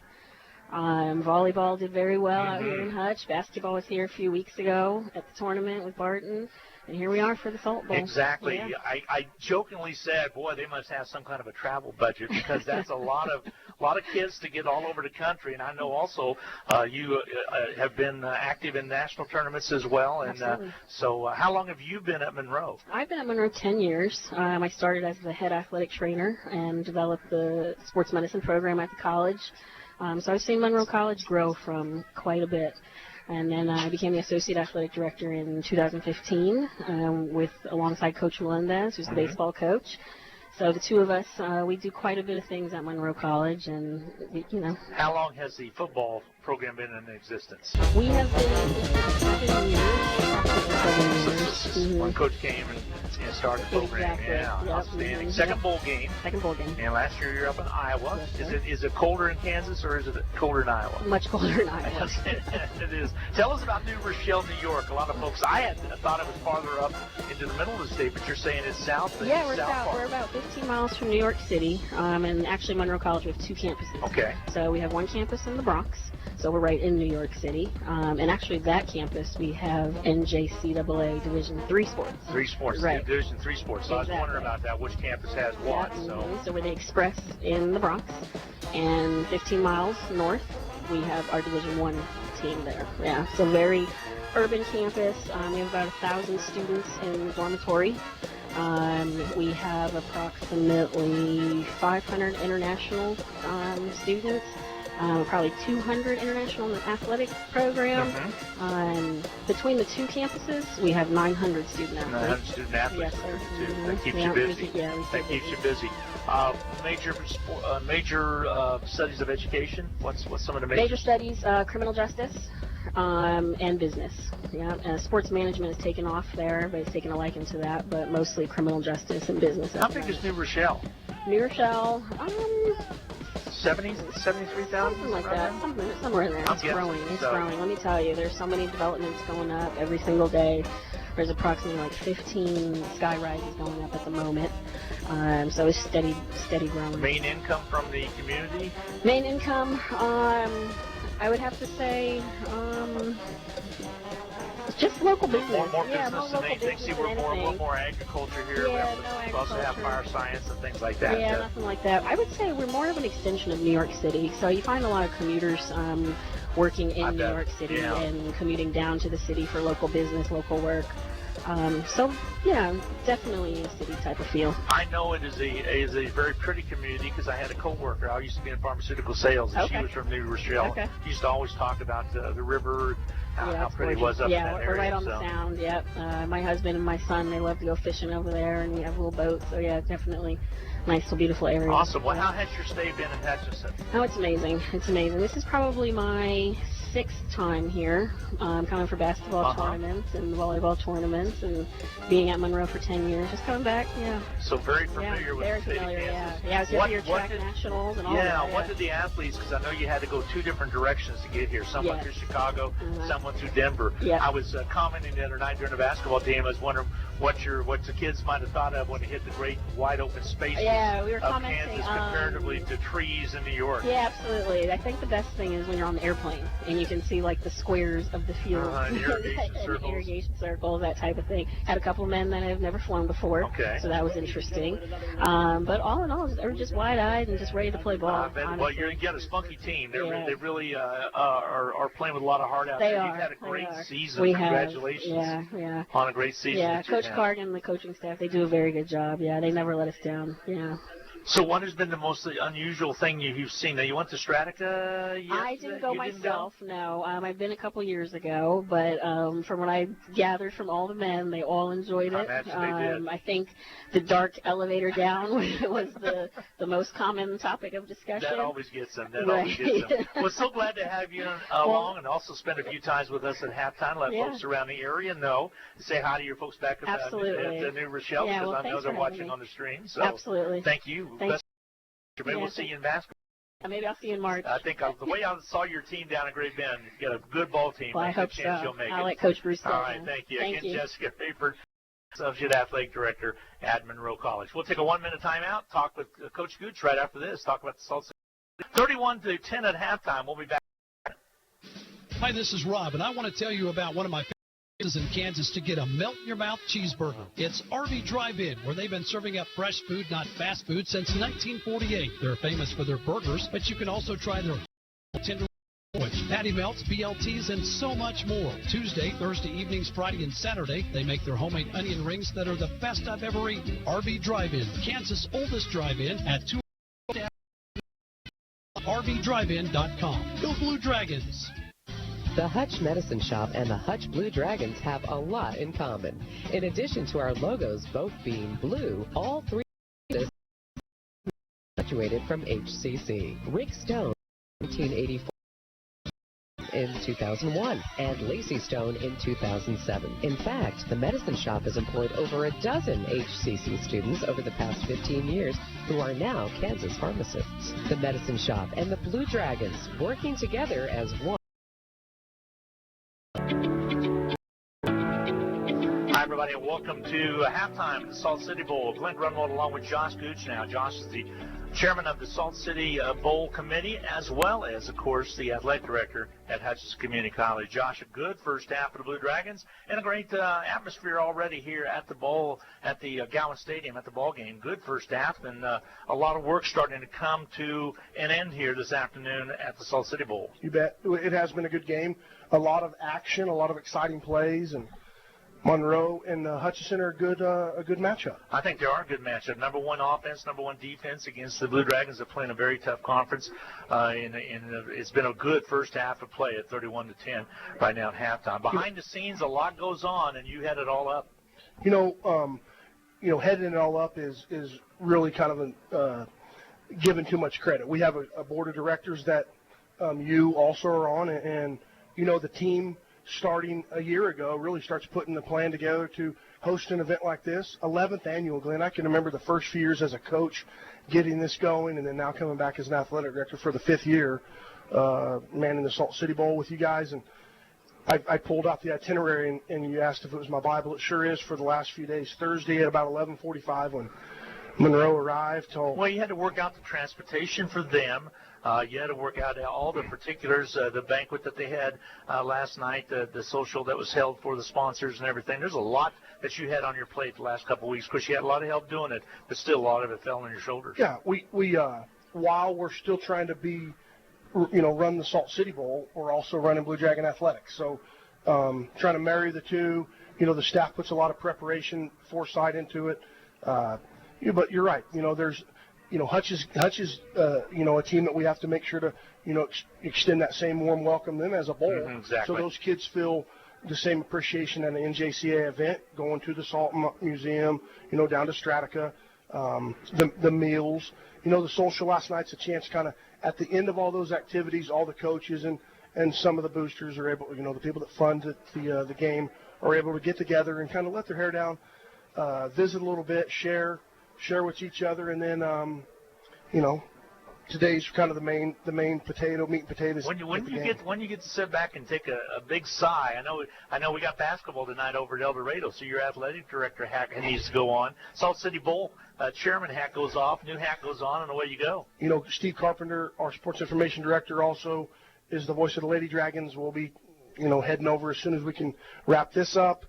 Volleyball did very well out here in Hutch. Basketball was here a few weeks ago at the tournament with Barton. And here we are for the Salt Bowl. Exactly. Yeah. I jokingly said, boy, they must have some kind of a travel budget because that's a lot of kids to get all over the country. And I know also you have been active in national tournaments as well. And so how long have you been at Monroe? I've been at Monroe 10 years. I started as the head athletic trainer and developed the sports medicine program at the college. So I've seen Monroe College grow from quite a bit. And then I became the associate athletic director in 2015 alongside Coach Melendez, who's the baseball coach. So the two of us, we do quite a bit of things at Monroe College, and, you know. How long has the football program been in existence? We have been in existence for 7 years. when Coach came and started the program. Exactly. Yeah, Yep. outstanding. Second bowl game. Second bowl game. And last year you're up in Iowa. Yes, Is it colder in Kansas or is it colder in Iowa? Much colder in Iowa. It is. Tell us about New Rochelle, New York. A lot of folks, I thought it was farther up into the middle of the state, but you're saying it's south. Yeah, we're south. We're about 15 miles from New York City, and actually Monroe College, we have 2 campuses. Okay. So we have one campus in the Bronx, so we're right in New York City, and actually that campus we have NJCAA Division III sports. 3 sports, right. Division 3 sports. So I was wondering about that, which campus has what. So we're the Express in the Bronx, and 15 miles north we have our Division I team there. Yeah, so very urban campus. We have about 1,000 students in dormitory. We have approximately 500 international students, probably 200 international in the athletic program. Between the 2 campuses, we have 900 student athletes. 900 student athletes. Yes, sir. That keeps you busy. That keeps you busy. Major studies of education. What's some of the major studies? Criminal justice. And business. Yeah, sports management has taken off there. Everybody's taken a liking to that, but mostly criminal justice and business. How big is New Rochelle? New Rochelle, 73,000? Something like that. Somewhere in there. It's growing. It's growing. Let me tell you, there's so many developments going up every single day. There's approximately like 15 sky rises going up at the moment. So it's steady growing. Main income from the community? Main income, I would have to say, just local business. More yeah, business more than local anything. See, we're more agriculture here. Yeah, we also have fire science and things like that. Yeah, nothing like that. I would say we're more of an extension of New York City. So you find a lot of commuters working in New York City and commuting down to the city for local business, local work. So yeah, definitely a city type of feel. I know it is a very pretty community because I had a coworker. I used to be in pharmaceutical sales, and she was from New Rochelle. She used to always talk about the river, how pretty it was up in that area. Yeah, we're right on the sound. Yep. My husband and my son, they love to go fishing over there, and we have little boats. So yeah, definitely nice, beautiful area. Awesome. Well, how has your stay been in Hutchinson? Oh, it's amazing. It's amazing. This is probably my 6th time here, coming for basketball tournaments and volleyball tournaments, and being at Monroe for 10 years. Just coming back, So very familiar with the state of Kansas. Yeah, I was here for your track nationals and all that. Yeah, what did the athletes, because I know you had to go 2 different directions to get here. Some went through Chicago, some went through Denver. I was commenting the other night during the basketball game. I was wondering what the kids might have thought of when they hit the great wide open spaces we were of Kansas comparatively to trees in New York. Yeah, absolutely. I think the best thing is when you're on the airplane and you can see like the squares of the field, irrigation circles, that type of thing. Had a couple of men that have never flown before, so that was interesting. But all in all, they were just wide-eyed and just ready to play ball. Well, you got a spunky team. They really are playing with a lot of heart out there. You've had a great season. Congratulations on a great season. Yeah, Coach Cargan and the coaching staff, they do a very good job. Yeah, they never let us down. Yeah. So what has been the most unusual thing you've seen? Now, you went to Stratica yet? I didn't go myself, no. I've been a couple years ago, but from what I gathered from all the men, they all enjoyed it. I think the dark elevator down was the most common topic of discussion. That always gets them. We're so glad to have you along and also spend a few times with us at halftime. Let folks around the area know. Say hi to your folks back at New Rochelle, because I know they're watching on the stream. So absolutely. Thank you. Maybe we'll see you in basketball. Maybe I'll see you in March. I think the way I saw your team down in Great Bend, you got a good ball team. Well, I hope so. I like Coach Bruce. All right, thank you. Again, Jessica Rayford, Associate Athletic Director at Monroe College. We'll take a 1-minute timeout, talk with Coach Gooch right after this, talk about the Salt City. 31-10 at halftime. We'll be back. Hi, this is Rob, and I want to tell you about one of my is in Kansas to get a melt-in-your-mouth cheeseburger. It's RV Drive-In, where they've been serving up fresh food, not fast food, since 1948. They're famous for their burgers, but you can also try their tender sandwich, patty melts, BLTs, and so much more. Tuesday, Thursday evenings, Friday, and Saturday, they make their homemade onion rings that are the best I've ever eaten. RV Drive-In, Kansas' oldest drive-in at 2 RVDriveIn.com. Go Blue Dragons! The Hutch Medicine Shop and the Hutch Blue Dragons have a lot in common. In addition to our logos both being blue, all 3 graduated from HCC. Rick Stone, 1984, in 2001 and Lacey Stone in 2007. In fact, the Medicine Shop has employed over a dozen HCC students over the past 15 years who are now Kansas pharmacists. The Medicine Shop and the Blue Dragons working together as one. Hi, everybody, and welcome to halftime at the Salt City Bowl. Glenn Grunwald along with Josh Gooch now. Josh is the chairman of the Salt City Bowl Committee, as well as, of course, the athletic director at Hutchinson Community College. Josh, a good first half of the Blue Dragons and a great atmosphere already here at the bowl, at the Gowans Stadium at the ball game. Good first half, and a lot of work starting to come to an end here this afternoon at the Salt City Bowl. You bet. It has been a good game. A lot of action, a lot of exciting plays, and Monroe and Hutchinson are a good matchup. I think they are a good matchup. Number one offense, number one defense against the Blue Dragons that play in a very tough conference. It's been a good first half of play at 31-10 right now at halftime. Behind the scenes, a lot goes on, and you had it all up. Heading it all up is really kind of giving too much credit. We have a board of directors that you also are on, and the team starting a year ago really starts putting the plan together to host an event like this. 11th annual, Glenn. I can remember the first few years as a coach getting this going, and then now coming back as an athletic director for the 5th year, manning the Salt City Bowl with you guys. And I pulled out the itinerary, and you asked if it was my Bible. It sure is for the last few days. Thursday at about 11:45 when Monroe arrived. Well, you had to work out the transportation for them. You had to work out all the particulars, the banquet that they had last night, the social that was held for the sponsors and everything. There's a lot that you had on your plate the last couple of weeks. Of course, you had a lot of help doing it, but still a lot of it fell on your shoulders. Yeah, we while we're still trying to run the Salt City Bowl, we're also running Blue Dragon Athletics. So trying to marry the two. The staff puts a lot of preparation, foresight into it. But you're right. There's Hutch is a team that we have to make sure to extend that same warm welcome them as a bowl. Exactly. So those kids feel the same appreciation at an NJCAA event, going to the Salt Museum, down to Stratica, the meals, the social last night's a chance kind of at the end of all those activities, all the coaches and some of the boosters are able, the people that fund the game are able to get together and kind of let their hair down, visit a little bit, share with each other, and then today's kind of the main meat and potatoes. When you get to sit back and take a big sigh. I know we got basketball tonight over at El Dorado, so your athletic director hat needs to go on. Salt City Bowl chairman hat goes off, new hat goes on, and away you go. Steve Carpenter, our sports information director, also is the voice of the Lady Dragons. We'll be heading over as soon as we can wrap this up.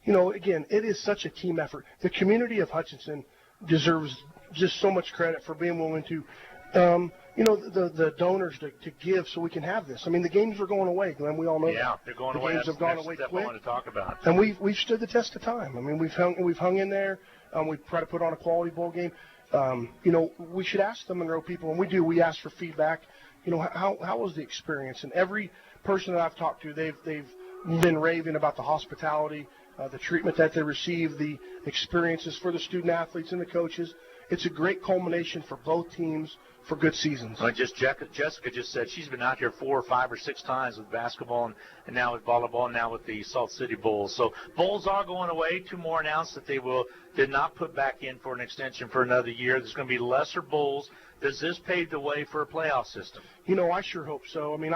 Again, it is such a team effort. The community of Hutchinson deserves just so much credit for being willing to, the donors to give so we can have this. I mean, the games are going away, Glenn. We all know that. Yeah, they're going away. The games have gone away quick. I want to talk about. And we've stood the test of time. I mean, we've hung in there. We try to put on a quality bowl game. We should ask the Monroe people, and we do. We ask for feedback. How was the experience? And every person that I've talked to, they've been raving about the hospitality, the treatment that they receive, the experiences for the student athletes and the coaches. It's a great culmination for both teams for good seasons. Well, Jessica just said she's been out here 4 or 5 or 6 times with basketball and now with volleyball and now with the Salt City Bowls. So bowls are going away. 2 more announced that they did not put back in for an extension for another year. There's going to be lesser bowls. Does this pave the way for a playoff system? I sure hope so. I mean,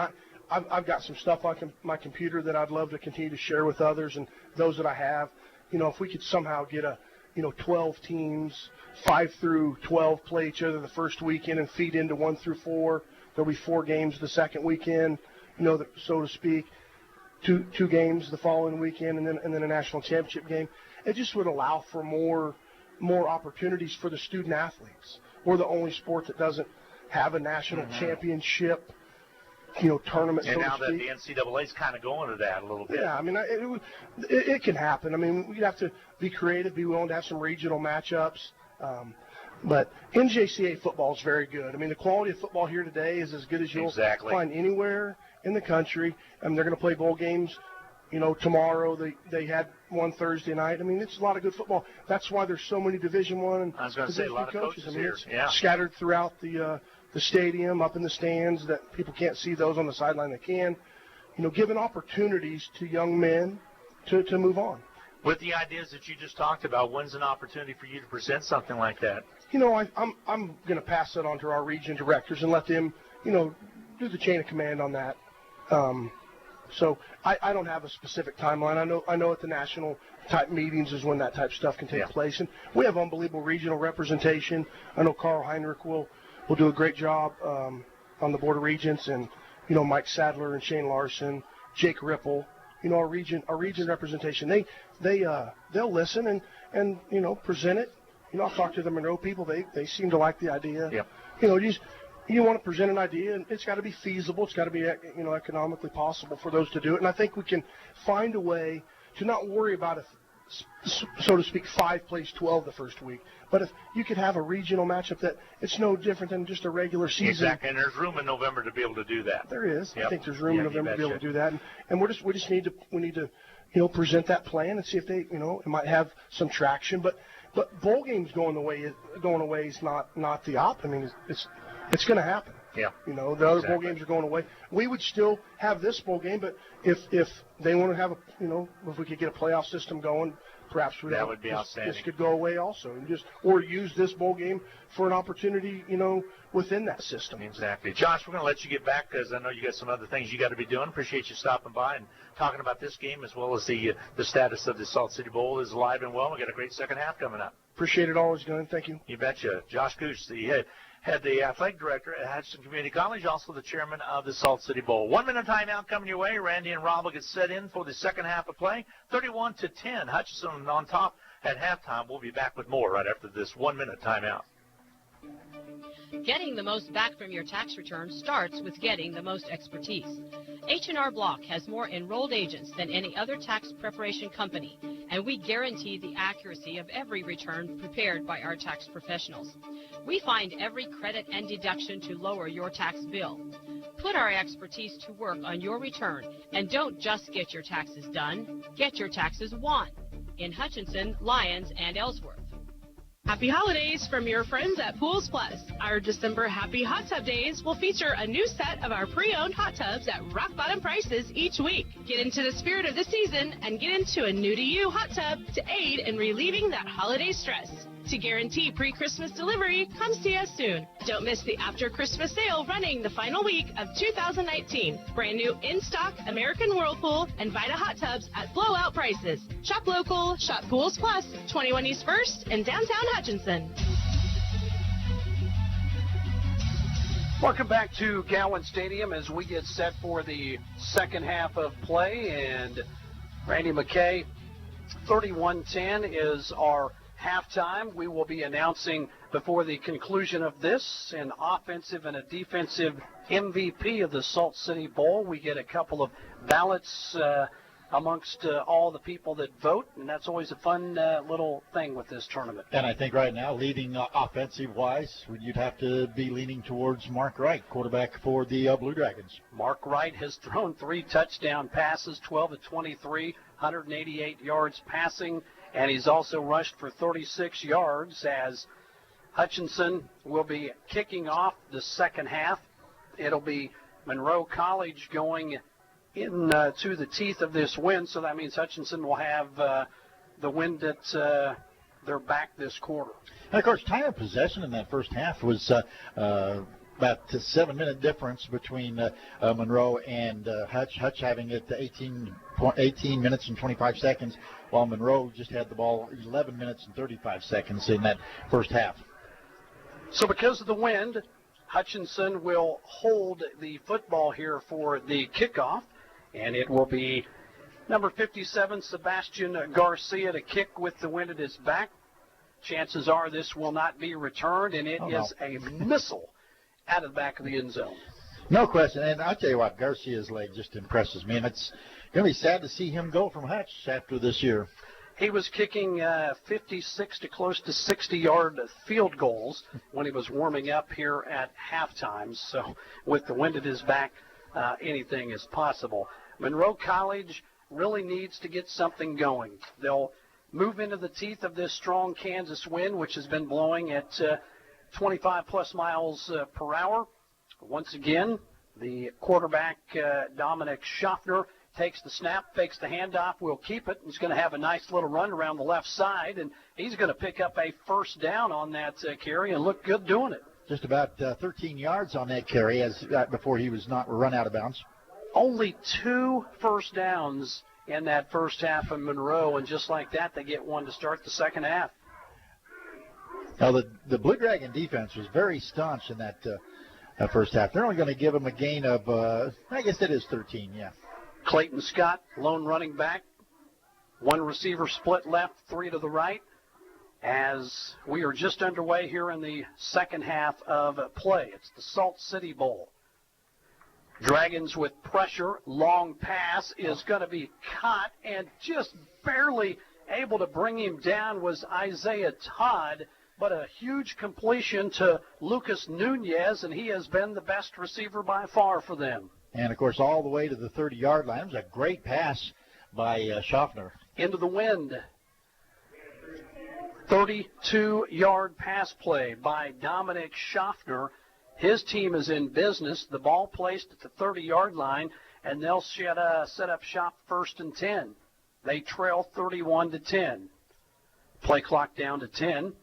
I've got some stuff on my computer that I'd love to continue to share with others and those that I have. If we could somehow get 12 teams, 5 through 12 play each other the first weekend and feed into 1 through 4. There'll be 4 games the second weekend, so to speak. 2 games the following weekend, and then a national championship game. It just would allow for more opportunities for the student athletes. We're the only sport that doesn't have a national championship tournament, and so now to speak. that the NCAA is kind of going to that a little bit. Yeah, I mean, it can happen. I mean, we'd have to be creative, be willing to have some regional matchups. But NJCAA football is very good. I mean, the quality of football here today is as good as you'll find anywhere in the country. I mean, they're going to play bowl games. Tomorrow they had one Thursday night. I mean, it's a lot of good football. That's why there's so many Division I and I was going to say a lot of coaches I mean, here. it's Yeah. scattered throughout the stadium, up in the stands that people can't see. Those on the sideline that can. Giving opportunities to young men to move on. With the ideas that you just talked about, when's an opportunity for you to present something like that? I'm going to pass that on to our region directors and let them, do the chain of command on that. So I don't have a specific timeline. I know at the national type meetings is when that type of stuff can take place, and we have unbelievable regional representation. I know Carl Heinrich will do a great job on the Board of Regents, and Mike Sadler and Shane Larson, Jake Ripple. Our region representation. They'll listen and present it. I've talked to the Monroe people. They seem to like the idea. Yep. You want to present an idea, and it's got to be feasible. It's got to be economically possible for those to do it. And I think we can find a way to not worry about, so to speak, 5 plays 12 the first week. But if you could have a regional matchup that it's no different than just a regular season. Exactly, and there's room in November to be able to do that. There is. Yep. I think there's room in November to be able to do that. And we just need to present that plan and see if they it might have some traction. But bowl games going away is not the op. I mean it's going to happen. Yeah. The other bowl games are going away. We would still have this bowl game, but if they want to have if we could get a playoff system going, perhaps that would be outstanding. This could go away also, and or use this bowl game for an opportunity, within that system. Exactly. Josh, we're going to let you get back because I know you got some other things you got to be doing. Appreciate you stopping by and talking about this game as well as the status of the Salt City Bowl is alive and well. We got a great second half coming up. Appreciate it always, Glenn. Thank you. You betcha. Josh Gooch, the head the athletic director at Hutchinson Community College, also the chairman of the Salt City Bowl. 1 minute timeout coming your way. Randy and Rob will get set in for the second half of play. 31-10. Hutchinson on top at halftime. We'll be back with more right after this 1 minute timeout. Getting the most back from your tax return starts with getting the most expertise. H&R Block has more enrolled agents than any other tax preparation company, and we guarantee the accuracy of every return prepared by our tax professionals. We find every credit and deduction to lower your tax bill. Put our expertise to work on your return, and don't just get your taxes done, get your taxes won in Hutchinson, Lyons, and Ellsworth. Happy holidays from your friends at Pools Plus. Our December Happy Hot Tub Days will feature a new set of our pre-owned hot tubs at rock bottom prices each week. Get into the spirit of the season and get into a new-to-you hot tub to aid in relieving that holiday stress. To guarantee pre-Christmas delivery, come see us soon. Don't miss the after-Christmas sale running the final week of 2019. Brand new in-stock American Whirlpool and Vita hot tubs at blowout prices. Shop local, shop Pools Plus, 21 East 1st in downtown Hutchinson. Welcome back to Gowans Stadium as we get set for the second half of play. And Randy McKay, 31-10 is our halftime. We will be announcing before the conclusion of this an offensive and a defensive MVP of the Salt City Bowl. We get a couple of ballots amongst all the people that vote, and that's always a fun little thing with this tournament. And I think right now, leading offensive-wise, you'd have to be leaning towards Mark Wright, quarterback for the Blue Dragons. Mark Wright has thrown 3 touchdown passes, 12 of 23, 188 yards passing, and he's also rushed for 36 yards as Hutchinson will be kicking off the second half. It'll be Monroe College going into the teeth of this wind, so that means Hutchinson will have the wind at their back this quarter. And, of course, time of possession in that first half was about a 7-minute difference between Monroe and Hutch. Hutch having it 18 minutes and 25 seconds, while Monroe just had the ball 11 minutes and 35 seconds in that first half. So because of the wind, Hutchinson will hold the football here for the kickoff, and it will be number 57, Sebastian Garcia, to kick with the wind at his back. Chances are this will not be returned, and it is a missile out of the back of the end zone. No question. And I'll tell you what, Garcia's leg just impresses me. And it's going to be sad to see him go from Hutch after this year. He was kicking 56 to close to 60-yard field goals when he was warming up here at halftime. So with the wind at his back, anything is possible. Monroe College really needs to get something going. They'll move into the teeth of this strong Kansas wind, which has been blowing at 25-plus miles per hour. Once again, the quarterback, Dominic Schaffner, takes the snap, fakes the handoff, will keep it. He's going to have a nice little run around the left side, and he's going to pick up a first down on that carry and look good doing it. Just about 13 yards on that carry before he was not run out of bounds. Only 2 first downs in that first half of Monroe, and just like that, they get one to start the second half. Now, the Blue Dragon defense was very staunch in that first half. They're only going to give them a gain of, I guess it is 13, yeah. Clayton Scott, lone running back. 1 receiver split left, 3 to the right. As we are just underway here in the second half of play. It's the Salt City Bowl. Dragons with pressure. Long pass is going to be caught, and just barely able to bring him down was Isaiah Todd, but a huge completion to Lucas Nunez, and he has been the best receiver by far for them. And, of course, all the way to the 30-yard line. It was a great pass by Schaffner. Into the wind. 32-yard pass play by Dominic Schaffner. His team is in business. The ball placed at the 30-yard line, and they'll set up shop 1st and 10. They trail 31-10. Play clock down to 10.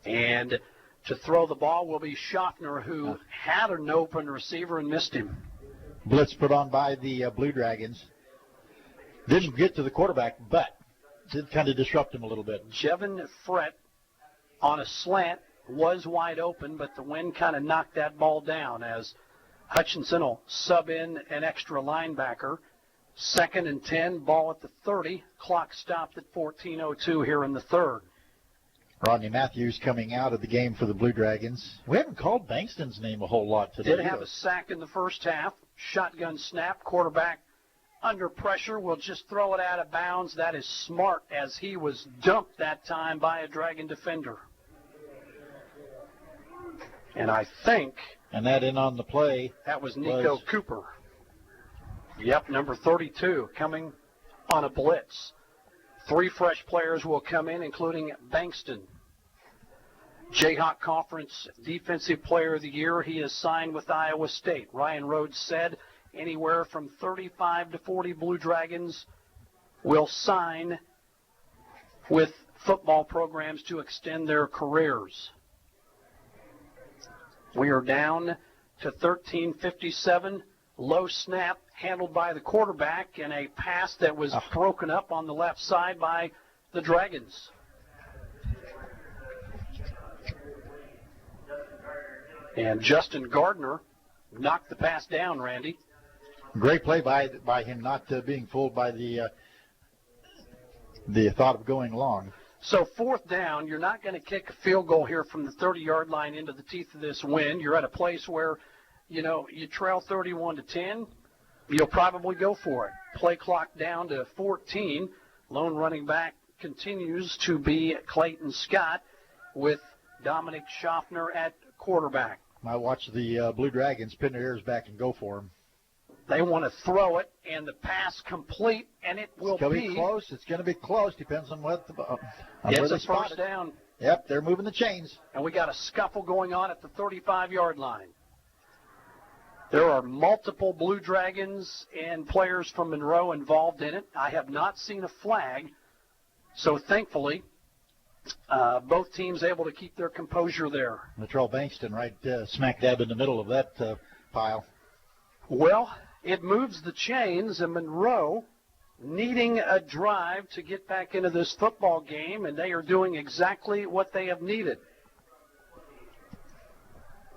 And to throw the ball will be Schaffner, who had an open receiver and missed him. Blitz put on by the Blue Dragons. Didn't get to the quarterback, but did kind of disrupt him a little bit. Jevin Frett on a slant was wide open, but the wind kind of knocked that ball down as Hutchinson will sub in an extra linebacker. 2nd and 10, ball at the 30. Clock stopped at 14:02 here in the third. Rodney Matthews coming out of the game for the Blue Dragons. We haven't called Bankston's name a whole lot today. Did have a sack in the first half. Shotgun snap. Quarterback under pressure will just throw it out of bounds. That is smart, as he was dumped that time by a Dragon defender. And I think... And that in on the play. That was Nico Cooper. Yep, number 32, coming on a blitz. 3 fresh players will come in, including Bankston. Jayhawk Conference Defensive Player of the Year. He is signed with Iowa State. Ryan Rhodes said anywhere from 35 to 40 Blue Dragons will sign with football programs to extend their careers. We are down to 13:57. Low snap handled by the quarterback, and a pass that was broken up on the left side by the Dragons. And Justin Gardner knocked the pass down, Randy. Great play by him, not being fooled by the thought of going long. So 4th down, you're not going to kick a field goal here from the 30-yard line into the teeth of this wind. You're at a place where, you trail 31-10. You'll probably go for it. Play clock down to 14. Lone running back continues to be Clayton Scott with Dominic Schaffner at quarterback. I watched the Blue Dragons pin their ears back and go for him. They want to throw it, and the pass complete, and it will be. It's going to be close. It's going to be close. Depends on what it's a first down. Yep, they're moving the chains. And we got a scuffle going on at the 35-yard line. There are multiple Blue Dragons and players from Monroe involved in it. I have not seen a flag, so thankfully both teams able to keep their composure there. Latrell Bankston right smack dab in the middle of that pile. Well, it moves the chains, and Monroe needing a drive to get back into this football game, and they are doing exactly what they have needed.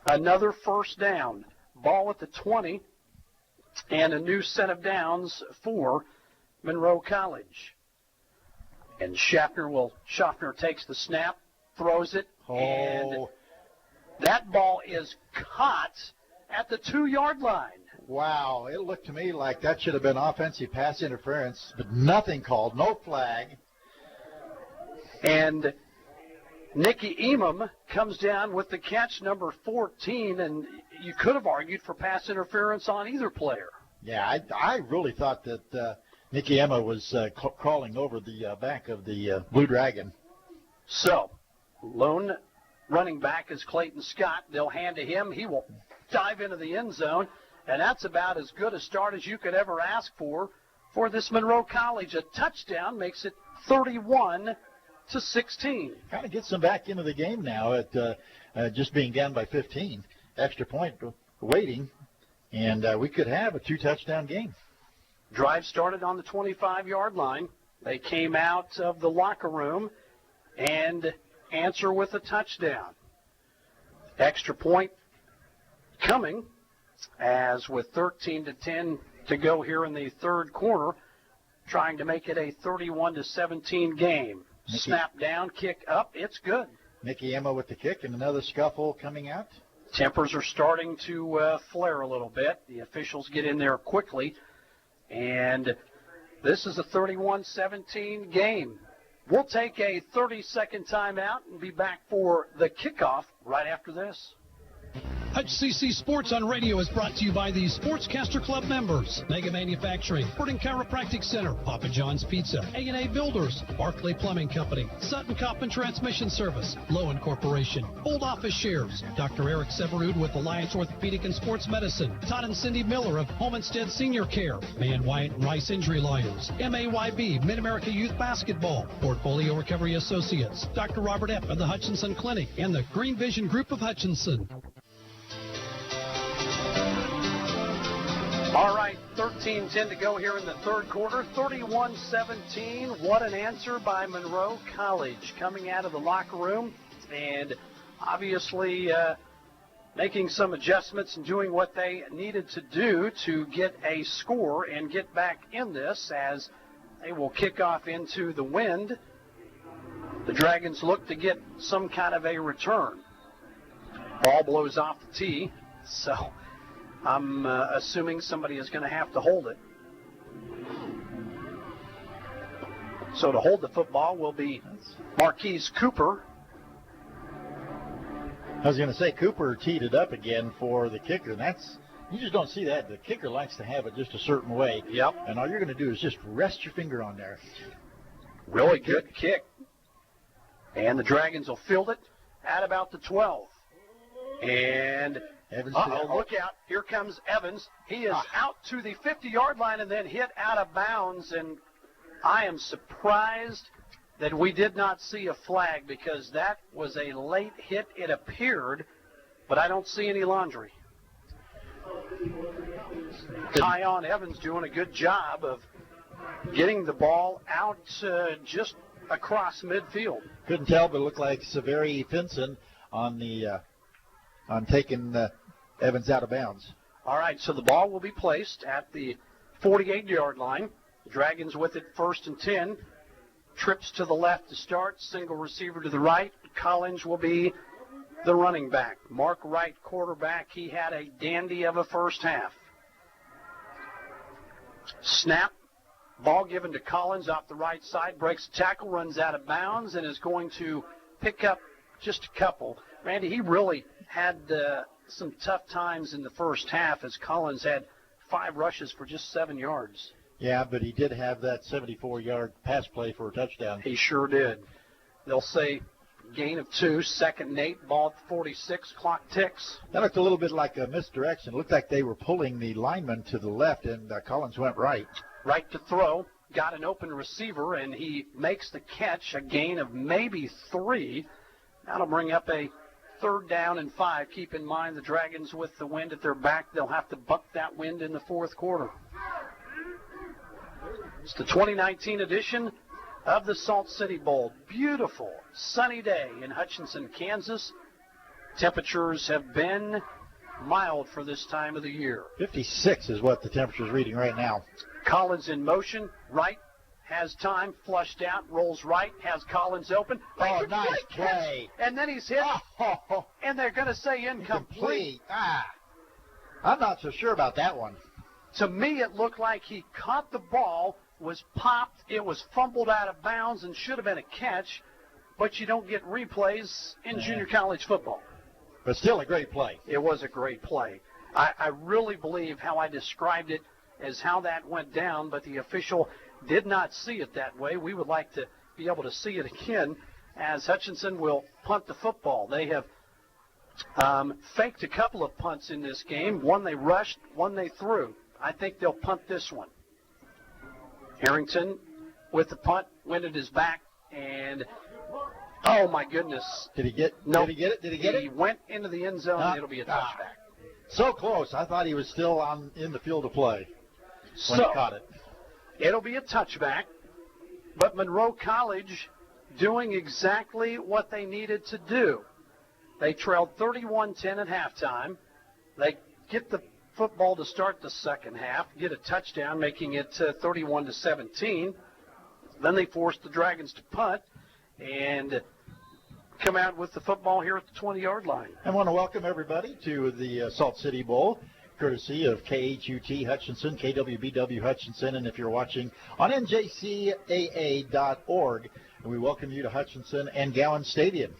Another first down. Ball at the 20, and a new set of downs for Monroe College. And Schaffner takes the snap, throws it, and that ball is caught at the 2-yard line. Wow, it looked to me like that should have been offensive pass interference, but nothing called, no flag. And Nicky Emam comes down with the catch, number 14, and you could have argued for pass interference on either player. Yeah, I really thought that Nicky Emma was crawling over the back of the Blue Dragon. So, lone running back is Clayton Scott. They'll hand to him. He will dive into the end zone, and that's about as good a start as you could ever ask for this Monroe College. A touchdown makes it 31-16. Kind of gets them back into the game now at just being down by 15. Extra point waiting, and we could have a 2-touchdown game. Drive started on the 25-yard line. They came out of the locker room and answer with a touchdown. Extra point coming as with 13-10 to go here in the third quarter, trying to make it a 31-17 game. Snap down, kick up, it's good. Nicky Emma with the kick and another scuffle coming out. Tempers are starting to flare a little bit. The officials get in there quickly, and this is a 31-17 game. We'll take a 30-second timeout and be back for the kickoff right after this. HCC Sports on Radio is brought to you by the Sportscaster Club members, Mega Manufacturing, Sporting Chiropractic Center, Papa John's Pizza, A&A Builders, Barclay Plumbing Company, Sutton Coppin Transmission Service, Lowen Corporation, Old Office Shares, Dr. Eric Severud with Alliance Orthopedic and Sports Medicine, Todd and Cindy Miller of Homestead Senior Care, Man Wyatt and Rice Injury Lawyers, MAYB, Mid-America Youth Basketball, Portfolio Recovery Associates, Dr. Robert F. of the Hutchinson Clinic, and the Green Vision Group of Hutchinson. All right, 13-10 to go here in the third quarter, 31-17. What an answer by Monroe College coming out of the locker room and obviously making some adjustments and doing what they needed to do to get a score and get back in this as they will kick off into the wind. The Dragons look to get some kind of a return. Ball blows off the tee, so I'm assuming somebody is going to have to hold it. So to hold the football will be Marquise Cooper. I was going to say Cooper teed it up again for the kicker, and you just don't see that. The kicker likes to have it just a certain way. Yep. And all you're going to do is just rest your finger on there. Really good kick. And the Dragons will field it at about the 12. And look out. Here comes Evans. He is out to the 50-yard line and then hit out of bounds. And I am surprised that we did not see a flag because that was a late hit, it appeared, but I don't see any laundry. Tyon Evans doing a good job of getting the ball out just across midfield. Couldn't tell, but it looked like Severi Finson on taking Evans out of bounds. All right, so the ball will be placed at the 48-yard line. The Dragons with it 1st and 10. Trips to the left to start, single receiver to the right. Collins will be the running back. Mark Wright, quarterback. He had a dandy of a first half. Snap. Ball given to Collins off the right side. Breaks the tackle, runs out of bounds, and is going to pick up just a couple. Randy, he really had some tough times in the first half as Collins had 5 rushes for just 7 yards. Yeah, but he did have that 74-yard pass play for a touchdown. He sure did. They'll say gain of 2, 2nd and 8, ball at the 46, clock ticks. That looked a little bit like a misdirection. It looked like they were pulling the lineman to the left, and Collins went right. Right to throw, got an open receiver, and he makes the catch, a gain of maybe 3. That'll bring up a 3rd down and 5. Keep in mind the Dragons with the wind at their back. They'll have to buck that wind in the 4th quarter. It's the 2019 edition of the Salt City Bowl. Beautiful sunny day in Hutchinson, Kansas. Temperatures have been mild for this time of the year. 56 is what the temperature is reading right now. Collins in motion, right, has time, flushed out, rolls right, has Collins open. Oh, nice play. And then he's hit, and they're going to say incomplete. I'm not so sure about that one. To me, it looked like he caught the ball, was popped, it was fumbled out of bounds, and should have been a catch, but you don't get replays in junior college football. But still a great play. It was a great play. I really believe how I described it as how that went down, but the official did not see it that way. We would like to be able to see it again as Hutchinson will punt the football. They have faked a couple of punts in this game. One they rushed, one they threw. I think they'll punt this one. Harrington with the punt, went at his back, and oh my goodness. Did he get No. Did he get it? Did he get it? He went into the end zone, and it'll be a touchback. So close. I thought he was still in the field of play when he caught it. It'll be a touchback, but Monroe College doing exactly what they needed to do. They trailed 31-10 at halftime. They get the football to start the second half, get a touchdown, making it 31-17. Then they forced the Dragons to punt and come out with the football here at the 20-yard line. I want to welcome everybody to the Salt City Bowl, courtesy of KHUT Hutchinson, KWBW Hutchinson, and if you're watching on NJCAA.org, we welcome you to Hutchinson and Gowans Stadium.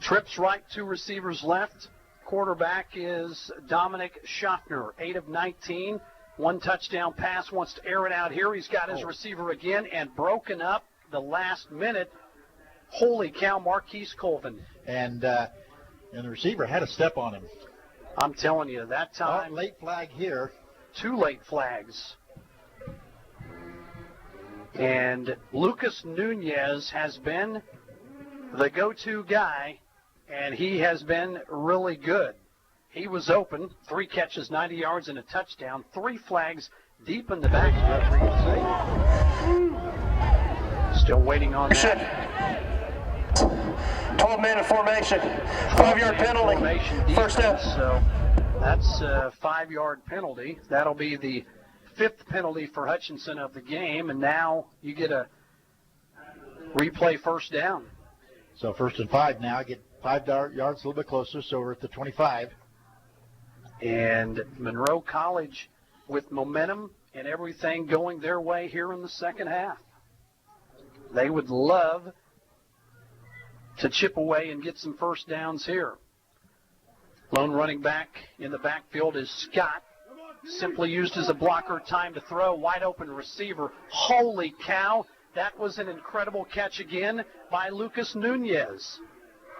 Trips right, 2 receivers left. Quarterback is Dominic Schaffner, 8 of 19. 1 touchdown pass, wants to air it out here. He's got his receiver again and broken up the last minute. Holy cow, Marquise Colvin. And the receiver had a step on him. I'm telling you, that time. Late flag here. 2 late flags. And Lucas Nunez has been the go-to guy, and he has been really good. He was open, 3 catches, 90 yards, and a touchdown. 3 flags deep in the back. Still waiting on that. 12-man in formation. 5-yard penalty. First down. So that's a 5-yard penalty. That'll be the 5th penalty for Hutchinson of the game, and now you get a replay first down. So 1st and 5 now. Get 5 yards, a little bit closer, so we're at the 25. And Monroe College with momentum and everything going their way here in the second half. They would love to chip away and get some first downs here. Lone running back in the backfield is Scott. Simply used as a blocker, time to throw, wide open receiver. Holy cow, that was an incredible catch again by Lucas Nunez.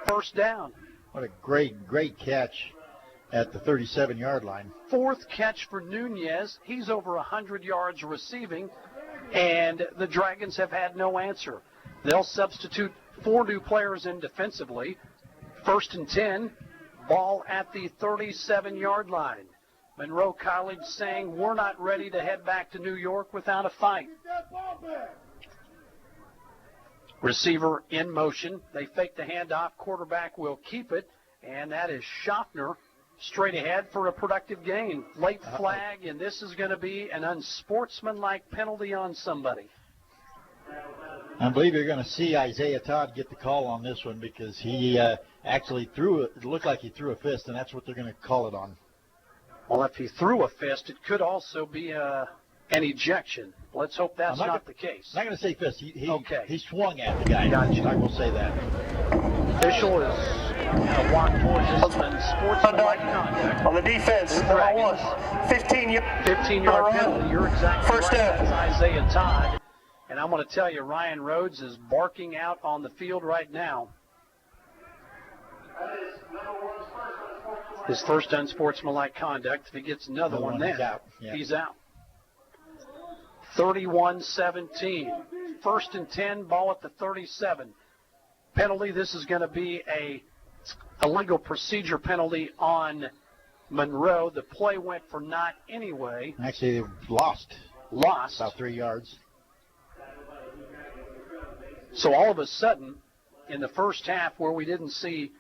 First down. What a great catch at the 37-yard line. 4th catch for Nunez. He's over 100 yards receiving, and the Dragons have had no answer. They'll substitute 4 new players in defensively. 1st and 10, ball at the 37-yard line. Monroe College saying, we're not ready to head back to New York without a fight. Receiver in motion. They fake the handoff. Quarterback will keep it, and that is Schaffner straight ahead for a productive gain. Late flag, and this is going to be an unsportsmanlike penalty on somebody. I believe you're going to see Isaiah Todd get the call on this one because he actually threw it. It looked like he threw a fist, and that's what they're going to call it on. Well, if he threw a fist, it could also be an ejection. Let's hope that's not the case. I'm not going to say fist. He swung at the guy. Gotcha. I will say that. Official is going to walk towards this sportsmanlike contact. On the defense, 15-yard penalty. You're exactly First right. down. That's Isaiah Todd. And I'm going to tell you, Ryan Rhodes is barking out on the field right now. His first unsportsmanlike conduct. If he gets another one then, he's out. 31-17. 1st and 10, ball at the 37. Penalty, this is going to be a legal procedure penalty on Monroe. The play went for naught anyway. Actually, they lost. About 3 yards. So all of a sudden, in the first half where we didn't see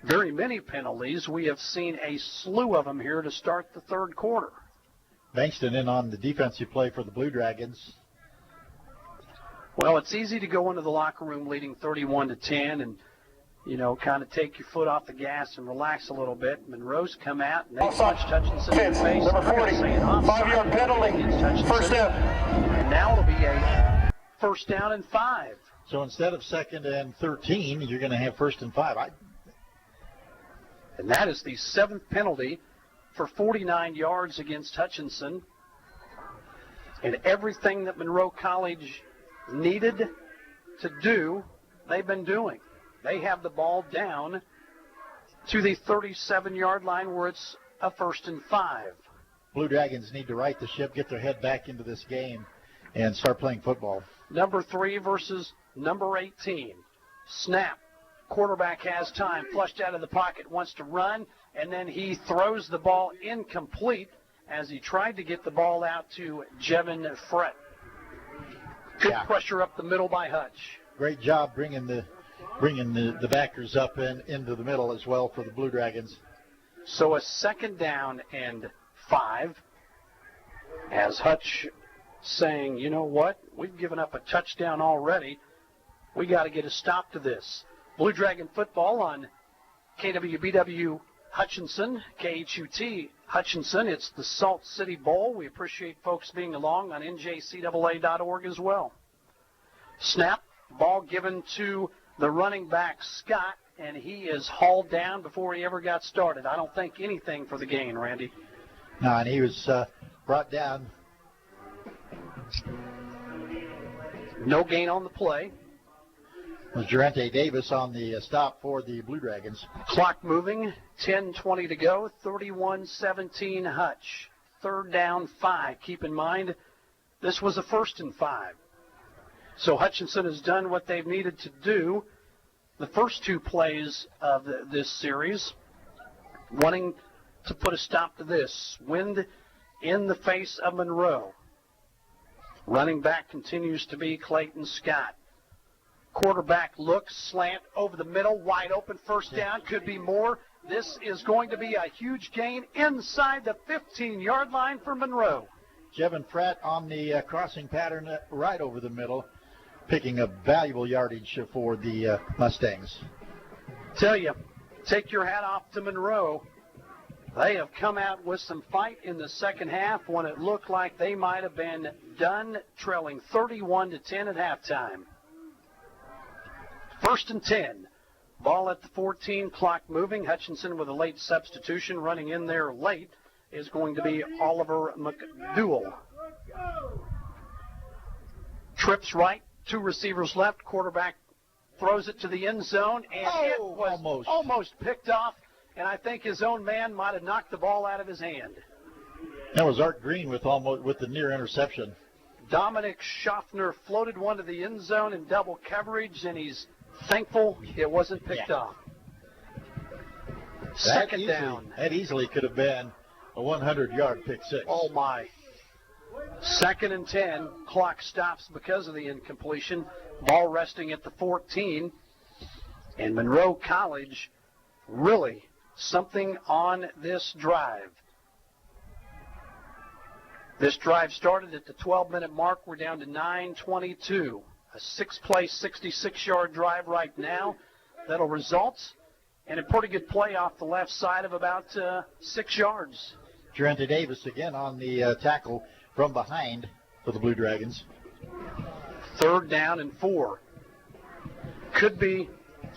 very many penalties, we have seen a slew of them here to start the third quarter. Bankston in on the defensive play for the Blue Dragons. Well, it's easy to go into the locker room leading 31-10 and, kind of take your foot off the gas and relax a little bit. Monroe's come out and they punched Hutchinson in the face. Number 40, 5-yard penalty. First down. And now it'll be a first down and 5. So instead of 2nd and 13, you're going to have 1st and 5. And that is the 7th penalty for 49 yards against Hutchinson. And everything that Monroe College needed to do, they've been doing. They have the ball down to the 37-yard line where it's a 1st and 5. Blue Dragons need to right the ship, get their head back into this game, and start playing football. Number 3 versus number 18. Snap. Quarterback has time. Flushed out of the pocket, wants to run, and then he throws the ball incomplete as he tried to get the ball out to Jevin Frett. Good pressure up the middle by Hutch. Great job bringing the backers up and into the middle as well for the Blue Dragons. So a 2nd down and 5 as Hutch saying, you know what, we've given up a touchdown already. We got to get a stop to this. Blue Dragon football on KWBW Hutchinson, KHUT Hutchinson. It's the Salt City Bowl. We appreciate folks being along on NJCAA.org as well. Snap, ball given to the running back, Scott, and he is hauled down before he ever got started. I don't think anything for the gain, Randy. No, and he was brought down. No gain on the play. It was Durante Davis on the stop for the Blue Dragons. Clock moving, 10:20 to go, 31-17 Hutch. 3rd down, 5. Keep in mind, this was a 1st and 5. So Hutchinson has done what they've needed to do the first 2 plays of this series, wanting to put a stop to this. Wind in the face of Monroe. Running back continues to be Clayton Scott. Quarterback looks, slant over the middle, wide open, 1st down, could be more. This is going to be a huge gain inside the 15-yard line for Monroe. Jevin Pratt on the crossing pattern right over the middle, picking up valuable yardage for the Mustangs. Tell you, take your hat off to Monroe. They have come out with some fight in the second half when it looked like they might have been done, trailing 31-10 at halftime. 1st and 10. Ball at the 14, clock moving. Hutchinson with a late substitution. Running in there late is going to be Oliver McDowell. Trips right, 2 receivers left. Quarterback throws it to the end zone, and it was almost picked off, and I think his own man might have knocked the ball out of his hand. That was Art Green with the near interception. Dominic Schaffner floated one to the end zone in double coverage, and he's thankful it wasn't picked off. 2nd down. That easily could have been a 100-yard pick 6. Oh, my. 2nd and 10. Clock stops because of the incompletion. Ball resting at the 14. And Monroe College, really something on this drive. This drive started at the 12-minute mark. We're down to 9:22. A 6-play, 66-yard drive right now. That'll result in a pretty good play off the left side of about 6 yards. Durante Davis again on the tackle from behind for the Blue Dragons. 3rd down and 4. Could be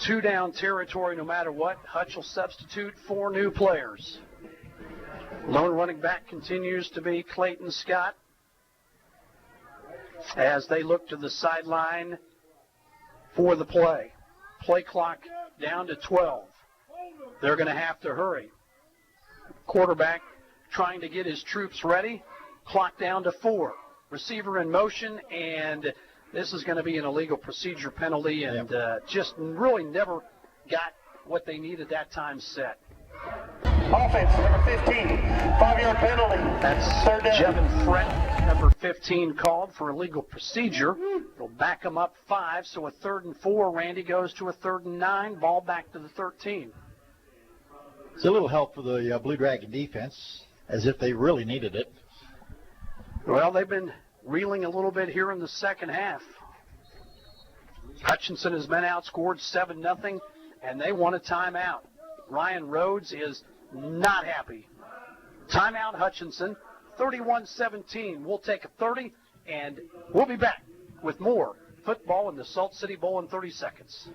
2-down territory no matter what. Hutch will substitute 4 new players. Lone running back continues to be Clayton Scott as they look to the sideline for the play. Play clock down to 12. They're going to have to hurry. Quarterback trying to get his troops ready. Clock down to 4. Receiver in motion, and this is going to be an illegal procedure penalty, and just really never got what they needed that time set. Offense, number 15, 5-yard penalty. That's Jevin Frett, number 15, called for illegal procedure. It'll back them up 5, so a 3rd and 4. Randy goes to a 3rd and 9. Ball back to the 13. It's a little help for the Blue Dragon defense, as if they really needed it. Well, they've been reeling a little bit here in the second half. Hutchinson has been outscored 7-0, and they want a timeout. Ryan Rhodes is not happy. Timeout Hutchinson, 31-17. We'll take a 30, and we'll be back with more football in the Salt City Bowl in 30 seconds.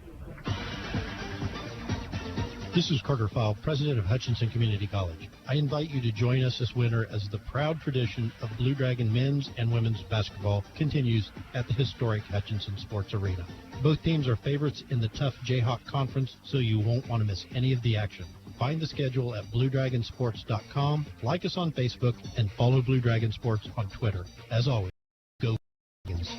This is Carter Fowle, president of Hutchinson Community College. I invite you to join us this winter as the proud tradition of Blue Dragon men's and women's basketball continues at the historic Hutchinson Sports Arena. Both teams are favorites in the tough Jayhawk Conference, so you won't want to miss any of the action. Find the schedule at BlueDragonSports.com, like us on Facebook, and follow Blue Dragon Sports on Twitter. As always, go Dragons.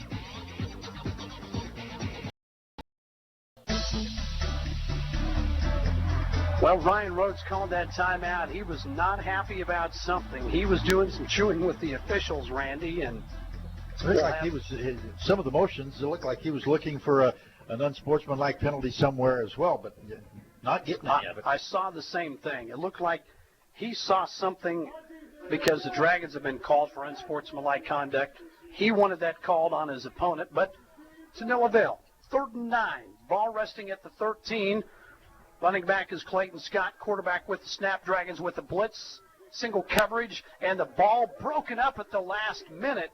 Well, Ryan Rhodes called that timeout. He was not happy about something. He was doing some chewing with the officials, Randy, and it looked like he was, some of the motions, it looked like he was looking for an unsportsmanlike penalty somewhere as well, but not getting any of it. I saw the same thing. It looked like he saw something because the Dragons have been called for unsportsmanlike conduct. He wanted that called on his opponent, but to no avail. 3rd and 9, ball resting at the 13. Running back is Clayton Scott, quarterback with the snap. Dragons with the blitz, single coverage, and the ball broken up at the last minute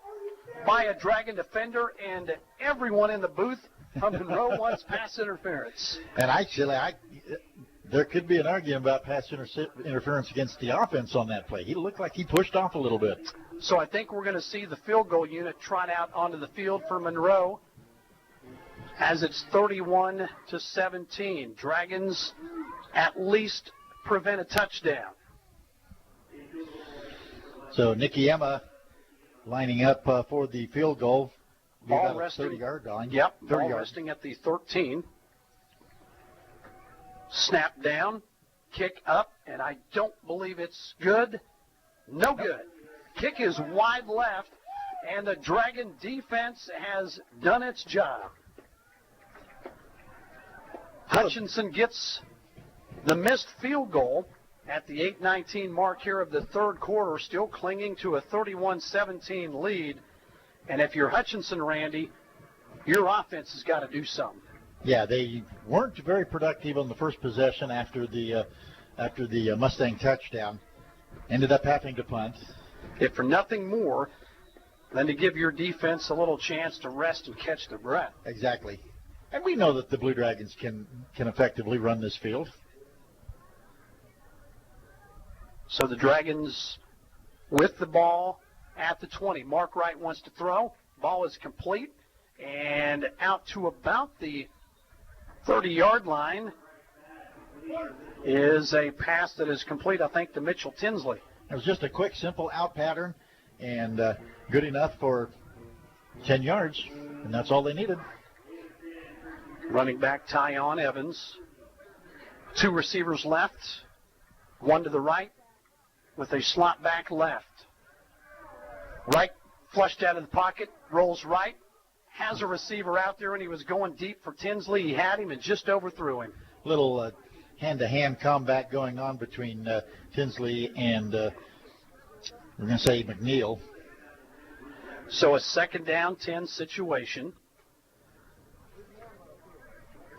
by a Dragon defender, and everyone in the booth from Monroe wants pass interference. And actually, there could be an argument about pass interference against the offense on that play. He looked like he pushed off a little bit. So I think we're going to see the field goal unit trot out onto the field for Monroe, as it's 31-17. Dragons at least prevent a touchdown. So Nicky Emma lining up for the field goal. Ball resting. 30-yard line. Yep, 30 ball yards. resting at the 13. Snap down, kick up, and I don't believe it's good. No good. Kick is wide left, and the Dragon defense has done its job. Hutchinson gets the missed field goal at the 8:19 mark here of the third quarter, still clinging to a 31-17 lead. And if you're Hutchinson, Randy, your offense has got to do something. Yeah, they weren't very productive on the first possession after the Mustang touchdown. Ended up having to punt. If for nothing more than to give your defense a little chance to rest and catch their breath. Exactly. And we know that the Blue Dragons can effectively run this field. So the Dragons with the ball at the 20. Mark Wright wants to throw. Ball is complete and out to about the 30-yard line is a pass that is complete, I think, to Mitchell Tinsley. It was just a quick, simple out pattern and good enough for 10 yards, and that's all they needed. Running back Tyon Evans. 2 receivers left. 1 to the right with a slot back left. Right flushed out of the pocket, rolls right, has a receiver out there, and he was going deep for Tinsley. He had him and just overthrew him. Little hand-to-hand combat going on between Tinsley and, we're going to say, McNeil. So a 2nd down, 10 situation.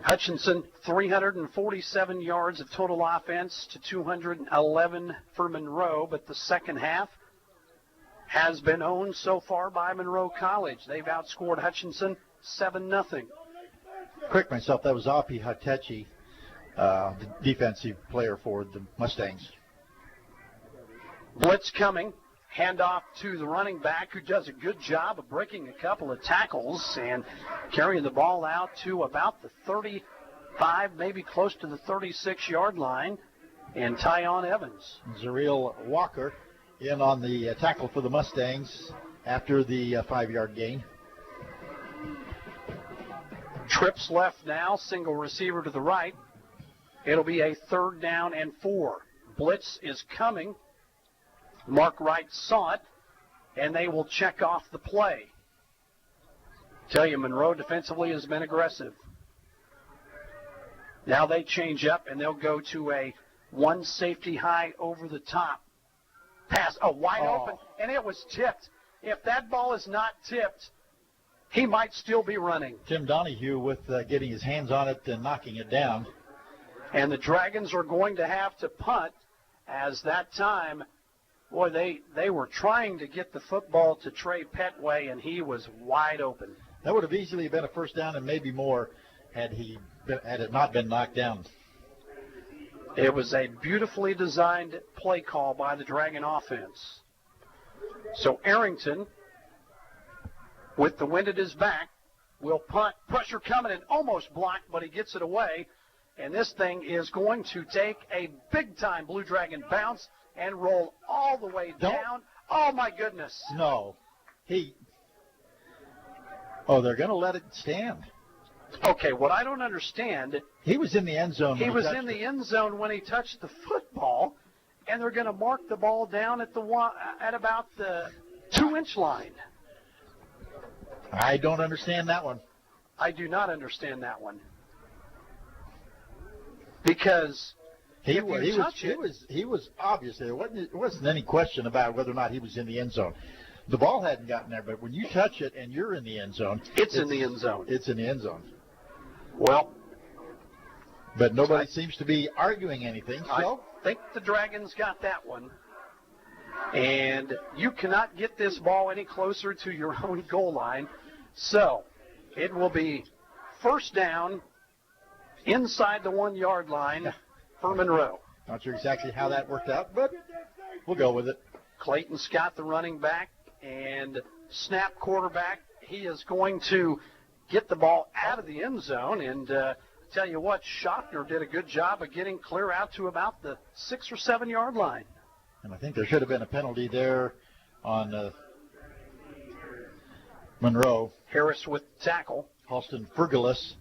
Hutchinson, 347 yards of total offense to 211 for Monroe, but the second half has been owned so far by Monroe College. They've outscored Hutchinson 7-0. Correct myself, that was Api Hatechi, the defensive player for the Mustangs. Blitz coming. Handoff to the running back, who does a good job of breaking a couple of tackles and carrying the ball out to about the 35, maybe close to the 36-yard line, and Tyon Evans. Zariel Walker in on the tackle for the Mustangs after the 5-yard gain. Trips left now, single receiver to the right. It'll be a 3rd down and 4. Blitz is coming. Mark Wright saw it, and they will check off the play. Tell you, Monroe defensively has been aggressive. Now they change up, and they'll go to a 1 safety high over the top. Pass, wide open, and it was tipped. If that ball is not tipped, he might still be running. Tim Donahue with getting his hands on it and knocking it down. And the Dragons are going to have to punt, as that time, boy, they were trying to get the football to Trey Petway, and he was wide open. That would have easily been a 1st down and maybe more had it not been knocked down. It was a beautifully designed play call by the Dragon offense. So Arrington, with the wind at his back, will punt. Pressure coming and almost blocked, but he gets it away. And this thing is going to take a big-time Blue Dragon bounce and roll all the way down. Oh, my goodness. No. Oh, they're going to let it stand. Okay, what I don't understand. He was in the end zone. He was in the end zone when he touched the football, and they're going to mark the ball down at about the 2-inch line. I don't understand that one. I do not understand that one. Because he was obviously there wasn't any question about whether or not he was in the end zone. The ball hadn't gotten there, but when you touch it and you're in the end zone, it's in the end zone. It's in the end zone. Well, but nobody seems to be arguing anything. So I think the Dragons got that one. And you cannot get this ball any closer to your own goal line. So it will be first down inside the 1-yard line for Monroe. Not sure exactly how that worked out, but we'll go with it. Clayton Scott, the running back, and snap quarterback. He is going to get the ball out of the end zone. And tell you what, Schottner did a good job of getting clear out to about the 6 or 7 yard line. And I think there should have been a penalty there on Monroe. Harris with tackle. Halston Fergulis.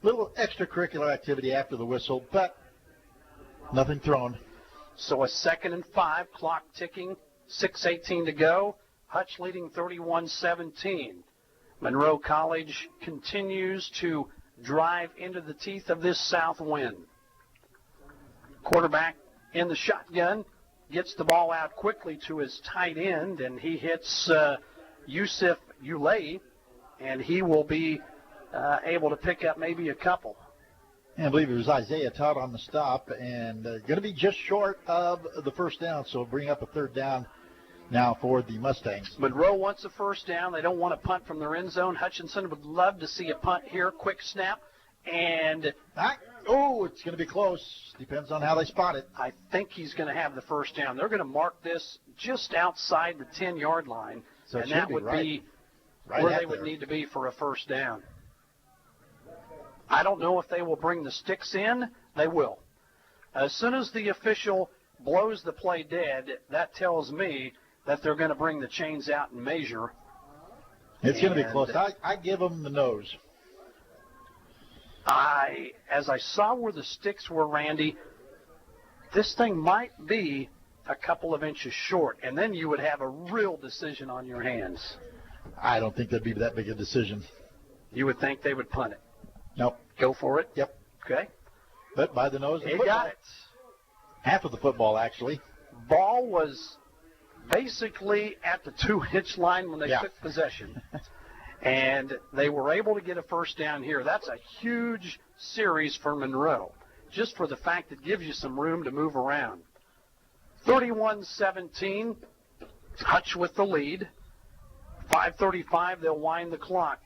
Little extracurricular activity after the whistle, but nothing thrown. So a 2nd and 5, clock ticking, 6:18 to go. Hutch leading 31-17. Monroe College continues to drive into the teeth of this south wind. Quarterback in the shotgun gets the ball out quickly to his tight end, and he hits Yusuf Ulay, and he will be able to pick up maybe a couple. And I believe it was Isaiah Todd on the stop, and going to be just short of the first down, so bring up a 3rd down now for the Mustangs. Monroe wants a first down. They don't want to punt from their end zone. Hutchinson would love to see a punt here. Quick snap. And it's going to be close. Depends on how they spot it. I think he's going to have the first down. They're going to mark this just outside the 10-yard line. So and that would be where they would need to be for a first down. I don't know if they will bring the sticks in. They will. As soon as the official blows the play dead, that tells me that they're going to bring the chains out and measure. It's going to be close. I give them the nose. As I saw where the sticks were, Randy, this thing might be a couple of inches short, and then you would have a real decision on your hands. I don't think that'd be that big a decision. You would think they would punt it. Nope. Go for it? Yep. Okay. But by the nose of the football. Got it. Half of the football, actually. Ball was basically at the 2-inch line when they took possession. And they were able to get a first down here. That's a huge series for Monroe, just for the fact it gives you some room to move around. 31-17, Hutch with the lead. 5:35, they'll wind the clock.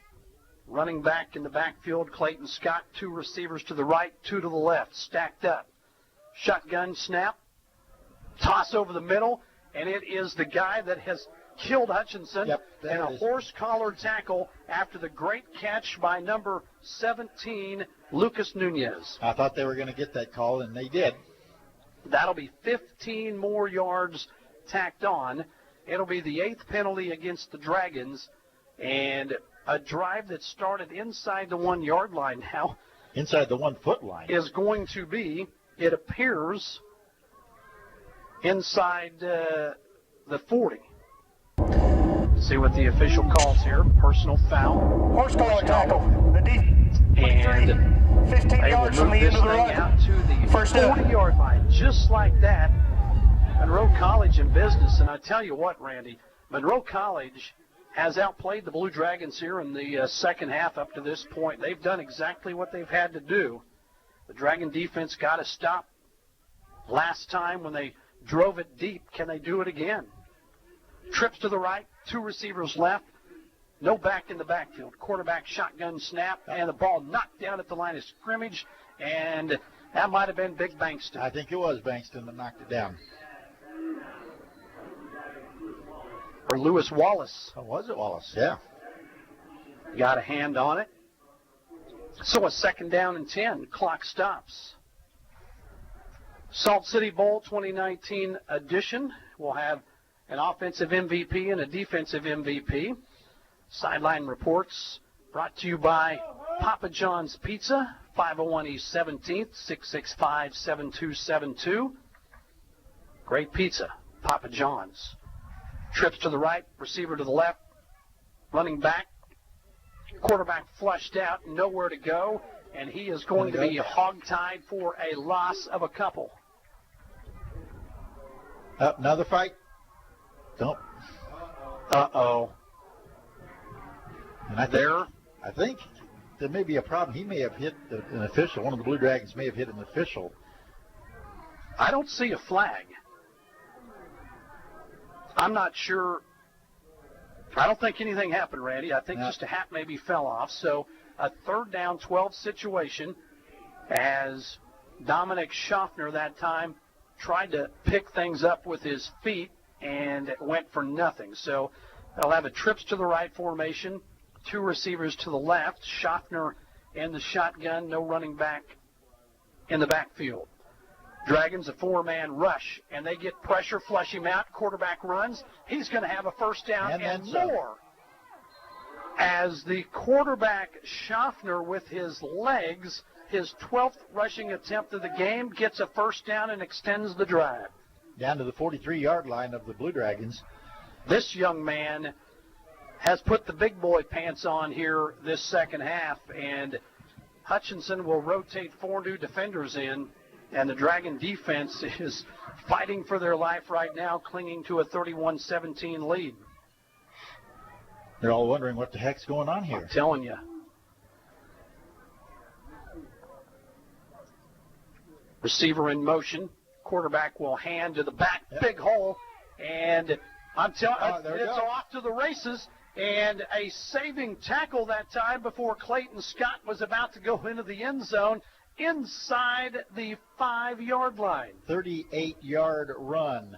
Running back in the backfield, Clayton Scott, 2 receivers to the right, 2 to the left, stacked up. Shotgun snap, toss over the middle, and it is the guy that has killed Hutchinson, and a horse-collar tackle after the great catch by number 17, Lucas Nunez. I thought they were going to get that call, and they did. That'll be 15 more yards tacked on. It'll be the 8th penalty against the Dragons, and a drive that started inside the 1-yard line now. Inside the 1-foot line. Is going to be, it appears, inside the 40. See what the official calls here. Personal foul. Horse collar tackle. And 15 yards from the end of the run. Out to the 40-yard line, just like that. Monroe College in business, and I tell you what, Randy, Monroe College has outplayed the Blue Dragons here in the second half up to this point. They've done exactly what they've had to do. The Dragon defense got a stop last time when they drove it deep. Can they do it again? Trips to the right, 2 receivers left, no back in the backfield. Quarterback shotgun snap, and the ball knocked down at the line of scrimmage, and that might have been Big Bankston. I think it was Bankston that knocked it down. Or Lewis Wallace. Oh, was it Wallace? Yeah. Got a hand on it. So a 2nd down and 10. Clock stops. Salt City Bowl 2019 edition. We'll have an offensive MVP and a defensive MVP. Sideline reports brought to you by Papa John's Pizza, 501 East 17th, 665-7272. Great pizza, Papa John's. Trips to the right, receiver to the left, running back, quarterback flushed out, nowhere to go, and he is going to be hogtied for a loss of a couple. Another fight? Nope. Uh-oh. And I think there may be a problem. He may have hit an official. One of the Blue Dragons may have hit an official. I don't see a flag. I'm not sure. I don't think anything happened, Randy. I think just a hat maybe fell off. So a 3rd down 12 situation as Dominic Schaffner that time tried to pick things up with his feet and it went for nothing. So they'll have a trips to the right formation, 2 receivers to the left, Schaffner in the shotgun, no running back in the backfield. Dragons a 4-man rush, and they get pressure, flush him out, quarterback runs. He's going to have a 1st down and more. As the quarterback Schaffner with his legs, his 12th rushing attempt of the game, gets a 1st down and extends the drive. Down to the 43-yard line of the Blue Dragons. This young man has put the big boy pants on here this second half, and Hutchinson will rotate 4 new defenders in, and the Dragon defense is fighting for their life right now, clinging to a 31-17 lead. They're all wondering what the heck's going on here. I'm telling you. Receiver in motion. Quarterback will hand to the back, big hole, and I'm telling you, it's off to the races, and a saving tackle that time before Clayton Scott was about to go into the end zone inside the 5-yard line. 38-yard run.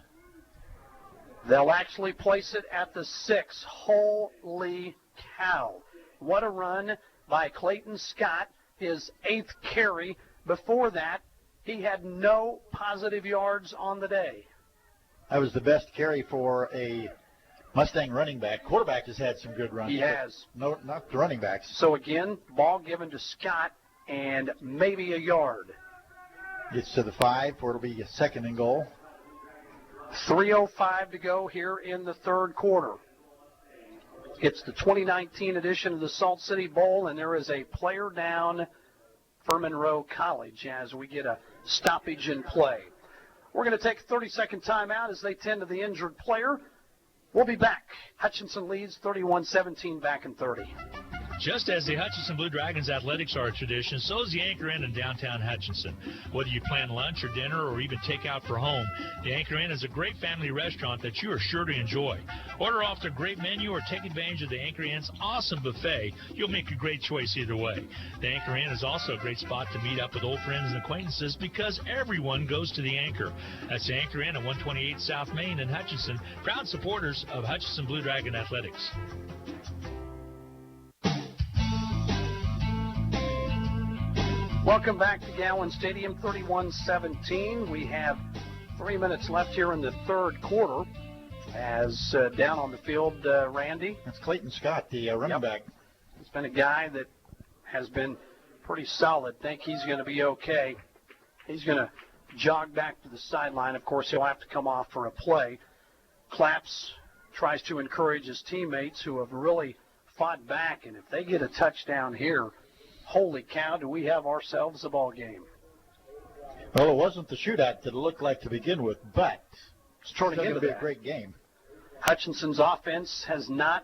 They'll actually place it at the 6. Holy cow. What a run by Clayton Scott, his 8th carry. Before that, he had no positive yards on the day. That was the best carry for a Mustang running back. Quarterback has had some good runs. He has. No, not the running backs. So again, ball given to Scott and maybe a yard. Gets to the 5, where it'll be a 2nd and goal. 3:05 to go here in the 3rd quarter. It's the 2019 edition of the Salt City Bowl, and there is a player down for Monroe College as we get a stoppage in play. We're going to take a 30-second timeout as they tend to the injured player. We'll be back. Hutchinson leads 31-17, back in 30. Just as the Hutchinson Blue Dragons athletics are a tradition, so is the Anchor Inn in downtown Hutchinson. Whether you plan lunch or dinner or even take out for home, the Anchor Inn is a great family restaurant that you are sure to enjoy. Order off their great menu or take advantage of the Anchor Inn's awesome buffet. You'll make a great choice either way. The Anchor Inn is also a great spot to meet up with old friends and acquaintances because everyone goes to the Anchor. That's the Anchor Inn at 128 South Main in Hutchinson, proud supporters of Hutchinson Blue Dragon Athletics. Welcome back to Gowans Stadium, 31-17. We have 3 minutes left here in the 3rd quarter. As down on the field, Randy. That's Clayton Scott, the running back. He's been a guy that has been pretty solid. Think he's going to be okay. He's going to jog back to the sideline. Of course, he'll have to come off for a play. Claps tries to encourage his teammates who have really fought back, and if they get a touchdown here, holy cow, do we have ourselves a ball game. Well, it wasn't the shootout that it looked like to begin with, but it's turning into a great game. Hutchinson's offense has not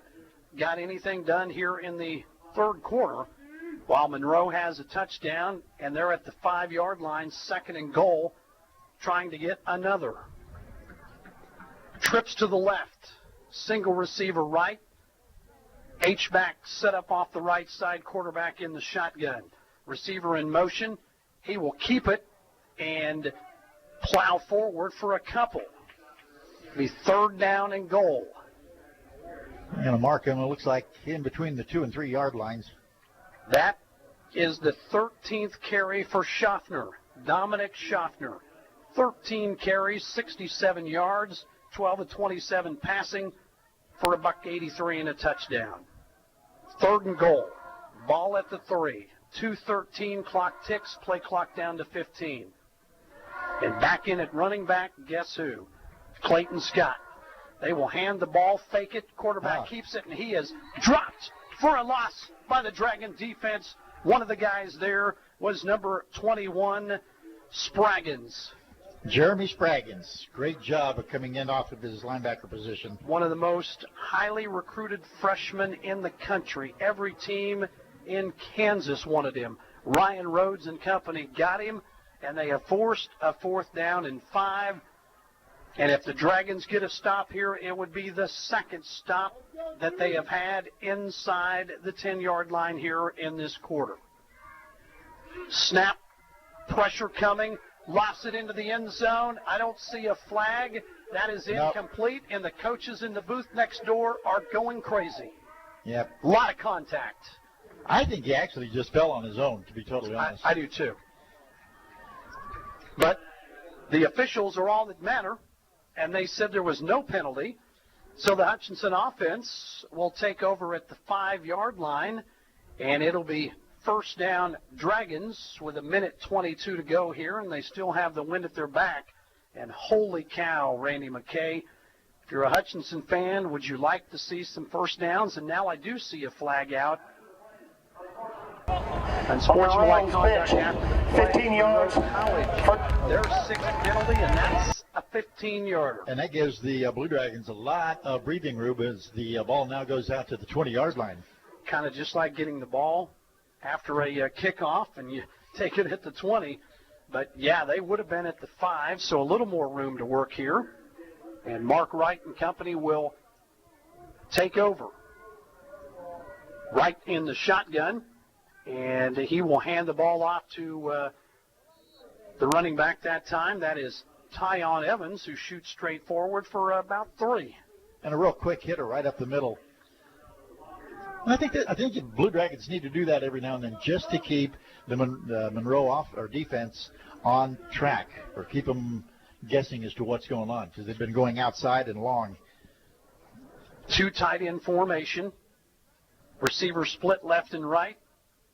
got anything done here in the 3rd quarter, while Monroe has a touchdown, and they're at the 5-yard line, 2nd and goal, trying to get another. Trips to the left, single receiver right, H-back set up off the right side, quarterback in the shotgun. Receiver in motion, He will keep it and plow forward for a couple. It'll be 3rd down and goal. I'm going to mark him. It looks like in between the 2 and 3 yard lines. That is the 13th carry for Schaffner, Dominic Schaffner. 13 carries, 67 yards, 12 of 27 passing for $183 and a touchdown. 3rd and goal. Ball at the 3. 2:13 clock ticks, play clock down to 15. And back in at running back, guess who? Clayton Scott. They will hand the ball, fake it, quarterback keeps it, and he is dropped for a loss by the Dragon defense. One of the guys there was number 21, Spraggins. Jeremy Spraggins. Great job of coming in off of his linebacker position. One of the most highly recruited freshmen in the country. Every team in Kansas wanted him. Ryan Rhodes and company got him, and they have forced a 4th down and 5. And if the Dragons get a stop here, it would be the 2nd stop that they have had inside the 10-yard line here in this quarter. Snap, pressure coming, lofts it into the end zone. I don't see a flag. That is incomplete, and the coaches in the booth next door are going crazy. Yep. A lot of contact. I think he actually just fell on his own, to be totally honest. I do too. But the officials are all that matter, and they said there was no penalty. So the Hutchinson offense will take over at the 5-yard line, and it'll be 1st down Dragons with 1:22 to go here, and they still have the wind at their back. And holy cow, Randy McKay, if you're a Hutchinson fan, would you like to see some 1st downs? And now I do see a flag out. Unsportsmanlike conduct after the 15 yards. Their 6th penalty, and that's a 15-yarder. And that gives the Blue Dragons a lot of breathing room as the ball now goes out to the 20-yard line. Kind of just like getting the ball after a kickoff and you take it at the 20. But, yeah, they would have been at the 5, so a little more room to work here. And Mark Wright and company will take over. Wright in the shotgun. And he will hand the ball off to the running back that time. That is Tyon Evans, who shoots straight forward for about 3. And a real quick hitter right up the middle. I think the Blue Dragons need to do that every now and then just to keep the Monroe defense on track or keep them guessing as to what's going on because they've been going outside and long. 2 tight end formation. Receiver split left and right.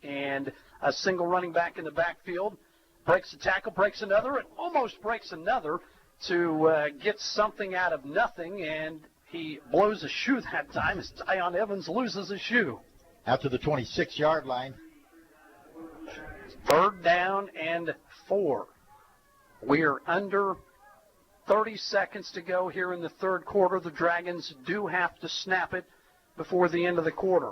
And a single running back in the backfield. Breaks a tackle, breaks another, and almost breaks another to get something out of nothing. And he blows a shoe that time as Tyon Evans loses a shoe. Out to the 26-yard line. 3rd down and 4. We are under 30 seconds to go here in the 3rd quarter. The Dragons do have to snap it before the end of the quarter.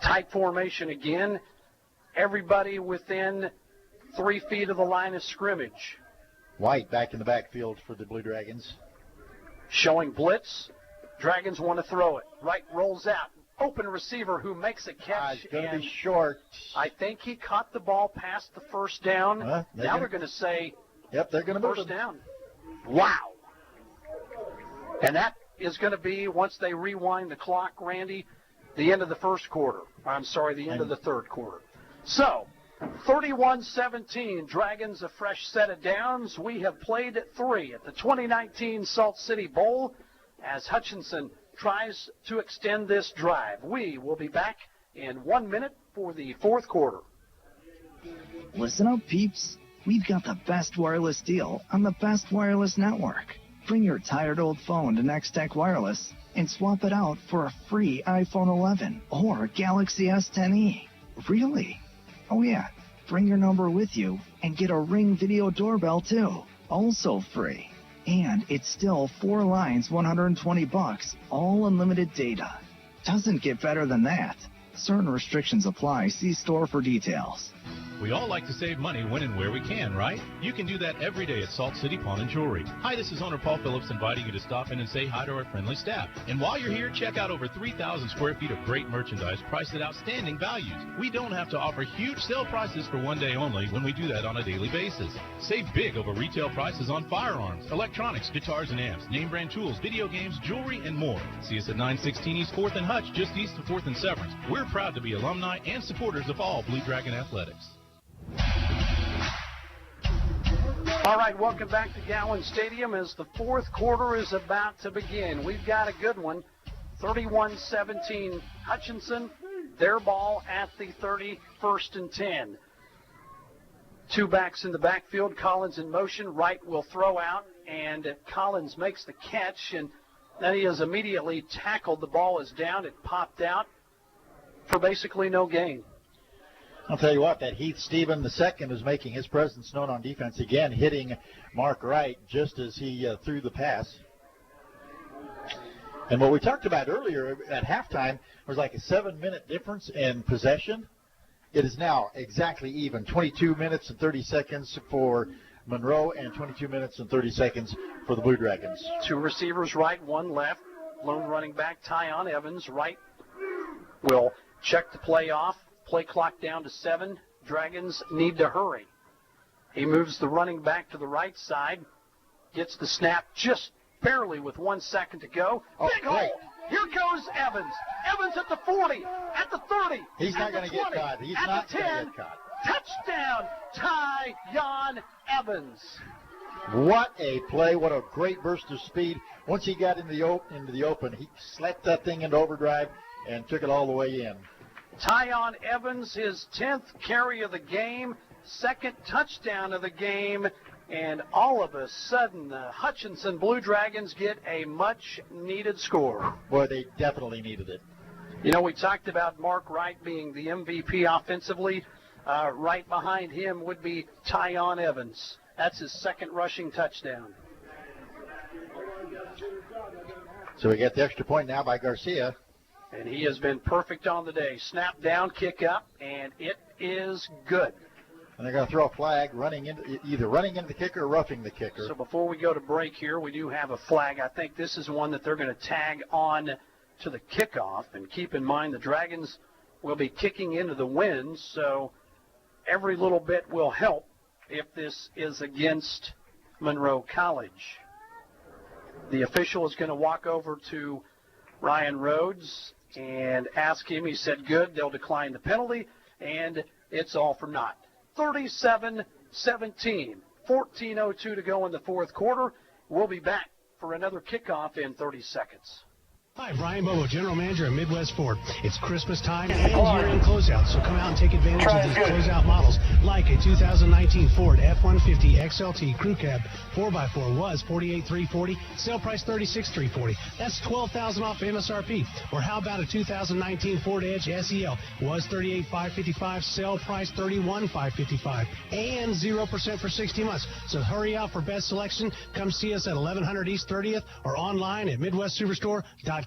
Tight formation again. Everybody within 3 feet of the line of scrimmage. White back in the backfield for the Blue Dragons. Showing blitz. Dragons want to throw it. Wright rolls out. Open receiver who makes a catch. It's going to be short. I think he caught the ball past the 1st down. Now they're going to say, yep, they're going to move 1st down. Wow. And that is going to be, once they rewind the clock, Randy, the end of the 1st quarter. I'm sorry, the end of the 3rd quarter. So, 31-17, Dragons a fresh set of downs. We have played 3 at the 2019 Salt City Bowl as Hutchinson tries to extend this drive. We will be back in 1 minute for the 4th quarter. Listen up, peeps. We've got the best wireless deal on the best wireless network. Bring your tired old phone to Next Tech Wireless and swap it out for a free iPhone 11 or Galaxy S10e. Really? Oh yeah, bring your number with you and get a Ring video doorbell too. Also free. And it's still 4 lines, $120, all unlimited data. Doesn't get better than that. Certain restrictions apply. See store for details. We all like to save money when and where we can, right? You can do that every day at Salt City Pawn and Jewelry. Hi, this is owner Paul Phillips inviting you to stop in and say hi to our friendly staff. And while you're here, check out over 3,000 square feet of great merchandise priced at outstanding values. We don't have to offer huge sale prices for one day only when we do that on a daily basis. Save big over retail prices on firearms, electronics, guitars and amps, name brand tools, video games, jewelry, and more. See us at 916 East 4th and Hutch, just east of 4th and Severance. We're proud to be alumni and supporters of all Blue Dragon athletics. All right, welcome back to Gowans Stadium as the fourth quarter is about to begin. We've got a good one, 31-17 Hutchinson, their ball at the 31st and 10. Two backs in the backfield, Collins in motion, Wright will throw out, and Collins makes the catch, and then he is immediately tackled. The ball is down, it popped out for basically no gain. I'll tell you what, that Heath Stephen II is making his presence known on defense again, hitting Mark Wright just as he threw the pass. And what we talked about earlier at halftime was like a 7-minute difference in possession. It is now exactly even, 22 minutes and 30 seconds for Monroe and 22 minutes and 30 seconds for the Blue Dragons. Two receivers right, one left. Lone running back, Tyon Evans. Wright will check the play off. Play clock down to 7. Dragons need to hurry. He moves the running back to the right side. Gets the snap just barely with 1 second to go. Big hole. Here goes Evans. Evans at the 40, at the 30. He's not going to get caught. He's not going to get caught. Touchdown, Tyon Evans. What a play. What a great burst of speed. Once he got into the open, he slapped that thing into overdrive and took it all the way in. Tyon Evans, his 10th carry of the game, second touchdown of the game, and all of a sudden the Hutchinson Blue Dragons get a much-needed score. Boy, they definitely needed it. You know, we talked about Mark Wright being the MVP offensively. Right behind him would be Tyon Evans. That's his second rushing touchdown. So we get the extra point now by Garcia. And he has been perfect on the day. Snap down, kick up, and it is good. And they're going to throw a flag either running into the kicker or roughing the kicker. So before we go to break here, we do have a flag. I think this is one that they're going to tag on to the kickoff. And keep in mind the Dragons will be kicking into the wind, so every little bit will help if this is against Monroe College. The official is going to walk over to Ryan Rhodes and ask him. He said good. They'll decline the penalty, and it's all for naught. 37-17, 14:02 to go in the fourth quarter. We'll be back for another kickoff in 30 seconds. Hi, Brian Bobo, General Manager of Midwest Ford. It's Christmas time and year-end closeout, so come out and take advantage of these closeout models, like a 2019 Ford F-150 XLT Crew Cab 4x4 was $48,340, sale price $36,340. That's $12,000 off MSRP. Or how about a 2019 Ford Edge SEL was $38,555, sale price $31,555, and 0% for 60 months. So hurry out for best selection. Come see us at 1100 East 30th or online at MidwestSuperstore.com.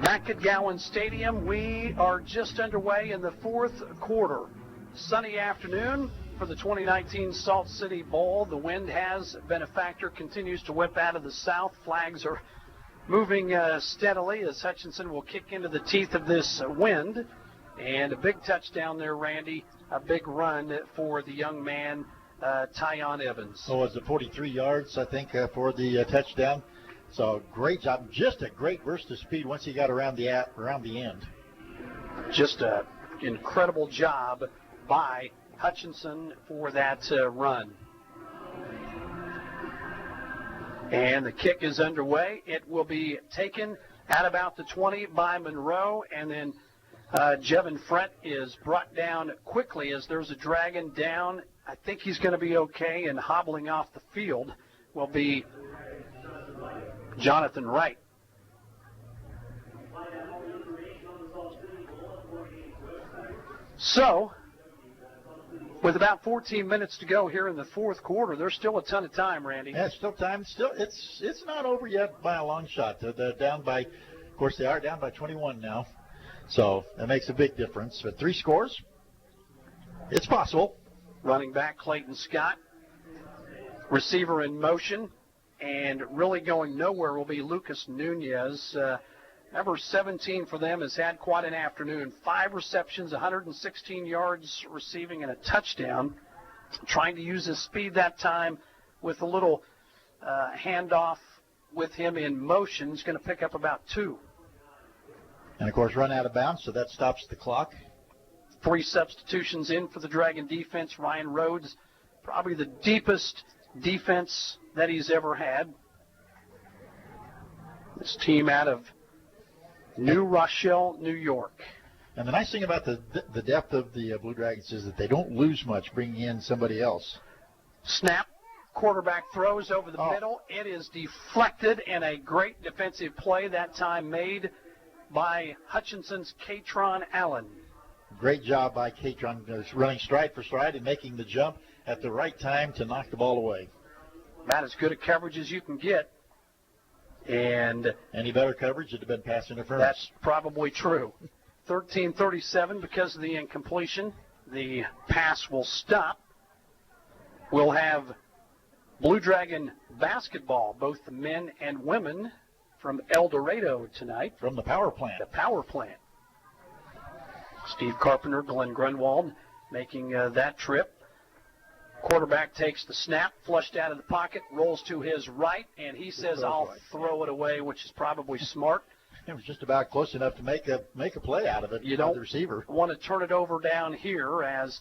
Back at Gowans Stadium, we are just underway in the fourth quarter. Sunny afternoon for the 2019 Salt City Bowl. The wind has been a factor, continues to whip out of the south. Flags are moving steadily as Hutchinson will kick into the teeth of this wind. And a big touchdown there, Randy. A big run for the young man, Tyon Evans. So was it 43 yards, I think, for the touchdown? So great job. Just a great burst of speed once he got around the end. Just an incredible job by Hutchinson for that run. And the kick is underway. It will be taken at about the 20 by Monroe, and then Jevin Frett is brought down quickly as there's a Dragon down. I think he's going to be okay, and hobbling off the field will be Jonathan Wright. So, with about 14 minutes to go here in the fourth quarter, there's still a ton of time, Randy. Yeah, still time. It's not over yet by a long shot. They're down by, of course, they are down by 21 now. So that makes a big difference. But 3 scores, it's possible. Running back Clayton Scott. Receiver in motion. And really going nowhere will be Lucas Nunez. Number 17 for them has had quite an afternoon. 5 receptions, 116 yards receiving, and a touchdown. Trying to use his speed that time with a little handoff with him in motion. He's going to pick up about 2. And, of course, run out of bounds, so that stops the clock. 3 substitutions in for the Dragon defense. Ryan Rhodes, probably the deepest defense that he's ever had. This team out of New Rochelle, New York. And the nice thing about the depth of the Blue Dragons is that they don't lose much bringing in somebody else. Snap. Quarterback throws over the middle. It is deflected, and a great defensive play that time made by Hutchinson's Katron Allen. Great job by Katron, running stride for stride and making the jump at the right time to knock the ball away. About as good a coverage as you can get. And any better coverage would have been pass interference. That's probably true. 13-37 because of the incompletion. The pass will stop. We'll have Blue Dragon basketball, both the men and women, from El Dorado tonight. From the power plant. The power plant. Steve Carpenter, Glenn Grunwald making that trip. Quarterback takes the snap, flushed out of the pocket, rolls to his right, and he says, I'll throw it away, which is probably smart. It was just about close enough to make a play out of it. You don't the receiver. Want to turn it over down here as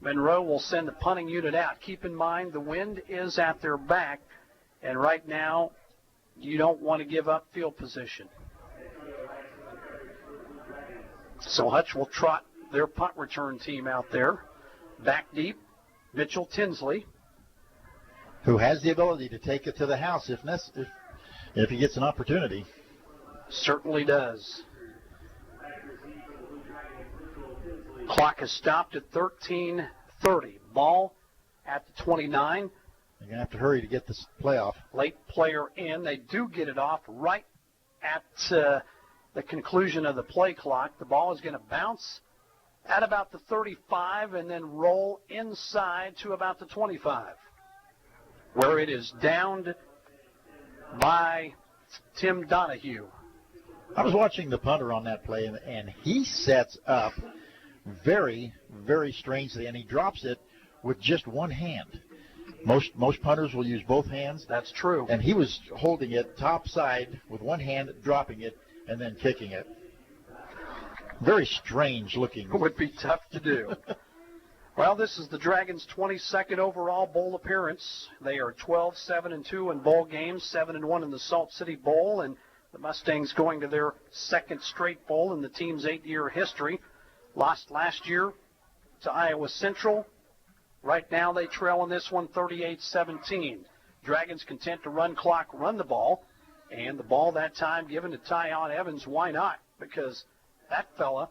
Monroe will send the punting unit out. Keep in mind the wind is at their back, and right now you don't want to give up field position. So Hutch will trot their punt return team out there. Back deep, Mitchell Tinsley. Who has the ability to take it to the house if he gets an opportunity. Certainly does. Clock is stopped at 13:30. Ball at the 29. You're going to have to hurry to get this play off. Late player in. They do get it off right at the conclusion of the play clock. The ball is going to bounce at about the 35 and then roll inside to about the 25, where it is downed by Tim Donahue. I was watching the punter on that play, and he sets up very, very strangely, and he drops it with just one hand. Most punters will use both hands. That's true. And he was holding it top side with one hand, dropping it, and then kicking it. Very strange looking. It would be tough to do. Well, this is the Dragons' 22nd overall bowl appearance. They are 12-7-2 in bowl games, 7-1 in the Salt City Bowl, and the Mustangs going to their second straight bowl in the team's 8-year history. Lost last year to Iowa Central. Right now they trail in this one 38-17. Dragons content to run clock, run the ball, and the ball that time given to Tyon Evans. Why not? Because that fella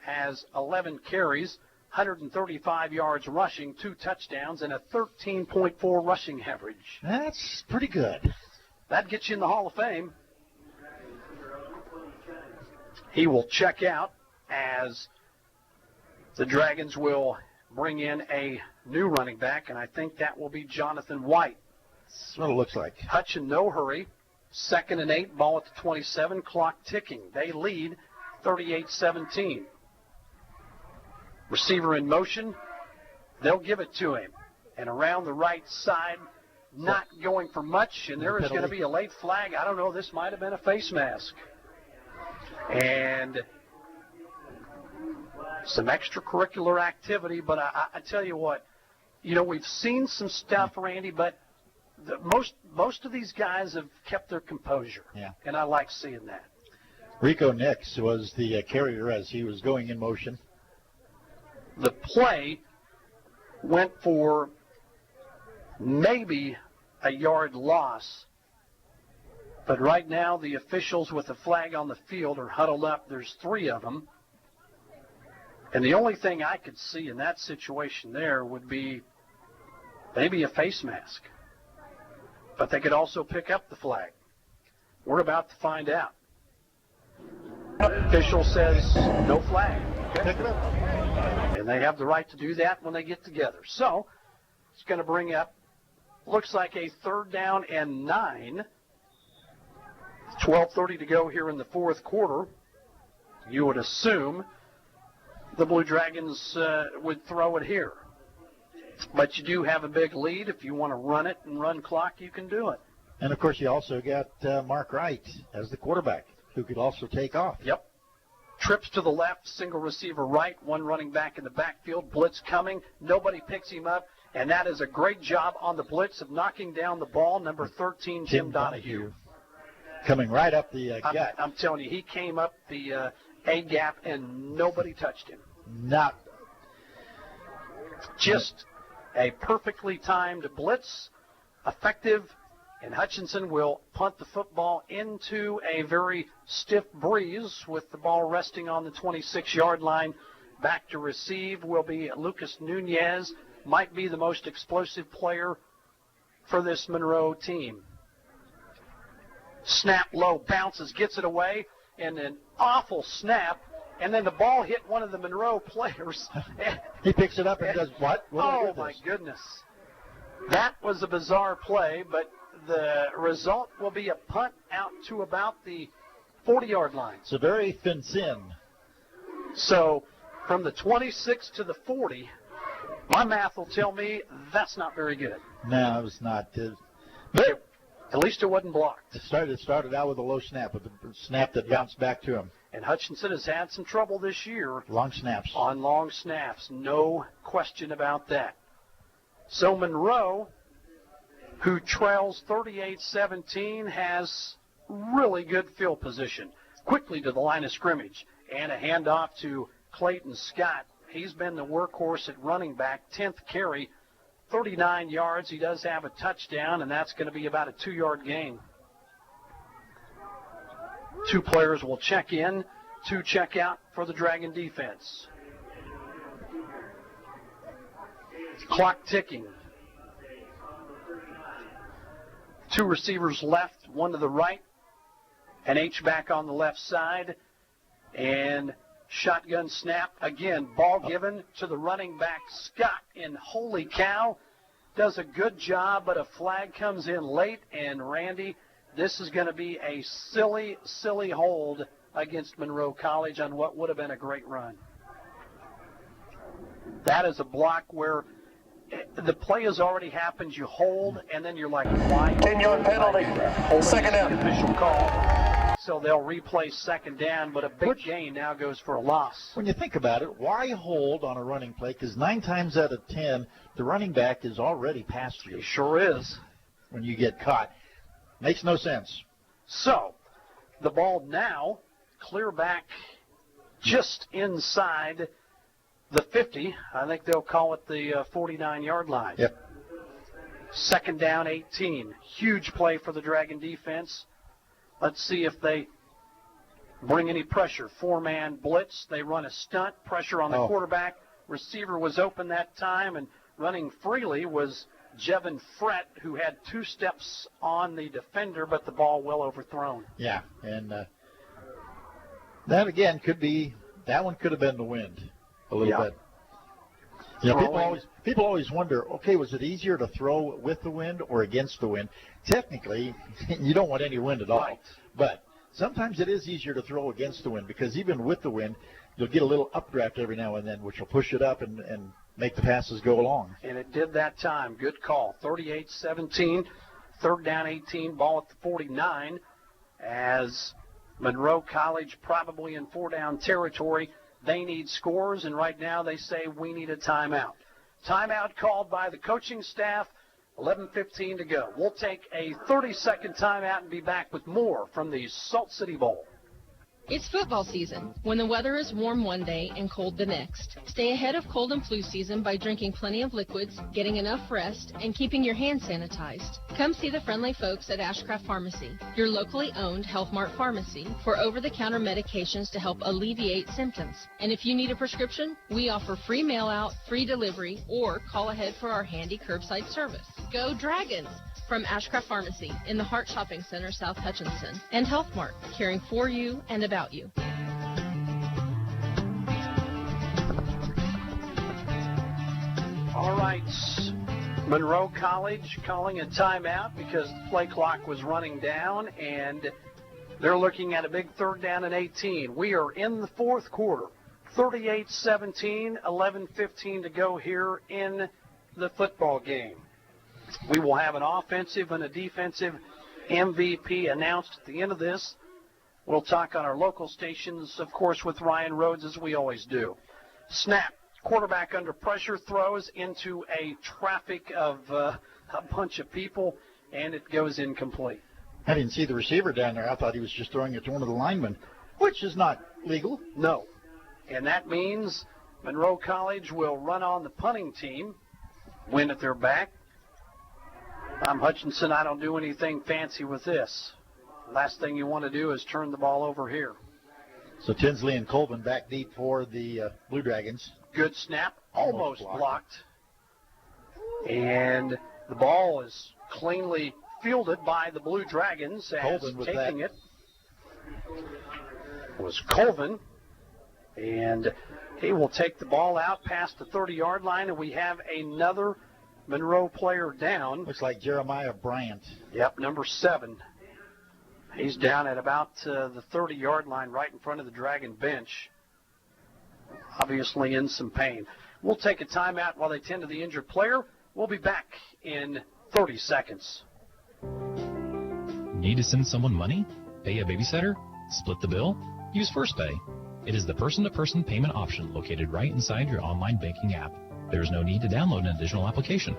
has 11 carries, 135 yards rushing, 2 touchdowns, and a 13.4 rushing average. That's pretty good. That gets you in the Hall of Fame. He will check out as the Dragons will bring in a new running back, and I think that will be Jonathan White. That's what it looks like. Hutch in no hurry. 2nd and 8, ball at the 27, clock ticking. They lead 38-17. Receiver in motion. They'll give it to him. And around the right side, not going for much, and there is going to be a late flag. I don't know, this might have been a face mask. And some extracurricular activity, but I tell you what, we've seen some stuff, Randy, but most of these guys have kept their composure. Yeah. And I like seeing that. Rico Nix was the carrier as he was going in motion. The play went for maybe a yard loss, but right now the officials with the flag on the field are huddled up. There's 3 of them. And the only thing I could see in that situation there would be maybe a face mask. But they could also pick up the flag. We're about to find out. Official says no flag. Pick it up. And they have the right to do that when they get together. So it's going to bring up, looks like a 3rd down and 9. 12:30 to go here in the 4th quarter. You would assume the Blue Dragons would throw it here. But you do have a big lead. If you want to run it and run clock, you can do it. And, of course, you also got Mark Wright as the quarterback, who could also take off. Yep. Trips to the left, single receiver right, one running back in the backfield. Blitz coming. Nobody picks him up. And that is a great job on the blitz of knocking down the ball. Number 13, Tim Donahue. Coming right up the gut. I'm telling you, he came up the A-gap and nobody touched him. Not. Just a perfectly timed blitz, effective, and Hutchinson will punt the football into a very stiff breeze with the ball resting on the 26-yard line. Back to receive will be Lucas Nunez, might be the most explosive player for this Monroe team. Snap low, bounces, gets it away, and an awful snap. And then the ball hit one of the Monroe players. He picks it up and does what? Oh, my goodness. That was a bizarre play, but the result will be a punt out to about the 40-yard line. It's a very thin sin. So from the 26 to the 40, my math will tell me that's not very good. No, it was not. But at least it wasn't blocked. It started out with a low snap, with the snap that bounced back to him. And Hutchinson has had some trouble this year. Long snaps. On long snaps. No question about that. So Monroe, who trails 38-17, has really good field position. Quickly to the line of scrimmage. And a handoff to Clayton Scott. He's been the workhorse at running back. 10th carry, 39 yards. He does have a touchdown, and that's going to be about a 2-yard gain. 2 players will check in, 2 check out for the Dragon defense. Clock ticking. 2 receivers left, 1 to the right, an H-back on the left side, and shotgun snap. Again, ball given to the running back, Scott, and holy cow, does a good job, but a flag comes in late, and Randy, this is going to be a silly, silly hold against Monroe College on what would have been a great run. That is a block where the play has already happened. You hold, and then you're like, why? 10-yard penalty. Second down. Official call. So they'll replay second down, but a big gain now goes for a loss. When you think about it, why hold on a running play? Because 9 times out of 10, the running back is already past you. He sure is. When you get caught. Makes no sense. So the ball now clear back just inside the 50. I think they'll call it the 49-yard line. Yep. Second down, 18. Huge play for the Dragon defense. Let's see if they bring any pressure. 4-man blitz. They run a stunt. Pressure on the quarterback. Receiver was open that time, and running freely was Jevin Frett, who had 2 steps on the defender, but the ball well overthrown. Yeah, and that, again, that one could have been the wind a little bit. You know, people always wonder, okay, was it easier to throw with the wind or against the wind? Technically, you don't want any wind at all. Right. But sometimes it is easier to throw against the wind because even with the wind, you'll get a little updraft every now and then, which will push it up and make the passes go along. And it did that time. Good call. 38-17, 3rd down 18, ball at the 49 as Monroe College probably in 4-down territory. They need scores, and right now they say we need a timeout. Timeout called by the coaching staff. 11:15 to go. We'll take a 30-second timeout and be back with more from the Salt City Bowl. It's football season, when the weather is warm one day and cold the next. Stay ahead of cold and flu season by drinking plenty of liquids, getting enough rest, and keeping your hands sanitized. Come see the friendly folks at Ashcraft Pharmacy, your locally owned Health Mart pharmacy, for over-the-counter medications to help alleviate symptoms. And if you need a prescription, we offer free mail-out, free delivery, or call ahead for our handy curbside service. Go Dragons! From Ashcraft Pharmacy in the Hart Shopping Center, South Hutchinson, and Health Mart, caring for you and about you. right. Monroe College calling a timeout because the play clock was running down, and they're looking at a big 3rd down and 18. We are in the 4th quarter. 38-17, 11:15 to go here in the football game. We will have an offensive and a defensive MVP announced at the end of this. We'll talk on our local stations, of course, with Ryan Rhodes, as we always do. Snap. Quarterback under pressure, throws into a traffic of a bunch of people, and it goes incomplete. I didn't see the receiver down there. I thought he was just throwing it to one of the linemen, which is not legal. No. And that means Monroe College will run on the punting team, win at their back. I'm Hutchinson. I don't do anything fancy with this. Last thing you want to do is turn the ball over here. So Tinsley and Colvin back deep for the Blue Dragons. Good snap, almost blocked. And the ball is cleanly fielded by the Blue Dragons as taking it was Colvin. And he will take the ball out past the 30-yard line, and we have another Monroe player down. Looks like Jeremiah Bryant. Yep, number 7. He's down at about the 30-yard line right in front of the Dragon bench. Obviously in some pain. We'll take a timeout while they tend to the injured player. We'll be back in 30 seconds. Need to send someone money? Pay a babysitter? Split the bill? Use First Pay. It is the person-to-person payment option located right inside your online banking app. There is no need to download an additional application.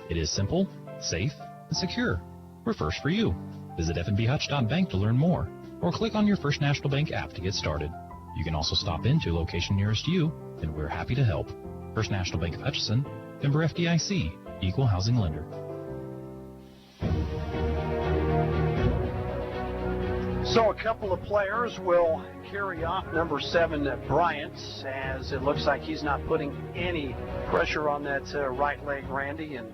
It is simple, safe, and secure. We're first for you. Visit fnbhutch.bank to learn more, or click on your First National Bank app to get started. You can also stop into a location nearest you, and we're happy to help. First National Bank of Hutchinson, member FDIC, equal housing lender. So a couple of players will carry off number 7, Bryant, as it looks like he's not putting any pressure on that right leg, Randy. And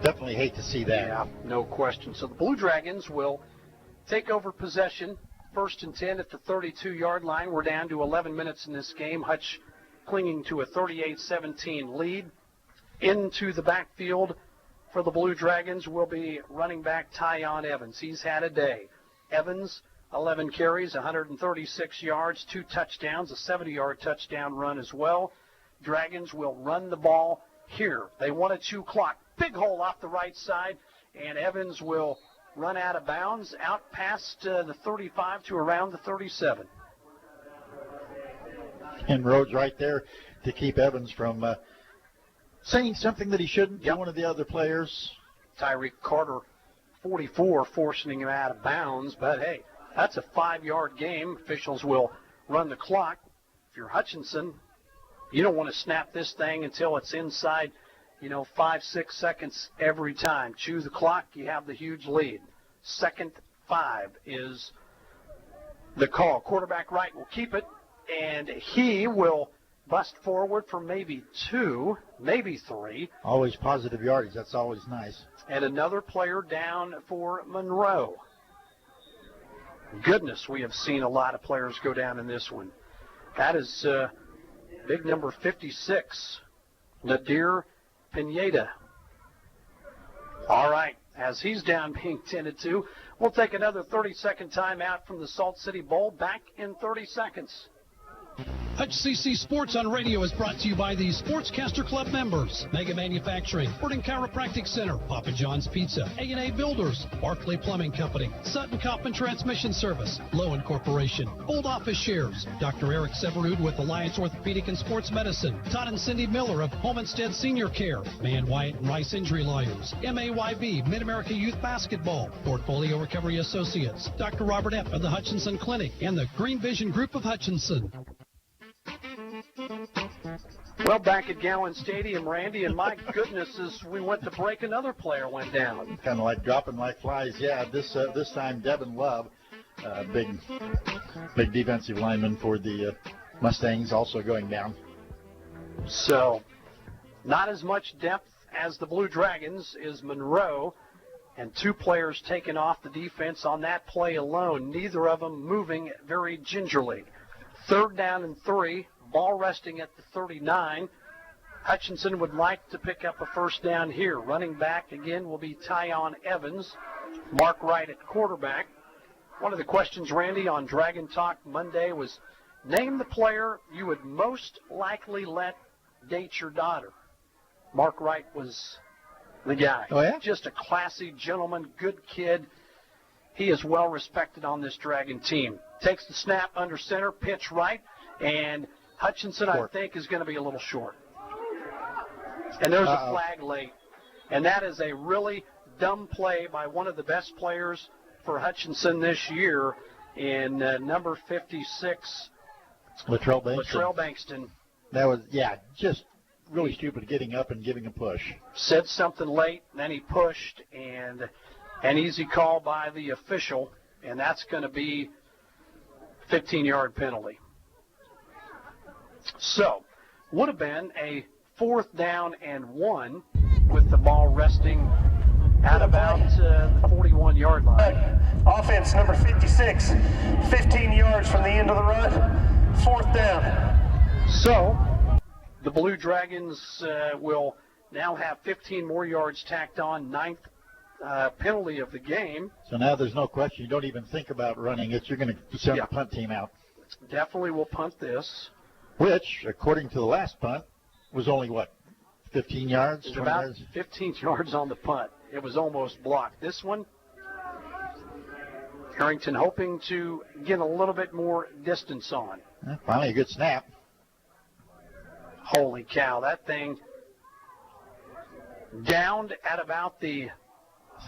definitely hate to see that. Yeah, no question. So the Blue Dragons will take over possession. 1st and 10 at the 32-yard line. We're down to 11 minutes in this game. Hutch clinging to a 38-17 lead. Into the backfield for the Blue Dragons will be running back Tyon Evans. He's had a day. Evans, 11 carries, 136 yards, 2 touchdowns, a 70-yard touchdown run as well. Dragons will run the ball here. They want a 2 clock. Big hole off the right side, and Evans will run out of bounds, out past the 35 to around the 37. And Rhodes right there to keep Evans from saying something that he shouldn't to one of the other players. Tyreek Carter, 44, forcing him out of bounds. But, hey, that's a 5-yard game. Officials will run the clock. If you're Hutchinson, you don't want to snap this thing until it's inside, 5-6 seconds every time. Chew the clock, you have the huge lead. 2nd 5 is the call. Quarterback right will keep it, and he will bust forward for maybe 2, maybe 3. Always positive yardage. That's always nice. And another player down for Monroe. Goodness, we have seen a lot of players go down in this one. That is big number 56, Nadir Pineda. All right, as he's down being tended to, we'll take another 30-second timeout from the Salt City Bowl. Back in 30 seconds. HCC Sports on Radio is brought to you by the Sportscaster Club members, Mega Manufacturing, Fording Chiropractic Center, Papa John's Pizza, A&A Builders, Barclay Plumbing Company, Sutton Coffin Transmission Service, Lowen Corporation, Old Office Shares, Dr. Eric Severud with Alliance Orthopedic and Sports Medicine, Todd and Cindy Miller of Homestead Senior Care, Man Wyatt and Rice Injury Lawyers, MAYB, Mid-America Youth Basketball, Portfolio Recovery Associates, Dr. Robert F. of the Hutchinson Clinic, and the Green Vision Group of Hutchinson. Well, back at Gowans Stadium, Randy, and my goodness, as we went to break, another player went down. Kind of like dropping like flies. Yeah, this time Devin Love, big defensive lineman for the Mustangs, also going down. So, not as much depth as the Blue Dragons is Monroe, and 2 players taken off the defense on that play alone, neither of them moving very gingerly. 3rd down and 3. Ball resting at the 39. Hutchinson would like to pick up a first down here. Running back again will be Tyon Evans. Mark Wright at quarterback. One of the questions, Randy, on Dragon Talk Monday was, name the player you would most likely let date your daughter. Mark Wright was the guy. Oh, yeah? Just a classy gentleman, good kid. He is well respected on this Dragon team. Takes the snap under center, pitch right, and Hutchinson, I think, is going to be a little short. And there's a flag late. And that is a really dumb play by one of the best players for Hutchinson this year in number 56, Latrell Bankston. Latrell Bankston. That was, just really stupid getting up and giving a push. Said something late, and then he pushed, and an easy call by the official, and that's going to be 15-yard penalty. So, would have been a 4th down and 1 with the ball resting at about the 41-yard line. Offense number 56, 15 yards from the end of the run, 4th down. So, the Blue Dragons will now have 15 more yards tacked on, 9th penalty of the game. So now there's no question. You don't even think about running it. You're going to send the punt team out. Definitely will punt this. Which, according to the last punt, was only, 15 yards? It was about 15 yards on the punt. It was almost blocked. This one, Harrington hoping to get a little bit more distance on. Finally a good snap. Holy cow, that thing downed at about the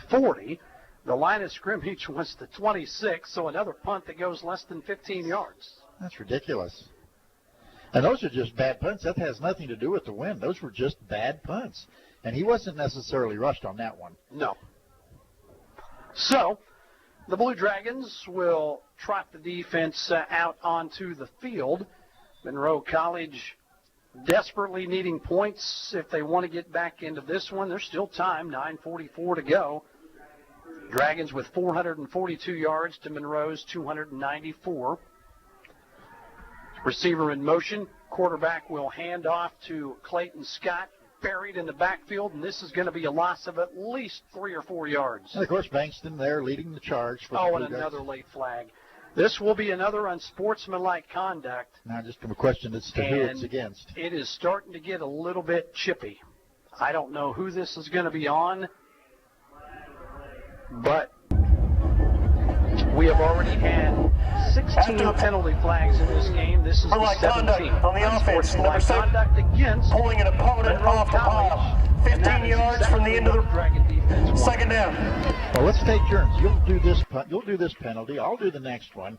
40. The line of scrimmage was the 26, so another punt that goes less than 15 yards. That's ridiculous. And those are just bad punts. That has nothing to do with the win. Those were just bad punts. And he wasn't necessarily rushed on that one. No. So, the Blue Dragons will trot the defense out onto the field. Monroe College desperately needing points if they want to get back into this one. There's still time, 9:44 to go. Dragons with 442 yards to Monroe's 294. Receiver in motion. Quarterback will hand off to Clayton Scott, buried in the backfield, and this is going to be a loss of at least 3 or 4 yards. And, of course, Bankston there leading the charge. For and another late flag. This will be another unsportsmanlike conduct. Now just a question as to who it's against. It is starting to get a little bit chippy. I don't know who this is going to be on, but we have already had 16 penalty flags in this game. This is the 17th. On the offense, number 7, conduct against pulling an opponent off the pile. 15 yards from the end of the second down. Well, let's take turns. You'll do this you'll do this penalty. I'll do the next one.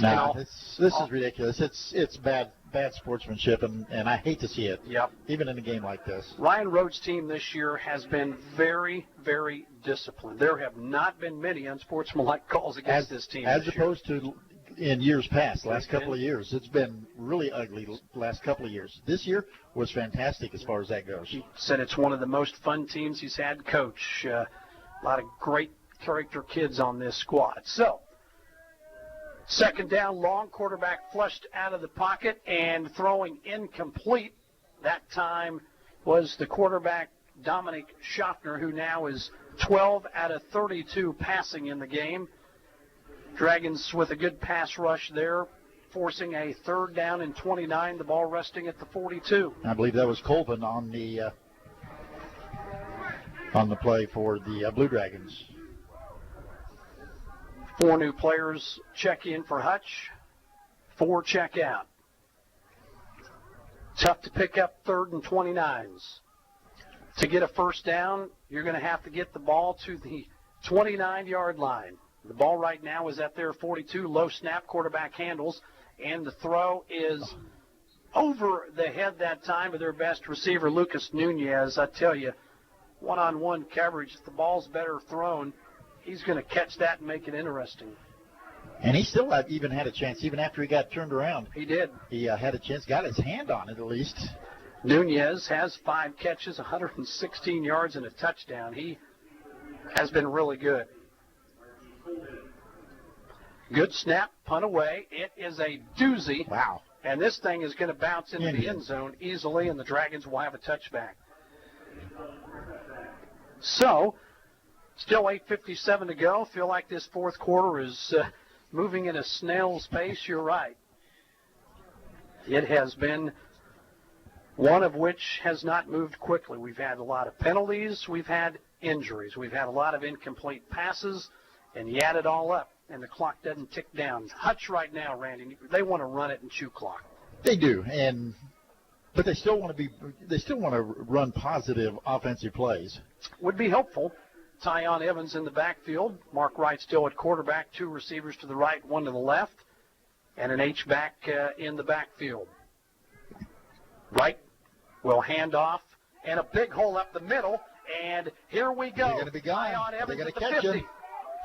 Now, this is ridiculous. It's bad sportsmanship, and I hate to see it. Yep. Even in a game like this. Ryan Rhodes' team this year has been very, very disciplined. There have not been many unsportsmanlike calls against this team. As opposed to in years past, last couple of years. It's been really ugly last couple of years. This year was fantastic as far as that goes. He said it's one of the most fun teams he's had to coach. A lot of great character kids on this squad. So, second down, long, quarterback flushed out of the pocket and throwing incomplete. That time was the quarterback, Dominic Schaffner, who now is 12 out of 32 passing in the game. Dragons with a good pass rush there, forcing a 3rd down and 29, the ball resting at the 42. I believe that was Colvin on the play for the Blue Dragons. 4 new players check in for Hutch, 4 check out. Tough to pick up 3rd and 29s. To get a first down, you're going to have to get the ball to the 29-yard line. The ball right now is at their 42, low snap, quarterback handles, and the throw is over the head that time of their best receiver, Lucas Nunez. I tell you, one-on-one coverage, if the ball's better thrown, he's going to catch that and make it interesting. And he still even had a chance, even after he got turned around. He did. He had a chance, got his hand on it at least. Nunez has 5 catches, 116 yards, and a touchdown. He has been really good. Good snap, punt away. It is a doozy. Wow. And this thing is going to bounce into the end zone easily, and the Dragons will have a touchback. So, still 8:57 to go. Feel like this fourth quarter is moving at a snail's pace. You're right. It has been one of which has not moved quickly. We've had a lot of penalties. We've had injuries. We've had a lot of incomplete passes, and you add it all up, and the clock doesn't tick down. Hutch right now, Randy, they want to run it and chew clock. They do, but they still want to run positive offensive plays. Would be helpful. Tyon Evans in the backfield. Mark Wright still at quarterback. 2 receivers to the right, 1 to the left, and an H-back in the backfield. Wright will hand off, and a big hole up the middle, and here we go. They're going to be gone. Tyon Evans They're at the going to catch 50, him.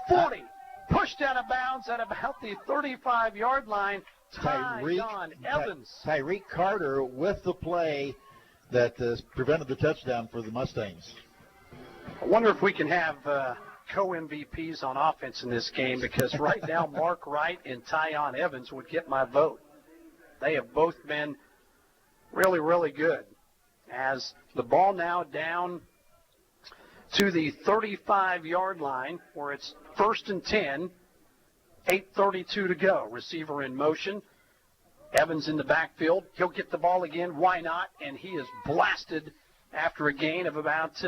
40, pushed out of bounds at about the 35-yard line. Tyon Evans. Tyreek Carter with the play that prevented the touchdown for the Mustangs. I wonder if we can have co-MVPs on offense in this game, because right now Mark Wright and Tyon Evans would get my vote. They have both been really, really good. As the ball now down to the 35-yard line, where it's 1st and 10, 8:32 to go. Receiver in motion. Evans in the backfield. He'll get the ball again. Why not? And he is blasted after a gain of about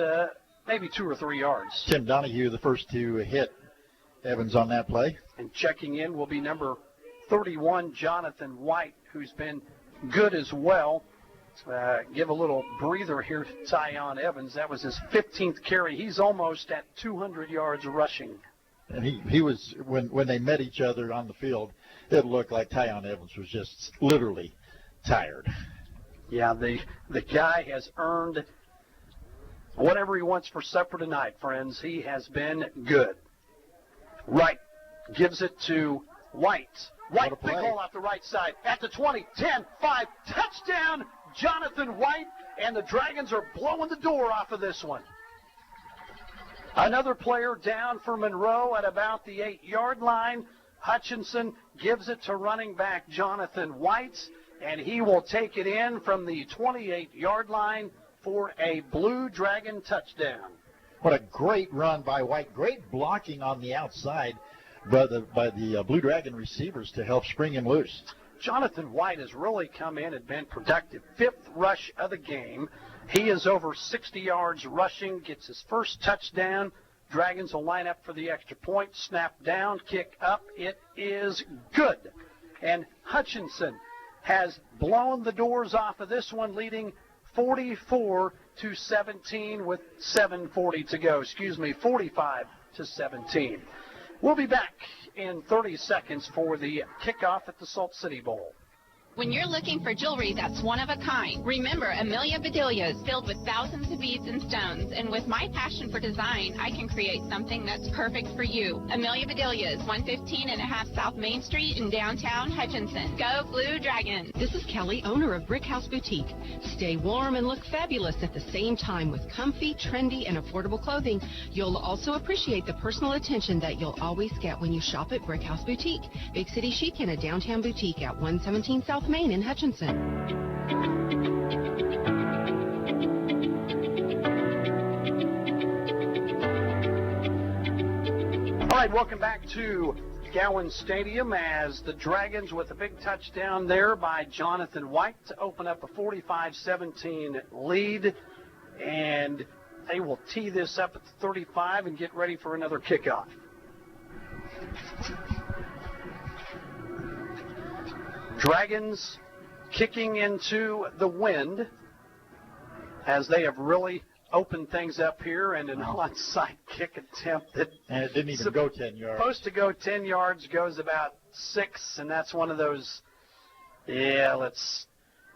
maybe 2 or 3 yards. Tim Donahue, the first to hit Evans on that play. And checking in will be number 31, Jonathan White, who's been good as well. Give a little breather here to Tyon Evans. That was his 15th carry. He's almost at 200 yards rushing. And he was, when they met each other on the field, it looked like Tyon Evans was just literally tired. Yeah, the guy has earned whatever he wants for supper tonight, friends. He has been good. Wright gives it to White. White, big hole off the right side. At the 20, 10, 5, touchdown, Jonathan White, and the Dragons are blowing the door off of this one. Another player down for Monroe at about the 8-yard line. Hutchinson gives it to running back Jonathan White, and he will take it in from the 28-yard line for a Blue Dragon touchdown. What a great run by White. Great blocking on the outside by the Blue Dragon receivers to help spring him loose. Jonathan White has really come in and been productive. 5th rush of the game. He is over 60 yards rushing, gets his first touchdown. Dragons will line up for the extra point. Snap down, kick up. It is good. And Hutchinson has blown the doors off of this one, leading 44-17 with 7:40 to go. 45-17. We'll be back in 30 seconds for the kickoff at the Salt City Bowl. When you're looking for jewelry that's one of a kind, remember Amelia Bedelia's filled with thousands of beads and stones. And with my passion for design, I can create something that's perfect for you. Amelia Bedelia's, 115.5 South Main Street in downtown Hutchinson. Go Blue Dragon. This is Kelly, owner of Brick House Boutique. Stay warm and look fabulous at the same time with comfy, trendy, and affordable clothing. You'll also appreciate the personal attention that you'll always get when you shop at Brick House Boutique. Big city chic in a downtown boutique at 117 South Main in Hutchinson. All right, welcome back to Gowans Stadium as the Dragons with a big touchdown there by Jonathan White to open up a 45-17 lead. And they will tee this up at the 35 and get ready for another kickoff. Dragons kicking into the wind as they have really opened things up here, and an onside kick attempt that and it didn't even go 10 yards. Supposed to go 10 yards, goes about 6, and that's one of those, let's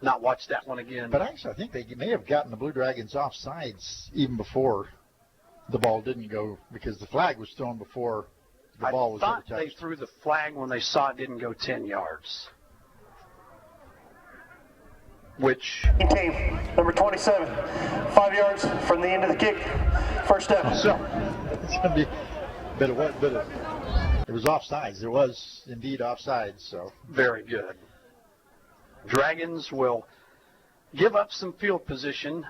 not watch that one again. But actually, I think they may have gotten the Blue Dragons offsides even before the ball didn't go, because the flag was thrown before the ball was ever touched. I thought they threw the flag when they saw it didn't go 10 yards. Which team number 27, 5 yards from the end of the kick, first down. So it's gonna be, but it was offsides. It was indeed offsides. So very good. Dragons will give up some field position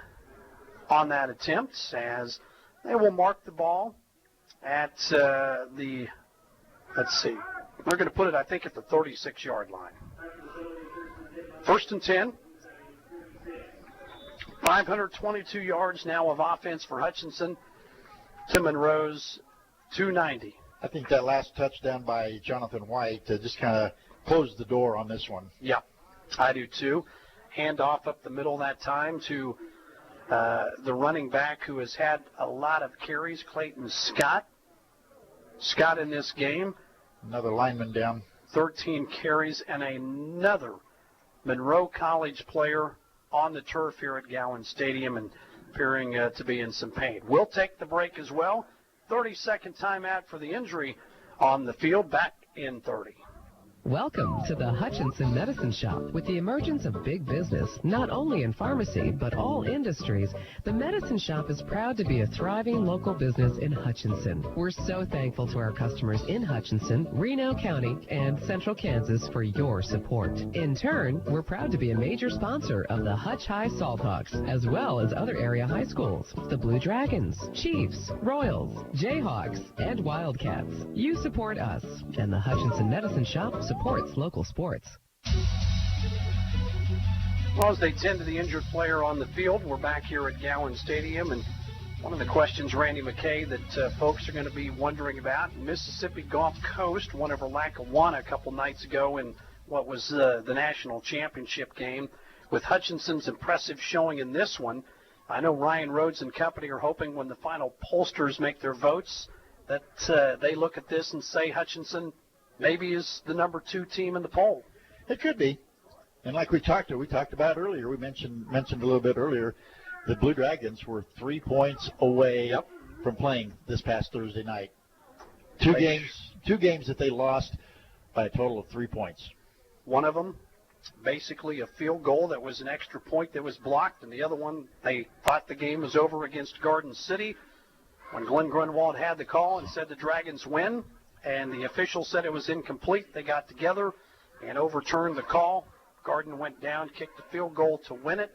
on that attempt as they will mark the ball at let's see, they're going to put it, I think, at the 36-yard line. 1st and 10. 522 yards now of offense for Hutchinson to Monroe's 290. I think that last touchdown by Jonathan White just kind of closed the door on this one. Yeah, I do too. Handoff up the middle that time to the running back who has had a lot of carries, Clayton Scott. Scott in this game. Another lineman down. 13 carries and another Monroe College player on the turf here at Gowans Stadium and appearing to be in some pain. We'll take the break as well. 30-second timeout for the injury on the field. Back in 30. Welcome to the Hutchinson Medicine Shop. With the emergence of big business, not only in pharmacy, but all industries, the Medicine Shop is proud to be a thriving local business in Hutchinson. We're so thankful to our customers in Hutchinson, Reno County, and Central Kansas for your support. In turn, we're proud to be a major sponsor of the Hutch High Salthawks, as well as other area high schools, the Blue Dragons, Chiefs, Royals, Jayhawks, and Wildcats. You support us, and the Hutchinson Medicine Shop supports local sports. Well, as they tend to the injured player on the field, we're back here at Gowans Stadium, and one of the questions, Randy McKay, that folks are going to be wondering about, Mississippi Gulf Coast won over Lackawanna a couple nights ago in what was the national championship game. With Hutchinson's impressive showing in this one, I know Ryan Rhodes and company are hoping when the final pollsters make their votes that they look at this and say Hutchinson maybe is the number 2 team in the poll. It could be. And like we talked about earlier, we mentioned a little bit earlier, the Blue Dragons were 3 points away from playing this past Thursday night. Two games that they lost by a total of 3 points. One of them, basically a field goal that was an extra point that was blocked, and the other one, they thought the game was over against Garden City. When Glenn Grunwald had the call and said the Dragons win, and the official said it was incomplete, they got together and overturned the call. Garden went down, kicked the field goal to win it,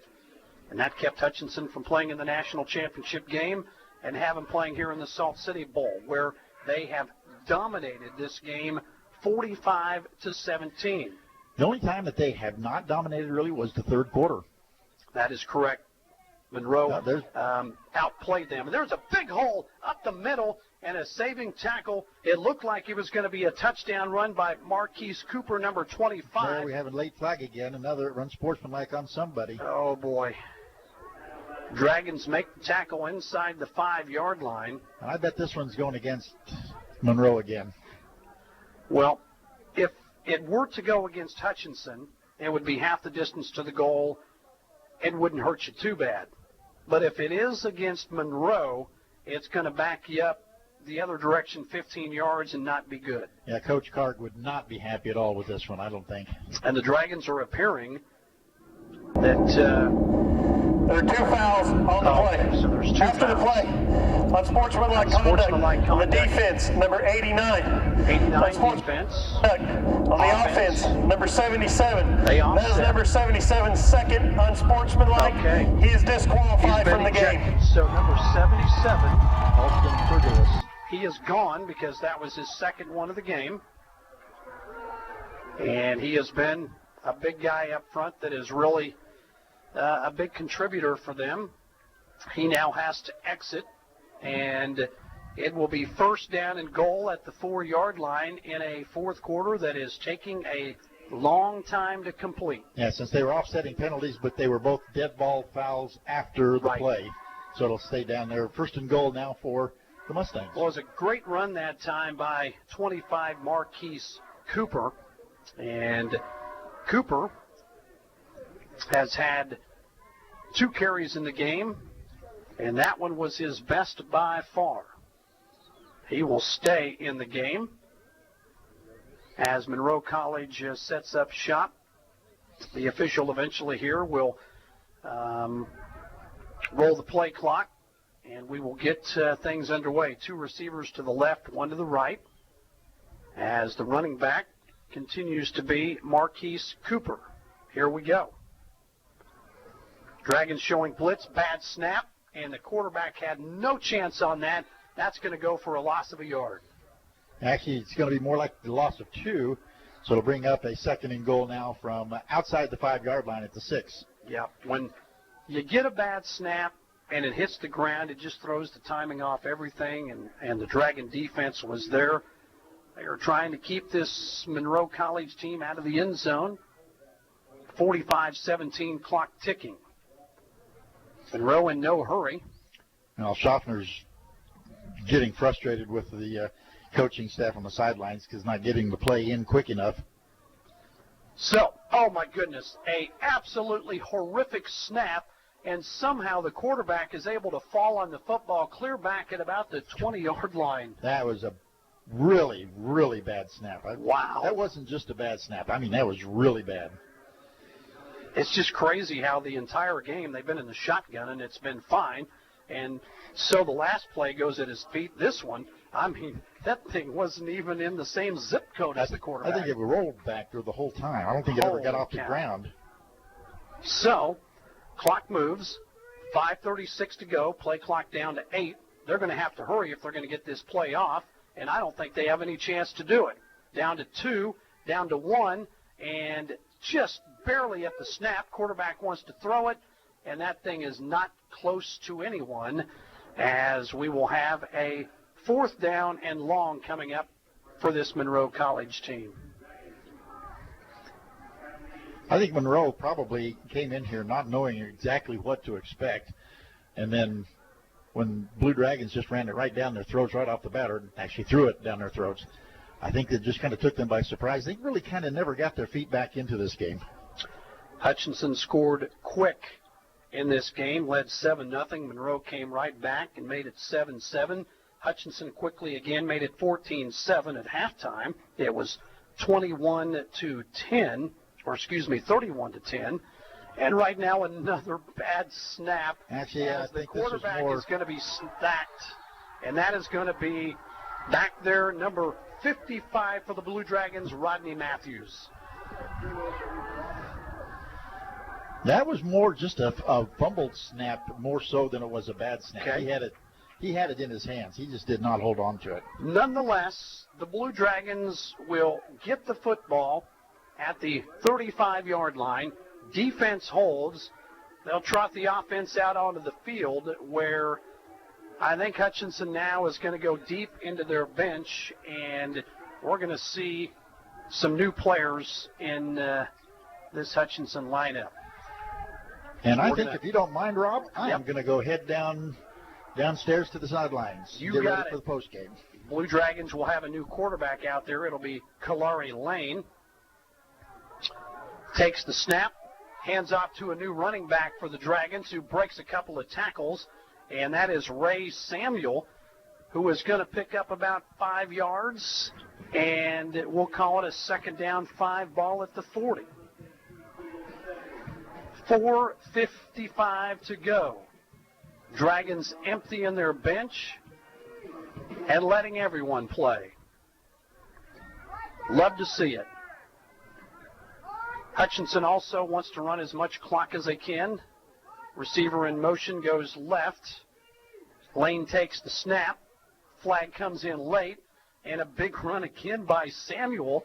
and that kept Hutchinson from playing in the national championship game and have them playing here in the Salt City Bowl, where they have dominated this game 45-17. The only time that they have not dominated really was the third quarter. That is correct. Monroe outplayed them. And there's a big hole up the middle and a saving tackle. It looked like it was going to be a touchdown run by Marquise Cooper, number 25. There we have a late flag again. Another unsportsmanlike on somebody. Oh, boy. Dragons make the tackle inside the 5-yard line. And I bet this one's going against Monroe again. Well, if it were to go against Hutchinson, it would be half the distance to the goal. It wouldn't hurt you too bad. But if it is against Monroe, it's going to back you up the other direction 15 yards and not be good. Yeah, Coach Carg would not be happy at all with this one, I don't think. And the Dragons are appearing that there are 2 fouls on the play. So there's 2 after fouls. The play. On sportsmanlike conduct on the defense, number 89. 89 defense. On the offense, number 77. They offset. That is number 77's second unsportsmanlike. Okay. He is disqualified from the ejected. game. So number 77, Austin Fergulis, he is gone because that was his second one of the game. And he has been a big guy up front that is really a big contributor for them. He now has to exit, and it will be first down and goal at the 4-yard line in a fourth quarter that is taking a long time to complete. Yeah, since they were offsetting penalties, but they were both dead ball fouls after the play. So it'll stay down there. First and goal now for the Mustangs. Well, it was a great run that time by 25 Marquise Cooper. And Cooper has had 2 carries in the game, and that one was his best by far. He will stay in the game as Monroe College sets up shop. The official eventually here will roll the play clock, and we will get things underway. 2 receivers to the left, 1 to the right, as the running back continues to be Marquise Cooper. Here we go. Dragons showing blitz, bad snap, and the quarterback had no chance on that. That's going to go for a loss of a yard. Actually, it's going to be more like the loss of 2, so it'll bring up a 2nd and goal now from outside the 5-yard line at the 6. Yeah, when you get a bad snap and it hits the ground, it just throws the timing off everything, and the Dragon defense was there. They are trying to keep this Monroe College team out of the end zone. 45-17 clock ticking. Monroe in no hurry. Now, Schaffner's getting frustrated with the coaching staff on the sidelines because not getting the play in quick enough. So, oh my goodness, a absolutely horrific snap, and somehow the quarterback is able to fall on the football clear back at about the 20-yard line. That was a really, really bad snap. Wow. That wasn't just a bad snap. I mean, that was really bad. It's just crazy how the entire game they've been in the shotgun, and it's been fine. And so the last play goes at his feet. This one, I mean, that thing wasn't even in the same zip code as the quarterback. I think it rolled back there the whole time. I don't think it ever got off the ground. So, clock moves. 5:36 to go. Play clock down to 8. They're going to have to hurry if they're going to get this play off, and I don't think they have any chance to do it. Down to 2, down to 1, and just barely at the snap. Quarterback wants to throw it, and that thing is not close to anyone, as we will have a 4th down and long coming up for this Monroe College team. I think Monroe probably came in here not knowing exactly what to expect, and then when Blue Dragons just ran it right down their throats right off the bat, or actually threw it down their throats, I think it just kind of took them by surprise. They really kind of never got their feet back into this game. Hutchinson scored quick in this game, led 7-0. Monroe came right back and made it 7-7. Hutchinson quickly again made it 14-7 at halftime. It was 31-10. Or excuse me, 31-10, and right now another bad snap. Actually, I the think this quarterback is going to be stacked, and that is going to be back there, number 55 for the Blue Dragons, Rodney Matthews. That was more just a fumbled snap, more so than it was a bad snap. Okay. He had it in his hands. He just did not hold on to it. Nonetheless, the Blue Dragons will get the football at the 35-yard line. Defense holds. They'll trot the offense out onto the field, where I think Hutchinson now is going to go deep into their bench, and we're going to see some new players in this Hutchinson lineup. And I think if you don't mind, Rob, I am going to go head downstairs to the sidelines. You get got ready it. for the postgame. Blue Dragons will have a new quarterback out there. It'll be Kalari Lane. Takes the snap, hands off to a new running back for the Dragons, who breaks a couple of tackles, and that is Ray Samuel, who is going to pick up about 5 yards, and we'll call it a 2nd down 5 ball at the 40. 4:55 to go. Dragons emptying their bench and letting everyone play. Love to see it. Hutchinson also wants to run as much clock as they can. Receiver in motion goes left. Lane takes the snap. Flag comes in late. And a big run again by Samuel,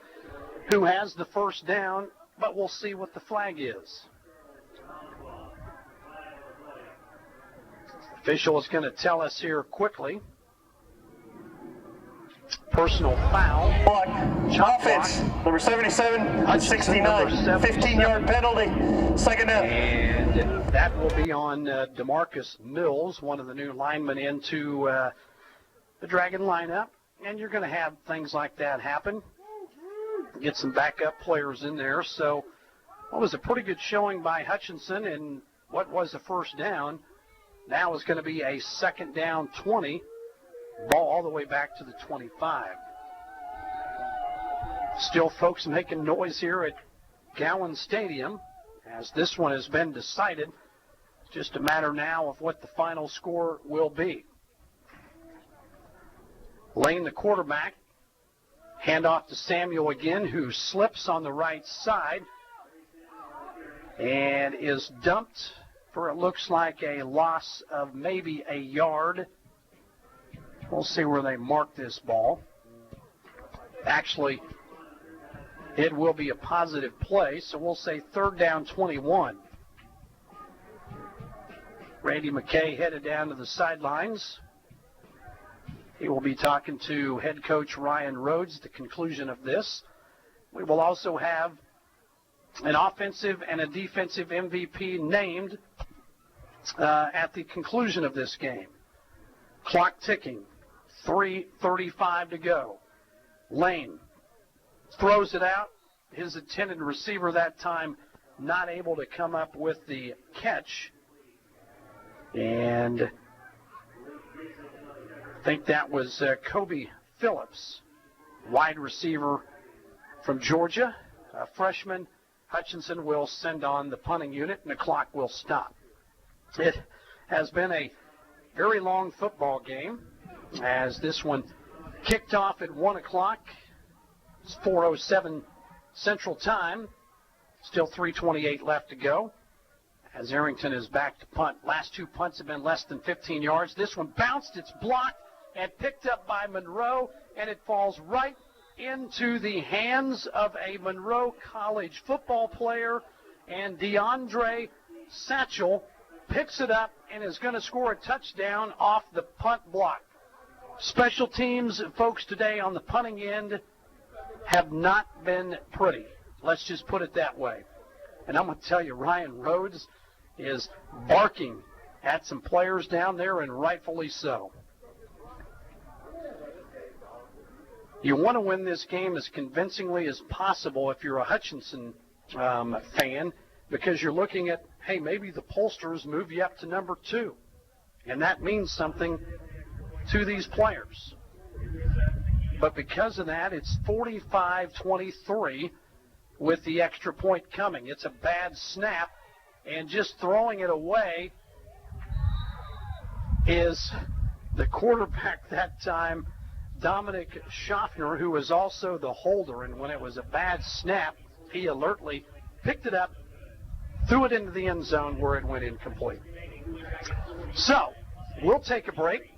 who has the 1st down, but we'll see what the flag is. Official is going to tell us here quickly. Personal foul. Offense, number 77 and 69. 15-yard penalty. 2nd down. And that will be on DeMarcus Mills, one of the new linemen into the Dragon lineup. And you're going to have things like that happen. Get some backup players in there. So what was a pretty good showing by Hutchinson, and what was a 1st down now is going to be a 2nd down 20. Ball all the way back to the 25. Still folks making noise here at Gowans Stadium, as this one has been decided. It's just a matter now of what the final score will be. Lane, the quarterback, hand off to Samuel again, who slips on the right side. and is dumped for it looks like a loss of maybe a yard. We'll see where they mark this ball. Actually, it will be a positive play, so we'll say 3rd down 21. Randy McKay headed down to the sidelines. He will be talking to head coach Ryan Rhodes at the conclusion of this. We will also have an offensive and a defensive MVP named at the conclusion of this game. Clock ticking, 3:35 to go. Lane throws it out. His intended receiver that time not able to come up with the catch. And I think that was Kobe Phillips, wide receiver from Georgia, a freshman. Hutchinson will send on the punting unit, and the clock will stop. It has been a very long football game, as this one kicked off at 1 o'clock. It's 4:07 Central Time. Still 3:28 left to go, as Arrington is back to punt. Last 2 punts have been less than 15 yards. This one bounced, it's blocked, and picked up by Monroe, and it falls right into the hands of a Monroe College football player, and DeAndre Satchel picks it up and is going to score a touchdown off the punt block. Special teams folks today on the punting end have not been pretty. Let's just put it that way. And I'm going to tell you, Ryan Rhodes is barking at some players down there, and rightfully so. You want to win this game as convincingly as possible if you're a Hutchinson fan, because you're looking at, hey, maybe the pollsters move you up to number 2. And that means something to these players. But because of that, it's 45-23 with the extra point coming. It's a bad snap, and just throwing it away is the quarterback that time, Dominic Schaffner, who was also the holder. And when it was a bad snap, he alertly picked it up, threw it into the end zone where it went incomplete. So, we'll take a break.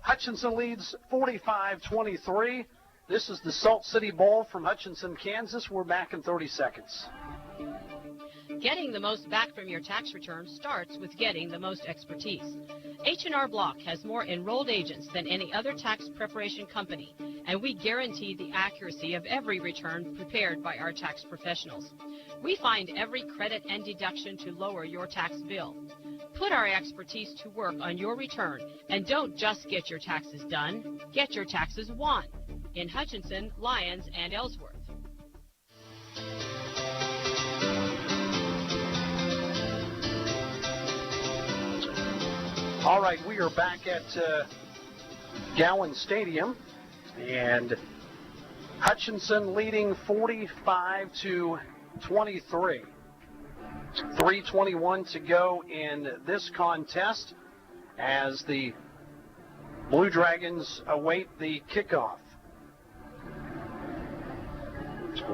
Hutchinson leads 45-23. This is the Salt City Bowl from Hutchinson, Kansas. We're back in 30 seconds. Getting the most back from your tax return starts with getting the most expertise. H&R Block has more enrolled agents than any other tax preparation company, and we guarantee the accuracy of every return prepared by our tax professionals. We find every credit and deduction to lower your tax bill. Put our expertise to work on your return, and don't just get your taxes done, get your taxes won in Hutchinson, Lyons, and Ellsworth. All right, we are back at Gowans Stadium, and Hutchinson leading 45-23. 3:21 to go in this contest as the Blue Dragons await the kickoff.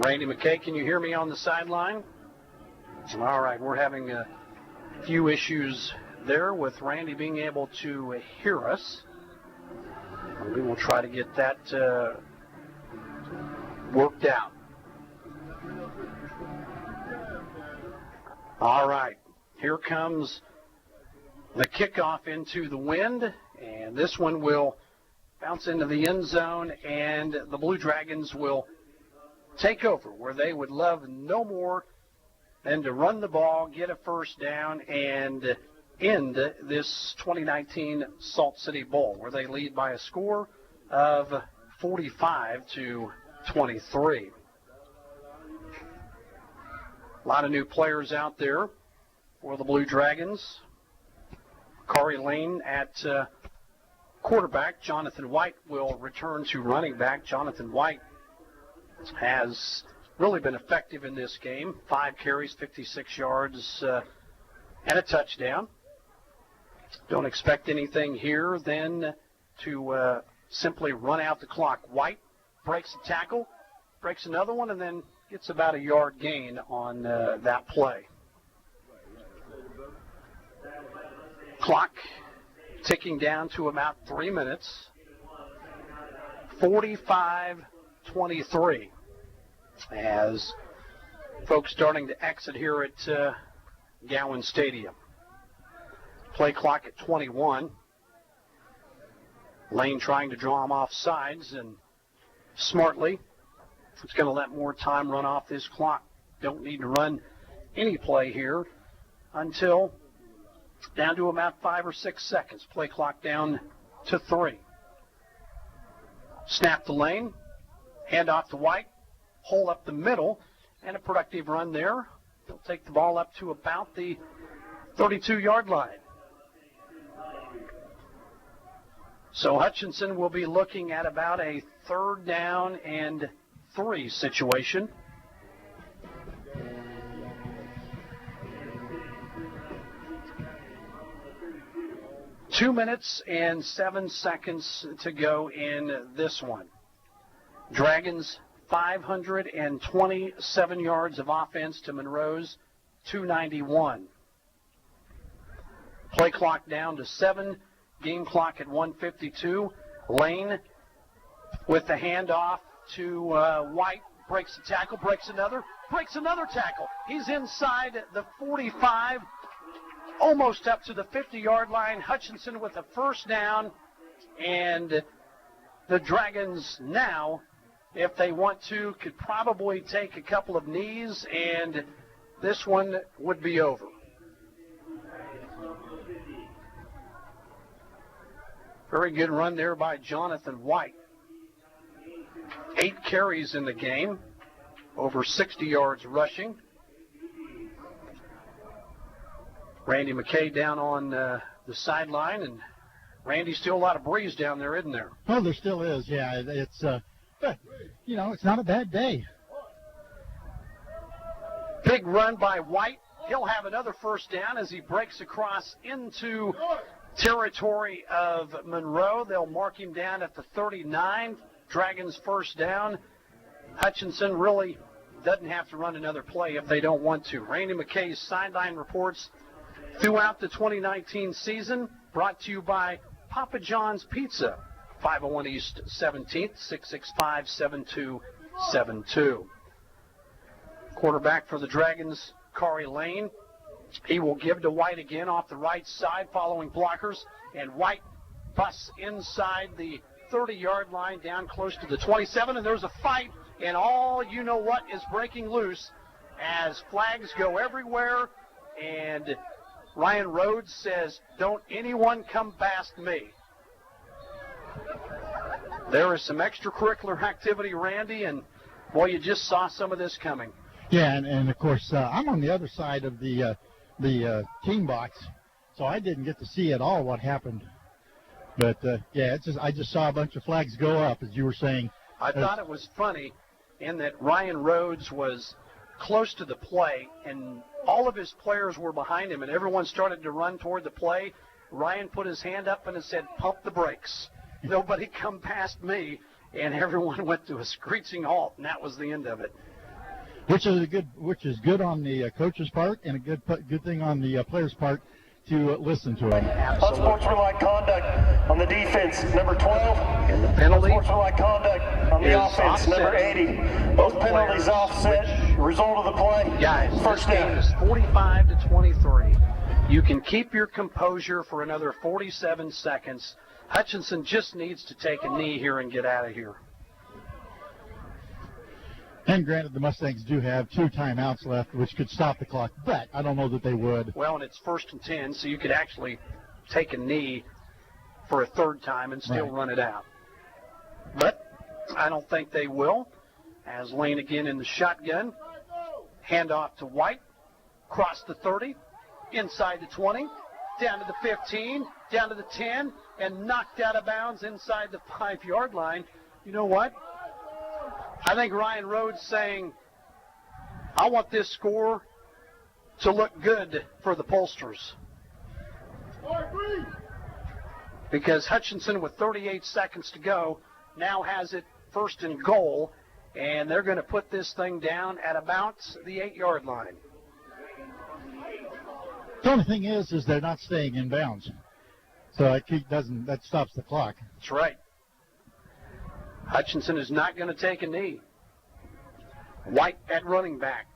Randy McKay, can you hear me on the sideline? All right, we're having a few issues there with Randy being able to hear us. We will try to get that worked out. All right, here comes the kickoff into the wind, and this one will bounce into the end zone, and the Blue Dragons will take over, where they would love no more than to run the ball, get a first down, and end this 2019 Salt City Bowl, where they lead by a score of 45-23. A lot of new players out there for the Blue Dragons. Corey Lane at quarterback. Jonathan White will return to running back. Jonathan White has really been effective in this game. 5 carries, 56 yards, and a touchdown. Don't expect anything here then to simply run out the clock. White breaks a tackle, breaks another one, and then gets about a yard gain on that play. Clock ticking down to about 3 minutes. 45-23 as folks starting to exit here at Gowans Stadium. Play clock at 21. Lane trying to draw him off sides, and smartly, it's going to let more time run off this clock. Don't need to run any play here until down to about 5 or 6 seconds. Play clock down to 3. Snap the lane, hand off to White, hole up the middle, and a productive run there. They'll take the ball up to about the 32-yard line. So Hutchinson will be looking at about a 3rd down and 3 situation. Two minutes and 7 seconds to go in this one. Dragons 527 yards of offense to Monroe's 291. Play clock down to 7. Game clock at 1:52. Lane with the handoff to White. Breaks the tackle, breaks another tackle. He's inside the 45, almost up to the 50-yard line. Hutchinson with a 1st down. And the Dragons now, if they want to, could probably take a couple of knees, and this one would be over. Very good run there by Jonathan White. 8 carries in the game, over 60 yards rushing. Randy McKay down on the sideline, and Randy, still a lot of breeze down there, isn't there? Oh, there still is, yeah. It's, but, you know, it's not a bad day. Big run by White. He'll have another 1st down as he breaks across into territory of Monroe. They'll mark him down at the 39. Dragons 1st down. Hutchinson really doesn't have to run another play if they don't want to. Randy McKay's sideline reports throughout the 2019 season, brought to you by Papa John's Pizza, 501 East 17th, 665-7272. Quarterback for the Dragons, Corey Lane. He will give to White again off the right side following blockers, and White busts inside the 30-yard line down close to the 27, and there's a fight, and all you know what is breaking loose as flags go everywhere, and Ryan Rhodes says, "Don't anyone come past me." There is some extracurricular activity, Randy, and boy, you just saw some of this coming. Yeah, and of course, I'm on the other side of the team box, so I didn't get to see at all what happened. But, yeah, I just saw a bunch of flags go up, as you were saying. I thought it was funny in that Ryan Rhodes was close to the play, and all of his players were behind him, and everyone started to run toward the play. Ryan put his hand up and said, "Pump the brakes. Nobody come past me," and everyone went to a screeching halt, and that was the end of it. Which is good on the coach's part, and a good thing on the player's part to listen to him. Unsportsmanlike conduct on the defense, number 12. And the penalty. Unsportsmanlike conduct on the offense, number 80. Both penalties offset. Result of the play. Guys, 1st this down. game is 45-23. You can keep your composure for another 47 seconds. Hutchinson just needs to take a knee here and get out of here. And granted, the Mustangs do have 2 timeouts left, which could stop the clock, but I don't know that they would. Well, and it's 1st and 10, so you could actually take a knee for a 3rd time and still run it out. But I don't think they will, as Lane again in the shotgun. Handoff to White, cross the 30, inside the 20, down to the 15, down to the 10, and knocked out of bounds inside the 5-yard line. You know what? I think Ryan Rhodes saying, I want this score to look good for the pollsters. Because Hutchinson, with 38 seconds to go, now has it 1st and goal, and they're going to put this thing down at about the 8-yard line. The only thing is they're not staying in bounds. So that stops the clock. That's right. Hutchinson is not going to take a knee. White at running back.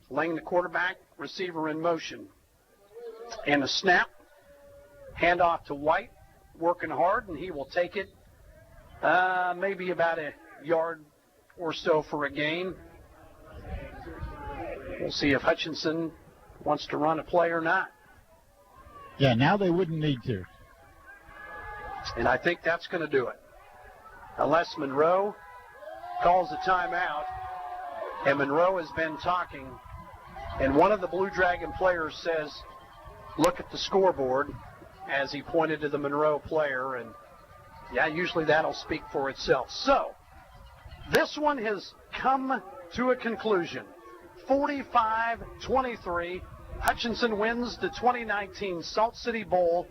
Laying the quarterback, receiver in motion. And a snap. Handoff to White. Working hard, and he will take it maybe about a yard or so for a gain. We'll see if Hutchinson wants to run a play or not. Yeah, now they wouldn't need to. And I think that's going to do it. Unless Monroe calls a timeout. And Monroe has been talking. And one of the Blue Dragon players says, look at the scoreboard, as he pointed to the Monroe player. And, yeah, usually that'll speak for itself. So, this one has come to a conclusion. 45-23. Hutchinson wins the 2019 Salt City Bowl.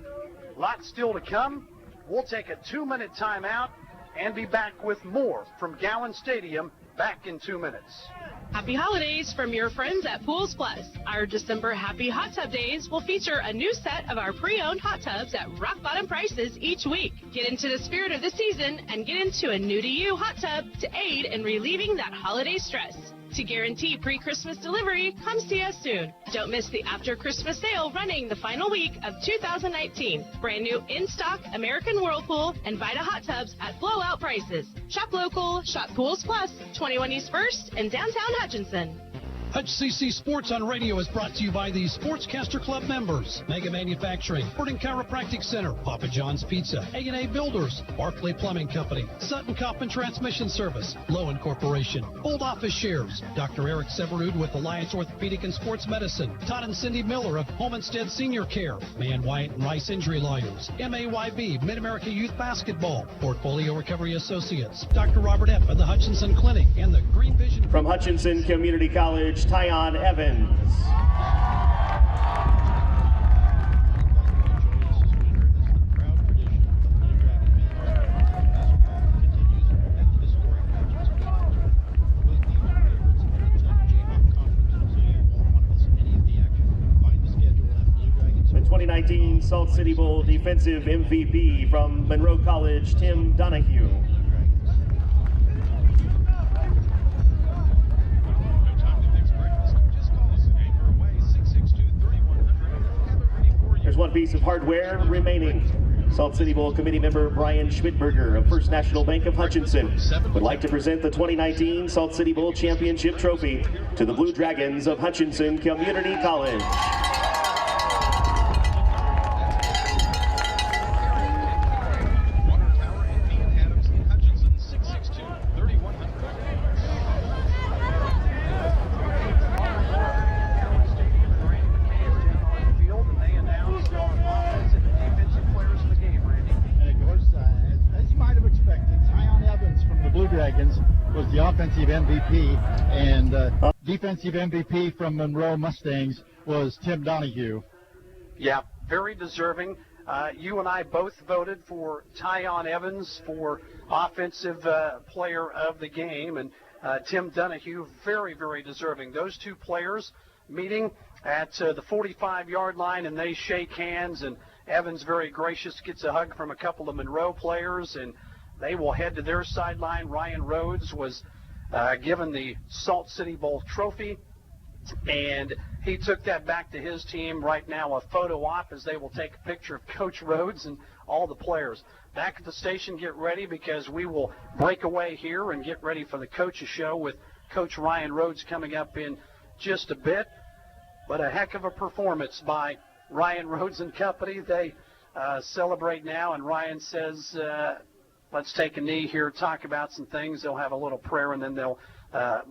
Lots still to come. We'll take a 2-minute timeout and be back with more from Gowans Stadium back in 2 minutes. Happy holidays from your friends at Pools Plus. Our December Happy Hot Tub Days will feature a new set of our pre-owned hot tubs at rock bottom prices each week. Get into the spirit of the season and get into a new-to-you hot tub to aid in relieving that holiday stress. To guarantee pre-Christmas delivery, come see us soon. Don't miss the after-Christmas sale running the final week of 2019. Brand new in-stock American Whirlpool and Vita hot tubs at blowout prices. Shop local, shop Pools Plus, 21 East 1st in downtown Hutchinson. HCC Sports on Radio is brought to you by the Sportscaster Club members, Mega Manufacturing, Fording Chiropractic Center, Papa John's Pizza, A&A Builders, Barclay Plumbing Company, Sutton Kaufman Transmission Service, Lowen Corporation, Old Office Shares, Dr. Eric Severud with Alliance Orthopedic and Sports Medicine, Todd and Cindy Miller of Home Instead Senior Care, Man Wyatt and Rice Injury Lawyers, MAYB, Mid-America Youth Basketball, Portfolio Recovery Associates, Dr. Robert F. of the Hutchinson Clinic, and the Green Vision. From Hutchinson Community College, Tyon Evans. The 2019 Salt City Bowl defensive MVP from Monroe College, Tim Donahue. There's one piece of hardware remaining. Salt City Bowl committee member Brian Schmidberger of First National Bank of Hutchinson would like to present the 2019 Salt City Bowl Championship Trophy to the Blue Dragons of Hutchinson Community College. Was the offensive MVP, and defensive MVP from Monroe Mustangs was Tim Donahue. Yeah, very deserving. You and I both voted for Tyon Evans for offensive player of the game, and Tim Donahue, very, very deserving. Those two players meeting at the 45-yard line, and they shake hands, and Evans, very gracious, gets a hug from a couple of Monroe players, and they will head to their sideline. Ryan Rhodes was given the Salt City Bowl trophy, and he took that back to his team. Right now, a photo op as they will take a picture of Coach Rhodes and all the players. Back at the station, get ready because we will break away here and get ready for the coach's show with Coach Ryan Rhodes coming up in just a bit. But a heck of a performance by Ryan Rhodes and company. They celebrate now, and Ryan says, let's take a knee here, talk about some things. They'll have a little prayer, and then they'll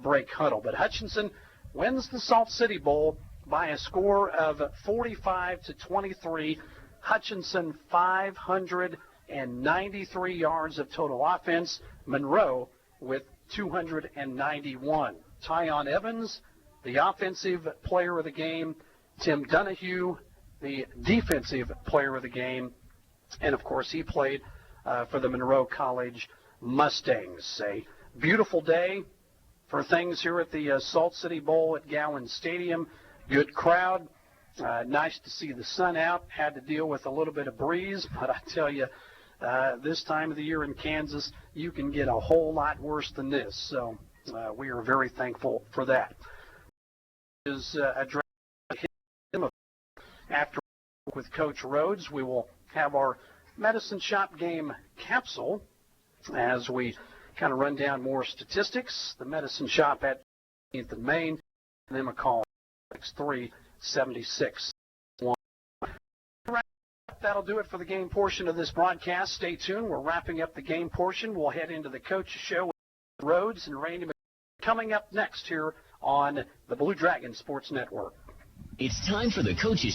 break huddle. But Hutchinson wins the Salt City Bowl by a score of 45-23. Hutchinson 593 yards of total offense. Monroe with 291. Tyon Evans, the offensive player of the game. Tim Donahue, the defensive player of the game. And, of course, he played for the Monroe College Mustangs. A beautiful day for things here at the Salt City Bowl at Gowans Stadium. Good crowd. Nice to see the sun out. Had to deal with a little bit of breeze, but I tell you, this time of the year in Kansas, you can get a whole lot worse than this. So we are very thankful for that. Is addressed after with Coach Rhodes. We will have our Medicine Shop game capsule as we kind of run down more statistics. The Medicine Shop at 18th and Main, and then McCall 376. That'll do it for the game portion of this broadcast. Stay tuned. We're wrapping up the game portion. We'll head into the coach's show with Rhodes and Randy coming up next here on the Blue Dragon Sports Network. It's time for the coach's